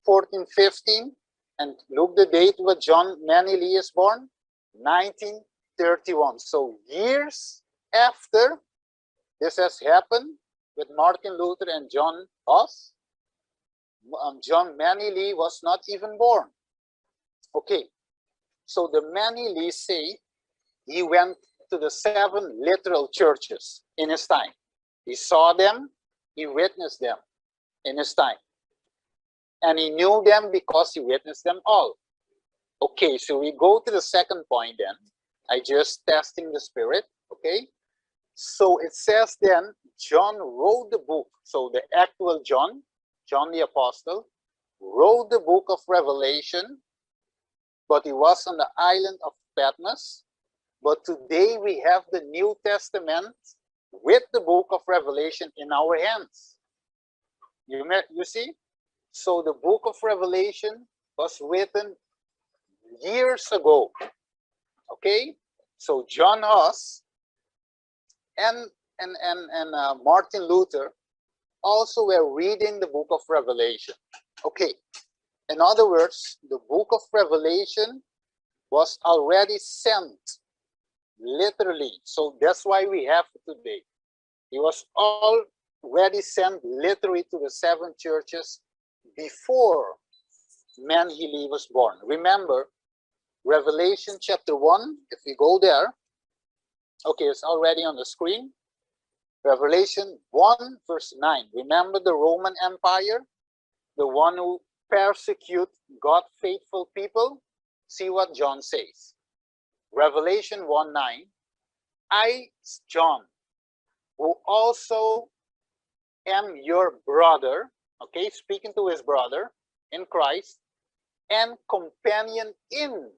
Speaker 3: 1415, and look the date when John Manley is born, 1931. So years after this has happened with Martin Luther and John Huss, John Manley was not even born. Okay, so the Manley say he went to the 7 literal churches in his time. He saw them, he witnessed them in his time. And he knew them because he witnessed them all. Okay, so we go to the second point then. I just testing the spirit, okay? So it says then, John wrote the book. So the actual John the Apostle, wrote the book of Revelation, but he was on the island of Patmos. But today we have the New Testament with the book of Revelation in our hands. You see? So the book of Revelation was written years ago. Okay? So John Huss and Martin Luther also were reading the book of Revelation. Okay. In other words, the book of Revelation was already sent, literally. So that's why we have it today. It was already sent literally to the 7 churches before man-Hili was born. Remember, Revelation chapter 1, if we go there, okay, it's already on the screen. Revelation 1 verse 9. Remember the Roman Empire, the one who persecute God faithful people? See what John says. Revelation 1:9. I, John, who also am your brother, okay, speaking to his brother in Christ, and companion in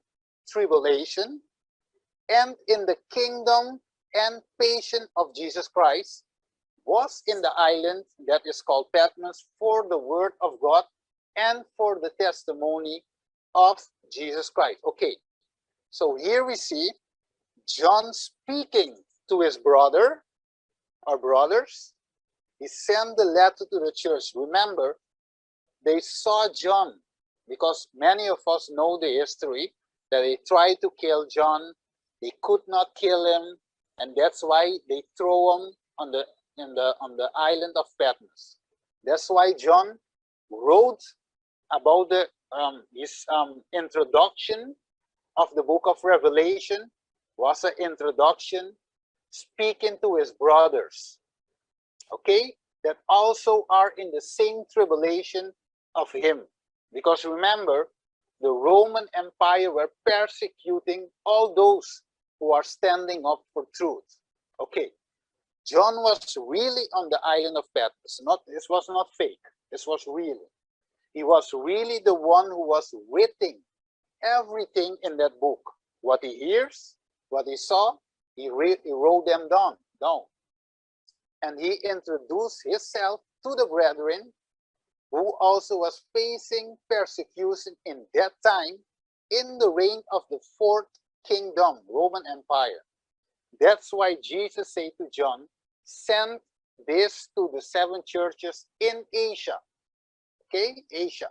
Speaker 3: tribulation and in the kingdom and patience of Jesus Christ, was in the island that is called Patmos for the word of God and for the testimony of Jesus Christ. Okay, so here we see John speaking to his brother or brothers. He sent the letter to the church. Remember, they saw John, because many of us know the history that they tried to kill John. They could not kill him, and that's why they throw him on the island of Patmos. That's why John wrote about his introduction of the book of Revelation was an introduction speaking to his brothers, okay, that also are in the same tribulation of him. Because remember, the Roman Empire were persecuting all those who are standing up for truth. Okay, John was really on the island of Patmos. This was not fake. This was real. He was really the one who was writing everything in that book. What he hears, what he saw, he wrote them down. And he introduced himself to the brethren who also was facing persecution in that time in the reign of the fourth kingdom, Roman Empire. That's why Jesus said to John, send this to the 7 churches in Asia. Okay, Asia.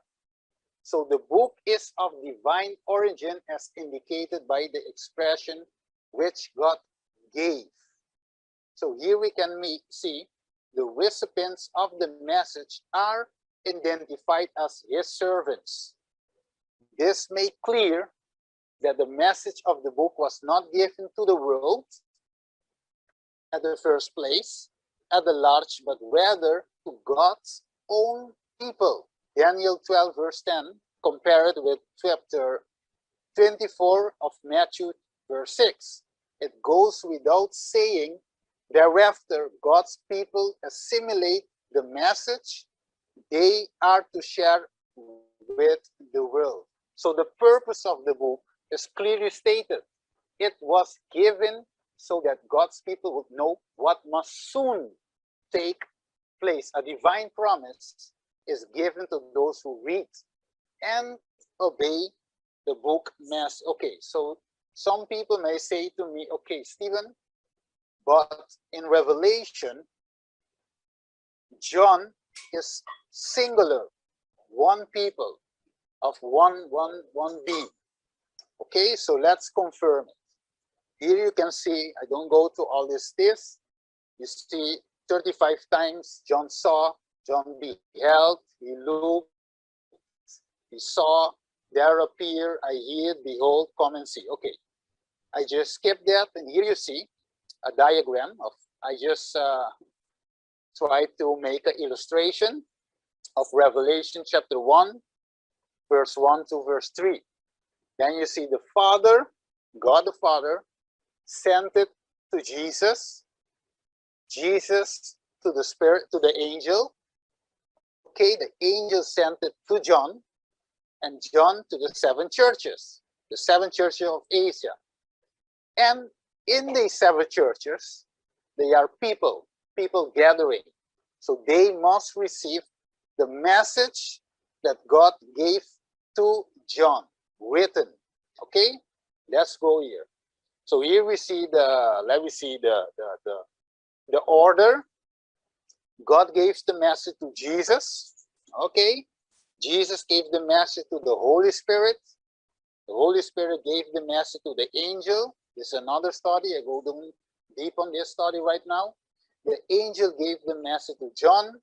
Speaker 3: So the book is of divine origin as indicated by the expression which God gave. So here we can see the recipients of the message are identified as his servants. This made clear that the message of the book was not given to the world at the first place, at the large, but rather to God's own people. Daniel 12 verse 10, compared with chapter 24 of Matthew verse 6. It goes without saying, thereafter God's people assimilate the message they are to share with the world. So the purpose of the book is clearly stated. It was given so that God's people would know what must soon take place. A divine promise is given to those who read and obey the book mass. Okay, so some people may say to me, okay, Stephen, but in Revelation, John is singular, one people of one being. Okay, so let's confirm it. Here you can see, I don't go to all this. You see 35 times John saw, John beheld, he looked, he saw, there appear, I hear, behold, come and see. Okay, I just skipped that, and here you see a diagram of, I just tried to make an illustration of Revelation chapter 1, verse 1 to verse 3. Then you see the Father, God the Father, sent it to Jesus, Jesus to the Spirit, to the angel. Okay, the angel sent it to John, and John to the 7 churches, the 7 churches of Asia. And in these 7 churches, they are people gathering. So they must receive the message that God gave to John, written. Okay, let's go here. So here we see the order. God gave the message to Jesus. Okay, Jesus gave the message to the Holy Spirit. The Holy Spirit gave the message to the angel. This is another study. I go deep on this study right now. The angel gave the message to John.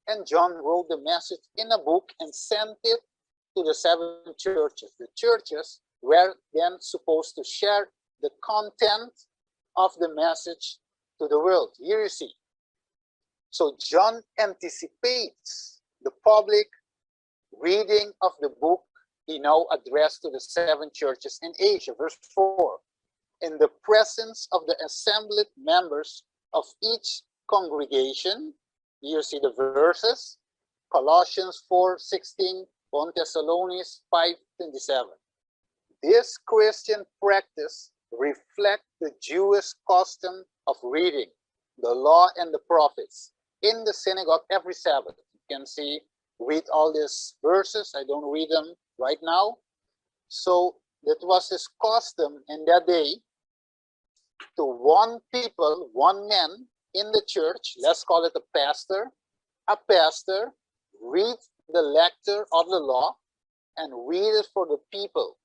Speaker 3: And John wrote the message in a book and sent it to the 7 churches. The churches were then supposed to share the content of the message to the world. Here you see. So John anticipates the public reading of the book he now addressed to the 7 churches in Asia. Verse 4. In the presence of the assembled members of each congregation, you see the verses, Colossians 4:16, 1 Thessalonians 5:27. This Christian practice reflects the Jewish custom of reading the law and the prophets in the synagogue every Sabbath. You can see, read all these verses. I don't read them right now. So that was his custom in that day to one people, one man in the church, let's call it a pastor, read the lecture of the law and read it for the people.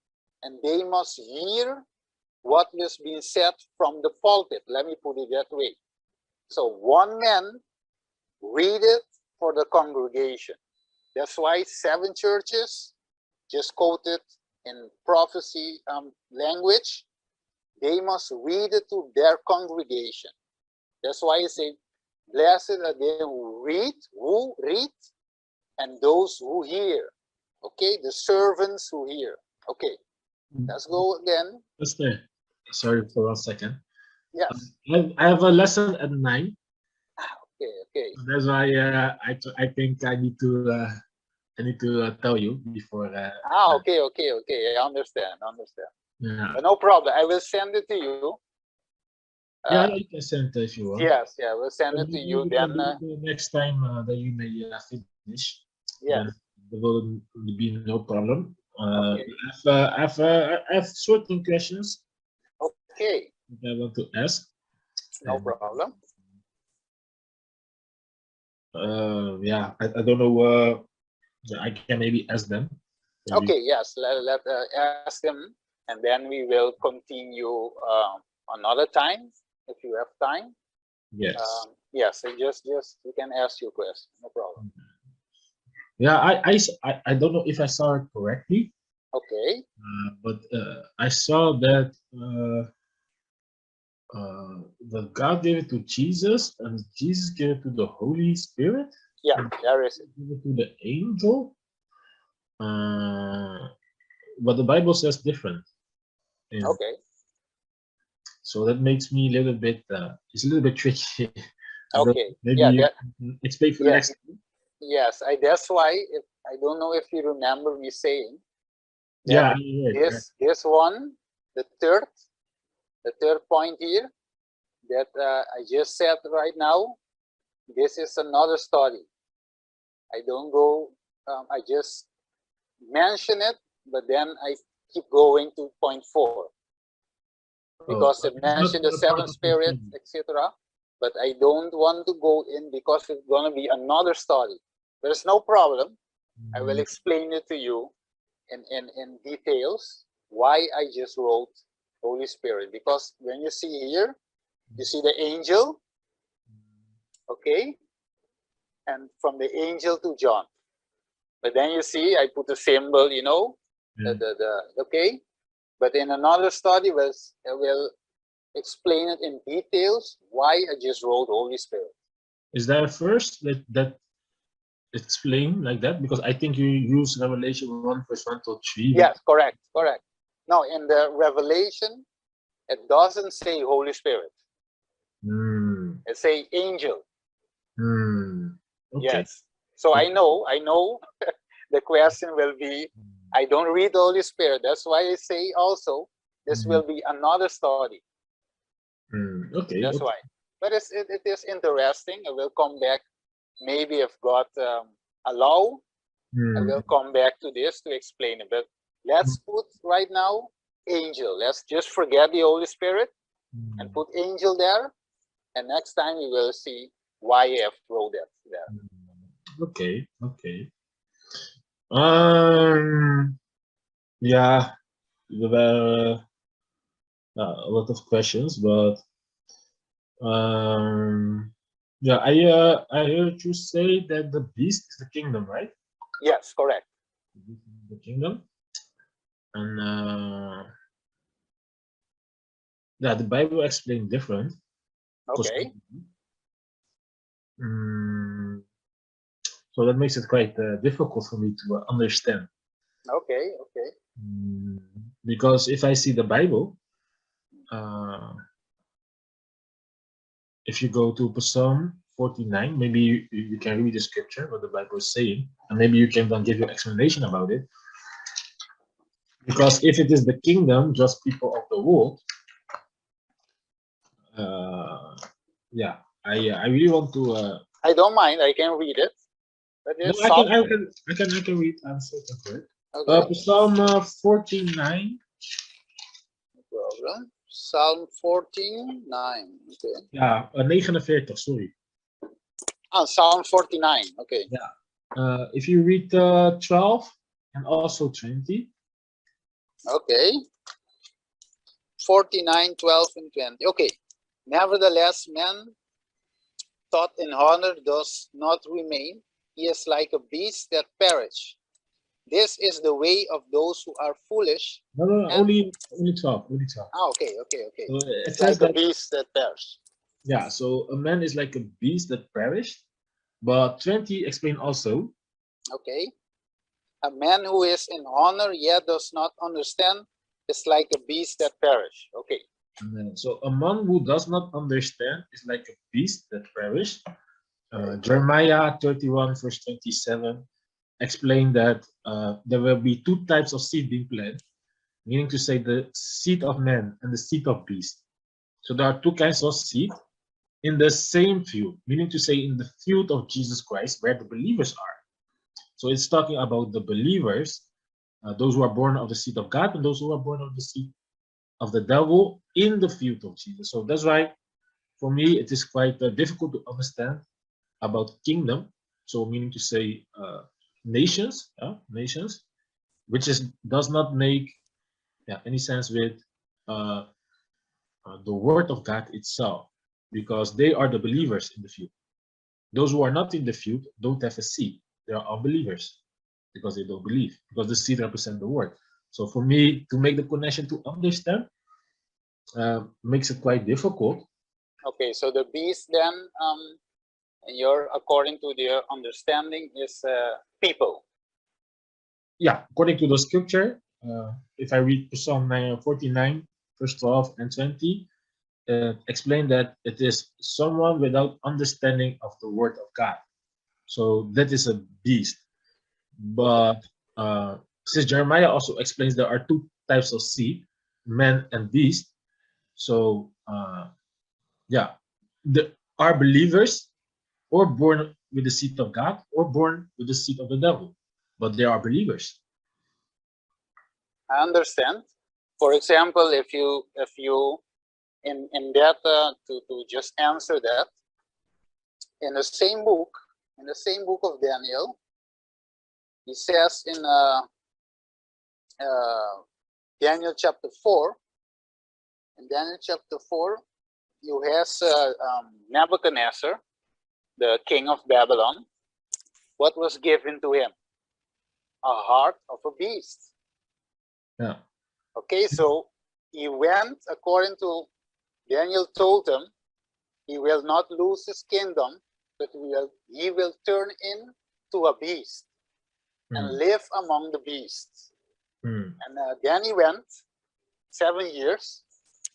Speaker 3: And they must hear what is being said from the pulpit. Let me put it that way. So one man read it for the congregation. That's why 7 churches, just quoted in prophecy language, they must read it to their congregation. That's why I say, blessed are they who read, and those who hear. Okay, the servants who hear. Okay, let's go again.
Speaker 2: Just sorry for 1 second.
Speaker 3: Yes.
Speaker 2: I have a lesson at 9.
Speaker 3: Okay.
Speaker 2: That's why I think I need to tell you before.
Speaker 3: Okay. I understand.
Speaker 2: Yeah.
Speaker 3: But no problem. I will send it to you.
Speaker 2: Yeah, you can send it if you want.
Speaker 3: Yes, we'll send it to you. Then
Speaker 2: the next time that you may finish.
Speaker 3: yes,
Speaker 2: there will be no problem.
Speaker 3: Okay.
Speaker 2: I have certain questions
Speaker 3: Okay,
Speaker 2: that I want to ask.
Speaker 3: no problem.
Speaker 2: Yeah, I don't know. I can maybe ask them. Maybe.
Speaker 3: Okay, yes, let ask them, and then we will continue another time if you have time.
Speaker 2: Yes.
Speaker 3: Yes, so just you can ask your question, no problem.
Speaker 2: Yeah, I don't know if I saw it correctly.
Speaker 3: Okay.
Speaker 2: But I saw that the God gave it to Jesus, and Jesus gave it to the Holy Spirit.
Speaker 3: Yeah, there is it.
Speaker 2: Gave it to the angel. But the Bible says different.
Speaker 3: Okay.
Speaker 2: So that makes me a little bit. It's a little bit tricky.
Speaker 3: Okay.
Speaker 2: Maybe
Speaker 3: Yeah.
Speaker 2: you explain for the next.
Speaker 3: Yes. That's why. If I don't know if you remember me saying.
Speaker 2: Yeah.
Speaker 3: This one, the third point here that I just said right now. This is another study. I don't go. I just mention it, but then I keep going to point 4 because it mentioned the 7 spirits, etc. But I don't want to go in because it's going to be another study. There's no problem. I will explain it to you in details why I just wrote Holy Spirit. Because when you see here, you see the angel, okay? And from the angel to John. But then you see, I put a symbol, you know, okay? But in another study, I will explain it in details why I just wrote Holy Spirit.
Speaker 2: Is there a verse that explain like that? Because I think you use Revelation 1:1-3.
Speaker 3: Yes, correct. No, in the Revelation, it doesn't say Holy Spirit. It say angel.
Speaker 2: Okay.
Speaker 3: Yes. So I know the question will be, I don't read the Holy Spirit. That's why I say also, this will be another study.
Speaker 2: Okay.
Speaker 3: That's why. But it is interesting. I will come back. Maybe if God allow, I will come back to this to explain it. But let's put right now angel. Let's just forget the Holy Spirit and put angel there. And next time we will see why I have wrote that there.
Speaker 2: Okay. Yeah, there were a lot of questions, but Yeah, I heard you say that the beast is the kingdom, right?
Speaker 3: Yes, correct.
Speaker 2: The kingdom, and yeah, the Bible explains different.
Speaker 3: Okay,
Speaker 2: Mm, so that makes it quite difficult for me to understand.
Speaker 3: okay, okay.
Speaker 2: Mm, because if I see the Bible, uh, if you go to Psalm 49, maybe you can read the scripture, what the Bible is saying, and maybe you can then give your explanation about it. Because if it is the kingdom, just people of the world, uh, yeah, I really want to.
Speaker 3: I don't mind. I can read it. But
Speaker 2: No,
Speaker 3: it's
Speaker 2: I can,
Speaker 3: Psalm.
Speaker 2: I can, I can, I can read. I'm certain for it.
Speaker 3: Okay,
Speaker 2: Psalm 49.
Speaker 3: no problem. Psalm 14:9. Okay.
Speaker 2: Ja, 49, sorry.
Speaker 3: Ah, Psalm 49. Okay.
Speaker 2: Yeah. If you read 12 and also 20.
Speaker 3: Okay. 49, 12, and 20. Okay. Nevertheless, man taught in honor does not remain. He is like a beast that perish. This is the way of those who are foolish.
Speaker 2: No, no, no,
Speaker 3: And
Speaker 2: only 12, only 12.
Speaker 3: okay, okay, okay.
Speaker 2: So it
Speaker 3: It's
Speaker 2: says
Speaker 3: like a
Speaker 2: that,
Speaker 3: beast that perish.
Speaker 2: yeah, so a man is like a beast that perished, but 20 explain also.
Speaker 3: Okay. A man who is in honor yet does not understand is like a beast that perish. Okay.
Speaker 2: So a man who does not understand is like a beast that perished.
Speaker 3: Okay.
Speaker 2: Jeremiah 31 verse 27 explained that there will be two types of seed being planted, meaning to say the seed of man and the seed of beast. So there are two kinds of seed in the same field, meaning to say in the field of Jesus Christ where the believers are. So it's talking about the believers, those who are born of the seed of God and those who are born of the seed of the devil in the field of Jesus. So that's why for me it is quite difficult to understand about kingdom. So meaning to say nations, nations, which is does not make any sense with the word of God itself, because they are the believers in the field. Those who are not in the field don't have a seed. They are unbelievers because they don't believe, because the seed represents the word. So for me to make the connection to understand makes it quite difficult.
Speaker 3: Okay. So the beast then, your according to their understanding, is people.
Speaker 2: Yeah, according to the scripture, if I read Psalm 49, verse 12 and 20, explain that it is someone without understanding of the word of God. So that is a beast.
Speaker 3: Okay.
Speaker 2: But since Jeremiah also explains there are two types of seed, man and beast. So yeah, are believers or born with the seed of God or born with the seed of the devil, but they are believers.
Speaker 3: I understand. For example, if you in that to just answer that, in the same book of Daniel, he says in Daniel chapter 4. In Daniel chapter 4, you has Nebuchadnezzar, the king of Babylon. What was given to him? A heart of a beast.
Speaker 2: Yeah.
Speaker 3: Okay, so he went according to Daniel told him, he will not lose his kingdom, but he will turn into a beast and live among the beasts. And then he went 7 years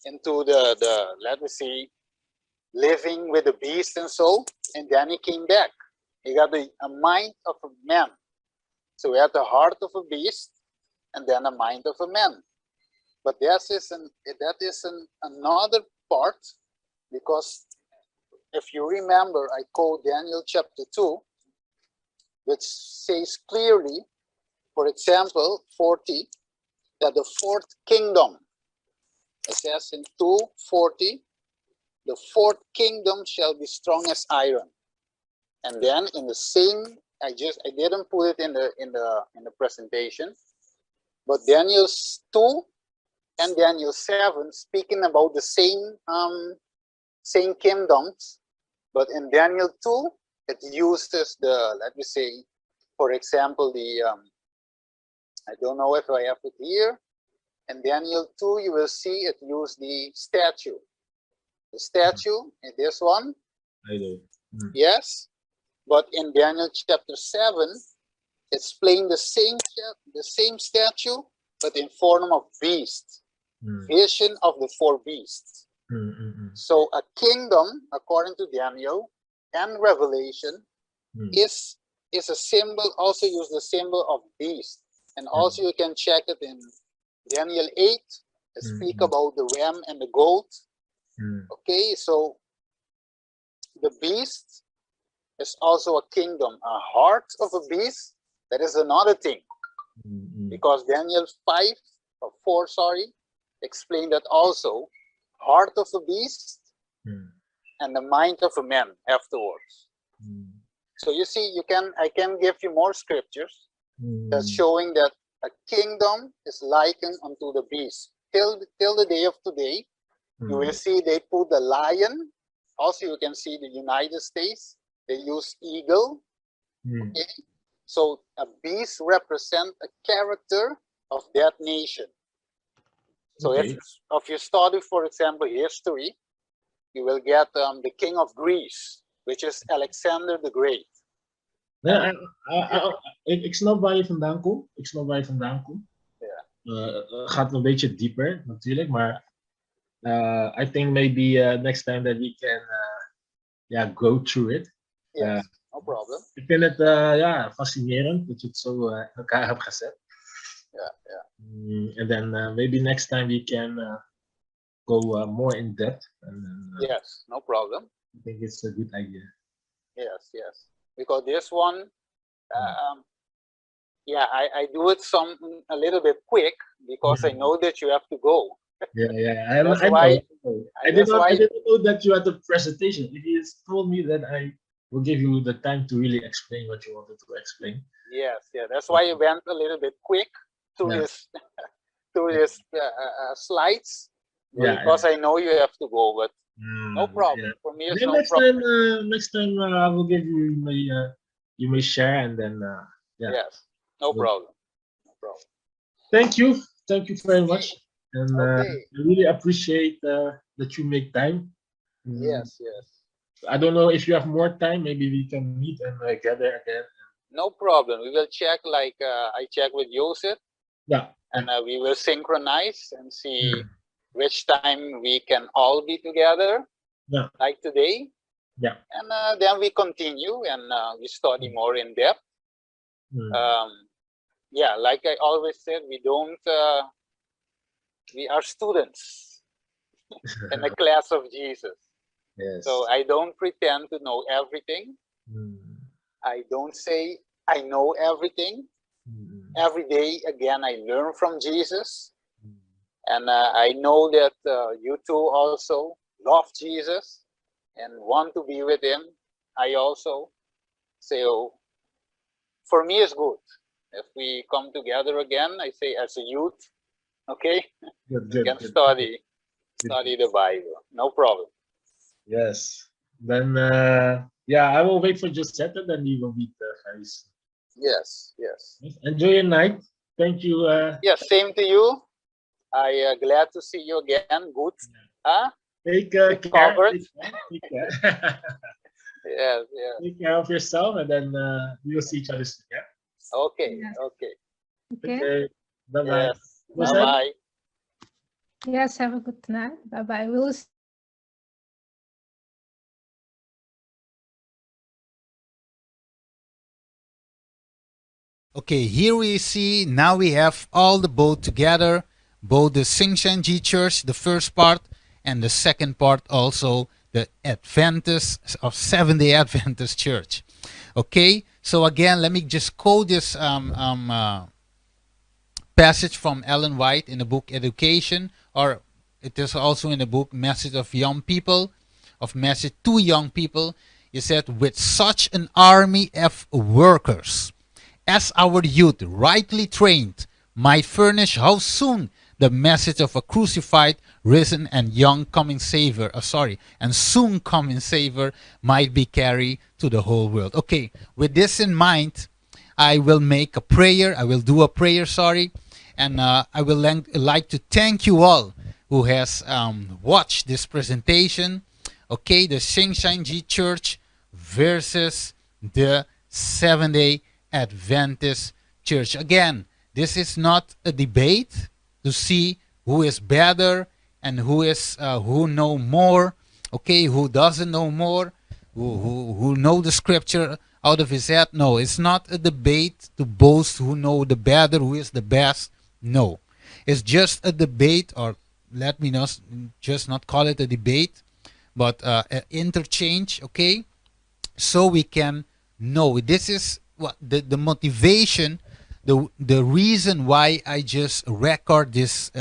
Speaker 3: into the let me see, living with the beast and so, and then he came back. He got a mind of a man. So he had the heart of a beast and then a mind of a man. But that is another part, because if you remember, I quote Daniel chapter 2, which says clearly, for example, 40, that the fourth kingdom, it says in 2:40, the fourth kingdom shall be strong as iron. And then in the same, I didn't put it in the presentation, but Daniel 2 and Daniel 7, speaking about the same kingdoms, But in Daniel 2, it uses the, let me say, for example, the, I don't know if I have it here. In Daniel 2, you will see it use the statue. The statue in this one,
Speaker 2: I know.
Speaker 3: yes. But in Daniel chapter 7, it's playing the same statue, but in form of beast. Vision of the four beasts. So a kingdom, according to Daniel and Revelation, is a symbol, also use the symbol of beast. And also you can check it in Daniel 8, it speak about the ram and the goat. Okay, so the beast is also a kingdom. A heart of a beast, that is another thing. Because Daniel 5, or 4, sorry, explained that also, heart of a beast and the mind of a man afterwards. So you see, I can give you more scriptures that's showing that a kingdom is likened unto the beast. Till the day of today, you will see they put the lion. Also, you can see the United States, they use eagle. Okay? So a beast represents a character of that nation. So if you study, for example, history, you will get the king of Greece, which is Alexander the Great.
Speaker 2: Ik snap waar je vandaan komt. Gaat een beetje dieper natuurlijk, maar I think maybe next time that we can go through it.
Speaker 3: Yes, no problem.
Speaker 2: Ik vind het fascinerend dat je het zo in elkaar hebt gezet. And then maybe next time we can go more in depth.
Speaker 3: Yes, no problem.
Speaker 2: I think it's a good idea.
Speaker 3: Yes. Because this one, I do it a little bit quick because I know that you have to go.
Speaker 2: I didn't know that you had the presentation. If you told me, then I will give you the time to really explain what you wanted to explain.
Speaker 3: Yes, that's why I went a little bit quick to his slides, because I know you have to go, but no problem. For me, it's no problem.
Speaker 2: Next time I will give you you may share, and then
Speaker 3: yes, no problem.
Speaker 2: Thank you very much, and I really appreciate that you make time.
Speaker 3: Yes.
Speaker 2: I don't know if you have more time. Maybe we can meet and gather again.
Speaker 3: No problem. We will check. Like I check with Joseph. And we will synchronize and see which time we can all be together, like today. And then we continue and we study more in depth. Like I always said, we are students in the class of Jesus. So I don't pretend to know everything. I don't say I know everything. Every day, again, I learn from Jesus. And I know that you two also love Jesus and want to be with him. I also say, for me, it's good. If we come together again, I say as a youth, okay, we can study the Bible. No problem.
Speaker 2: Yes. Then, I will wait for Josette, and then we will meet very soon.
Speaker 3: Yes.
Speaker 2: Enjoy your night. Thank you.
Speaker 3: Yes, same to you. I glad to see you again. Good.
Speaker 2: Take care.
Speaker 3: Take care. Yes.
Speaker 2: Take care of yourself, and then we will see each other soon.
Speaker 3: Okay.
Speaker 2: Bye bye.
Speaker 3: Yes. Bye.
Speaker 4: Yes, have a good night. Bye bye. We'll see.
Speaker 1: Okay, here we see now we have all the both together, both the Shincheonji church, the first part, and the second part also, the Adventist of Seventh-day Adventist church. Okay, so again, let me just quote this passage from Ellen White in the book Education, or it is also in the book Message of Young People, of Message to Young People. It said, with such an army of workers, as our youth, rightly trained, might furnish how soon the message of a crucified, risen and young coming Savior, and soon coming Savior might be carried to the whole world. Okay, with this in mind, I will make a prayer. I will do a prayer, and I will like to thank you all who has watched this presentation. Okay, the Shincheonji Church versus the Seventh-day Adventist Church. Again, this is not a debate to see who is better and who know more. Okay, who doesn't know more, who know the scripture out of his head. No, it's not a debate to boast who know the better, who is the best. No, it's just a debate, or let me not just not call it a debate, but an interchange. Okay, so we can know. This is what the motivation, the reason why I just record this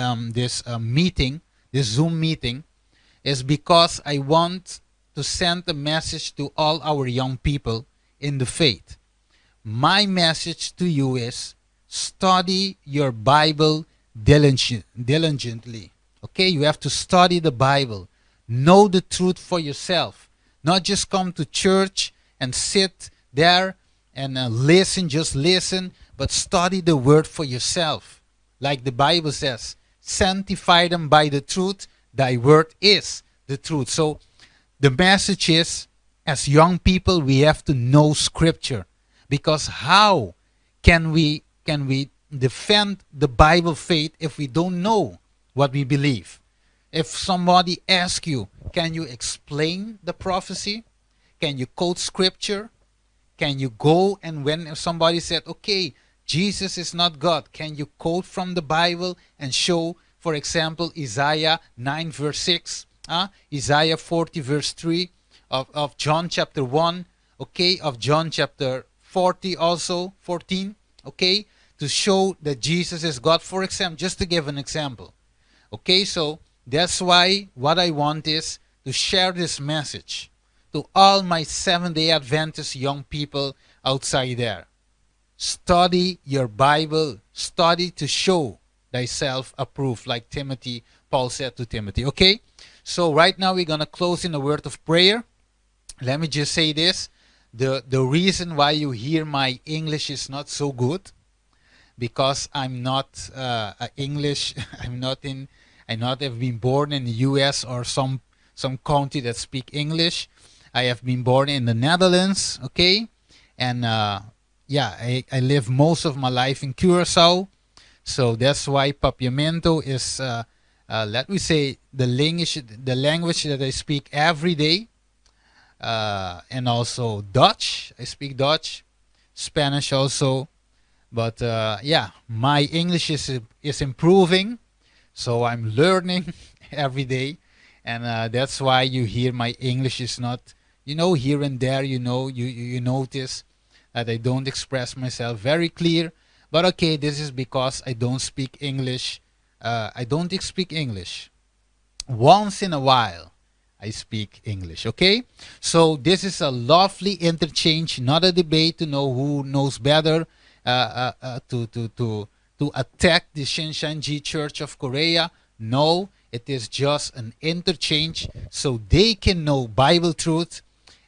Speaker 1: meeting, this Zoom meeting, is because I want to send a message to all our young people in the faith. My message to you is study your Bible diligently. Okay, you have to study the Bible. Know the truth for yourself. Not just come to church and sit there and listen, just listen, but study the word for yourself. Like the Bible says, sanctify them by the truth. Thy word is the truth. So the message is, as young people, we have to know scripture, because how can we defend the Bible faith if we don't know what we believe? If somebody asks you, can you explain the prophecy? Can you quote scripture? Can you go and when somebody said, okay, Jesus is not God, can you quote from the Bible and show, for example, Isaiah 9 verse 6, Isaiah 40 verse 3, of John chapter 1, okay, of John chapter 40 also, 14, okay, to show that Jesus is God, for example, just to give an example. Okay, so that's why what I want is to share this message to all my Seventh-day Adventist young people outside there. Study your Bible. Study to show thyself approved, like Paul said to Timothy. Okay, so right now we're going to close in a word of prayer. Let me just say this. The reason why you hear my English is not so good, because I'm not English. I not have been born in the U.S. or some country that speak English. I have been born in the Netherlands, okay? And I live most of my life in Curacao. So that's why Papiamento is, let me say, the language that I speak every day. And also Dutch. I speak Dutch. Spanish also. But my English is improving. So I'm learning every day. And that's why you hear my English is not, here and there, you notice that I don't express myself very clear. But okay, this is because I don't speak English. I don't speak English. Once in a while, I speak English, okay? So this is a lovely interchange, not a debate to know who knows better, to attack the Shincheonji Church of Korea. No, it is just an interchange so they can know Bible truth,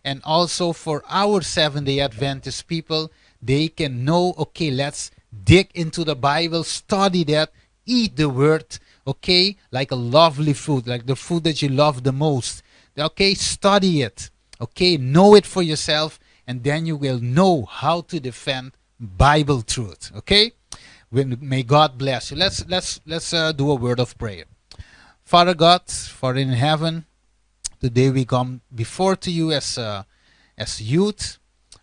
Speaker 1: and also for our Seventh-day Adventist people, they can know, okay, let's dig into the Bible, study that, eat the word, okay, like a lovely food, like the food that you love the most. Okay, study it, okay, know it for yourself, and then you will know how to defend Bible truth. Okay, may God bless you. Let's do a word of prayer. Father God, for in heaven, today we come before to you as youth,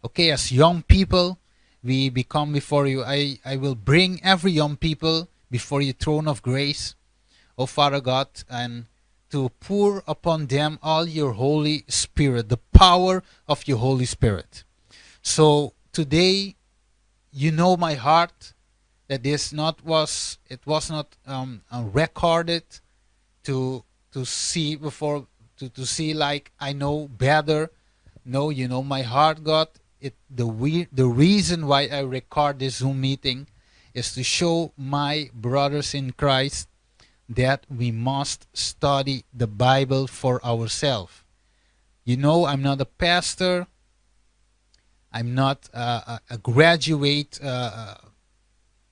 Speaker 1: okay, as young people. We come before you. I will bring every young people before your throne of grace, oh Father God, and to pour upon them all your Holy Spirit, the power of your Holy Spirit. So today, you know my heart that it was not recorded to see before, to see like I know better. No, you know my heart, God. The reason why I record this Zoom meeting is to show my brothers in Christ that we must study the Bible for ourselves. You know, I'm not a pastor. I'm not a graduate,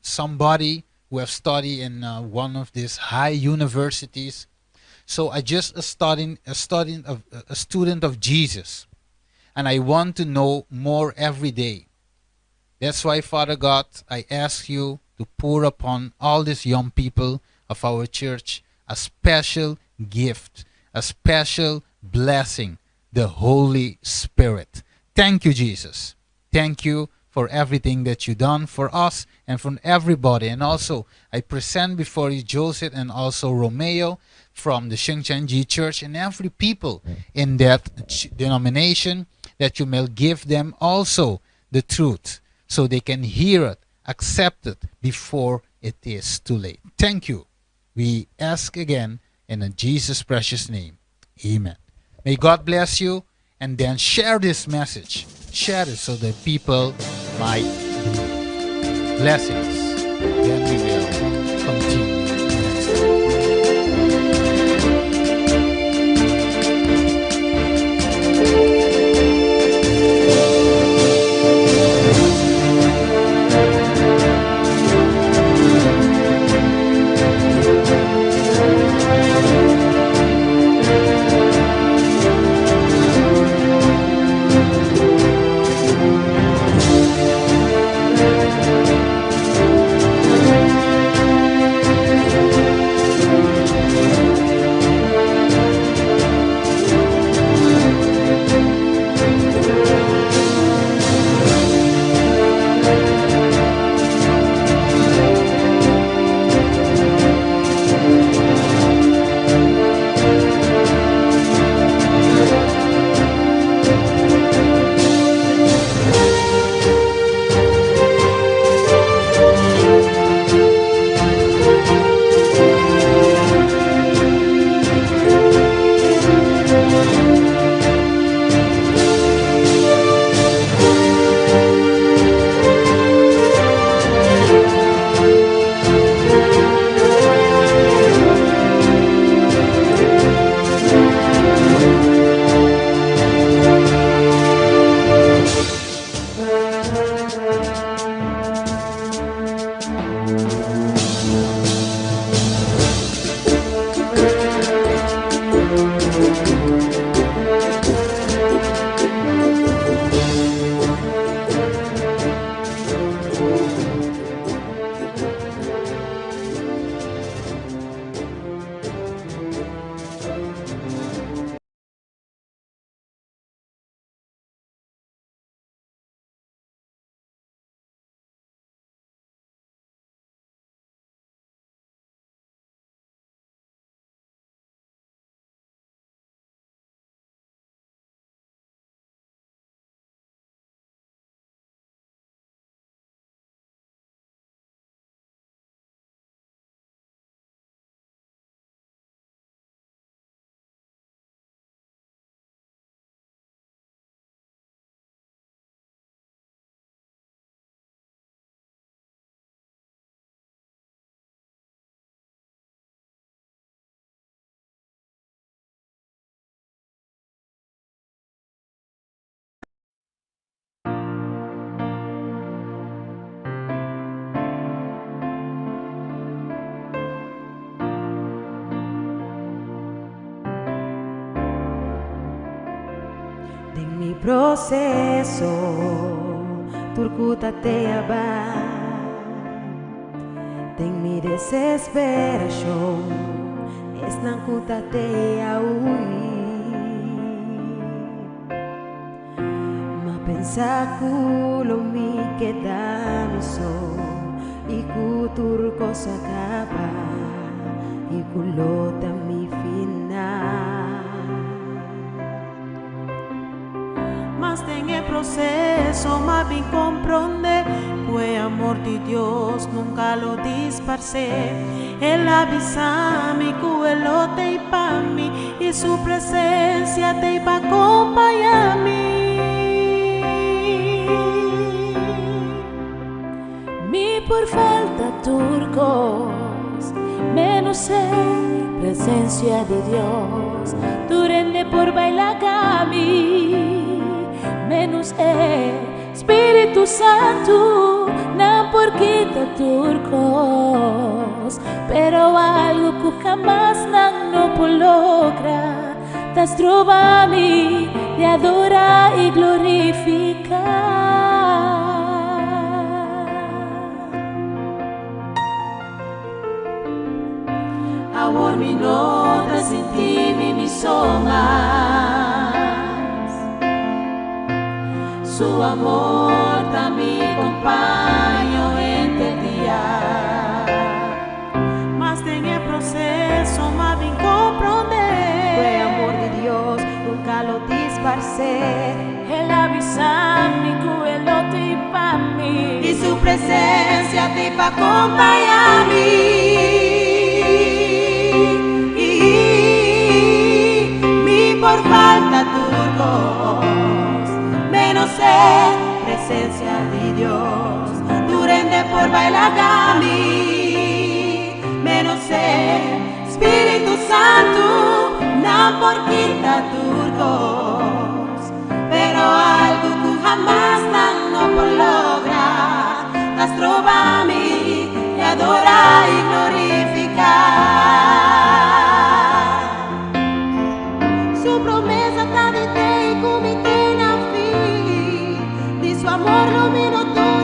Speaker 1: somebody who have studied in one of these high universities. So I just a student of Jesus, and I want to know more every day. That's why, Father God, I ask you to pour upon all these young people of our church a special gift, a special blessing, the Holy Spirit. Thank you, Jesus. Thank you for everything that you done for us and for everybody. And also, I present before you Joseph and also Romeo from the Shincheonji church and every people in that denomination, that you may give them also the truth so they can hear it, accept it before it is too late. Thank you. We ask again in Jesus' precious name. Amen. May God bless you, and then share this message. Share it so that people might believe. Blessings. Then we will continue next time.
Speaker 5: Mi proceso turkuta te aba Ten mi desesperación es nankuta te aui Ma pensa kulo mi queda mi so y kuturko sa kaba y kulota mi final Mas en el proceso más bien comprende que amor de Dios nunca lo disparce Él avisa mi que Él lo te pa mí y su presencia te va a acompañar Mi por falta turcos menos sé presencia di Dios, tu rende por bailar kami, menos Espíritu Santo, não por kita turcos, pero algo que jamás não logra, das trova-me de adorar e glorificar. Amor mi nota sin ti mi son más. Su amor también acompaño en el día. Mas en el proceso más bien comprender. Fue amor de Dios, nunca lo disparcé. Él avisa mi cuelo te pa mí. Y su presencia te pa acompañarme. Por falta turcos, menos presencia de Dios, tu rende por bailar kami, menos Espíritu Santo, no por quita turcos, pero algo que jamás no por lograr, las trova-me y adorar y glorificar. Promesa tá de ter e comitê na fim, de seu amor no minuto.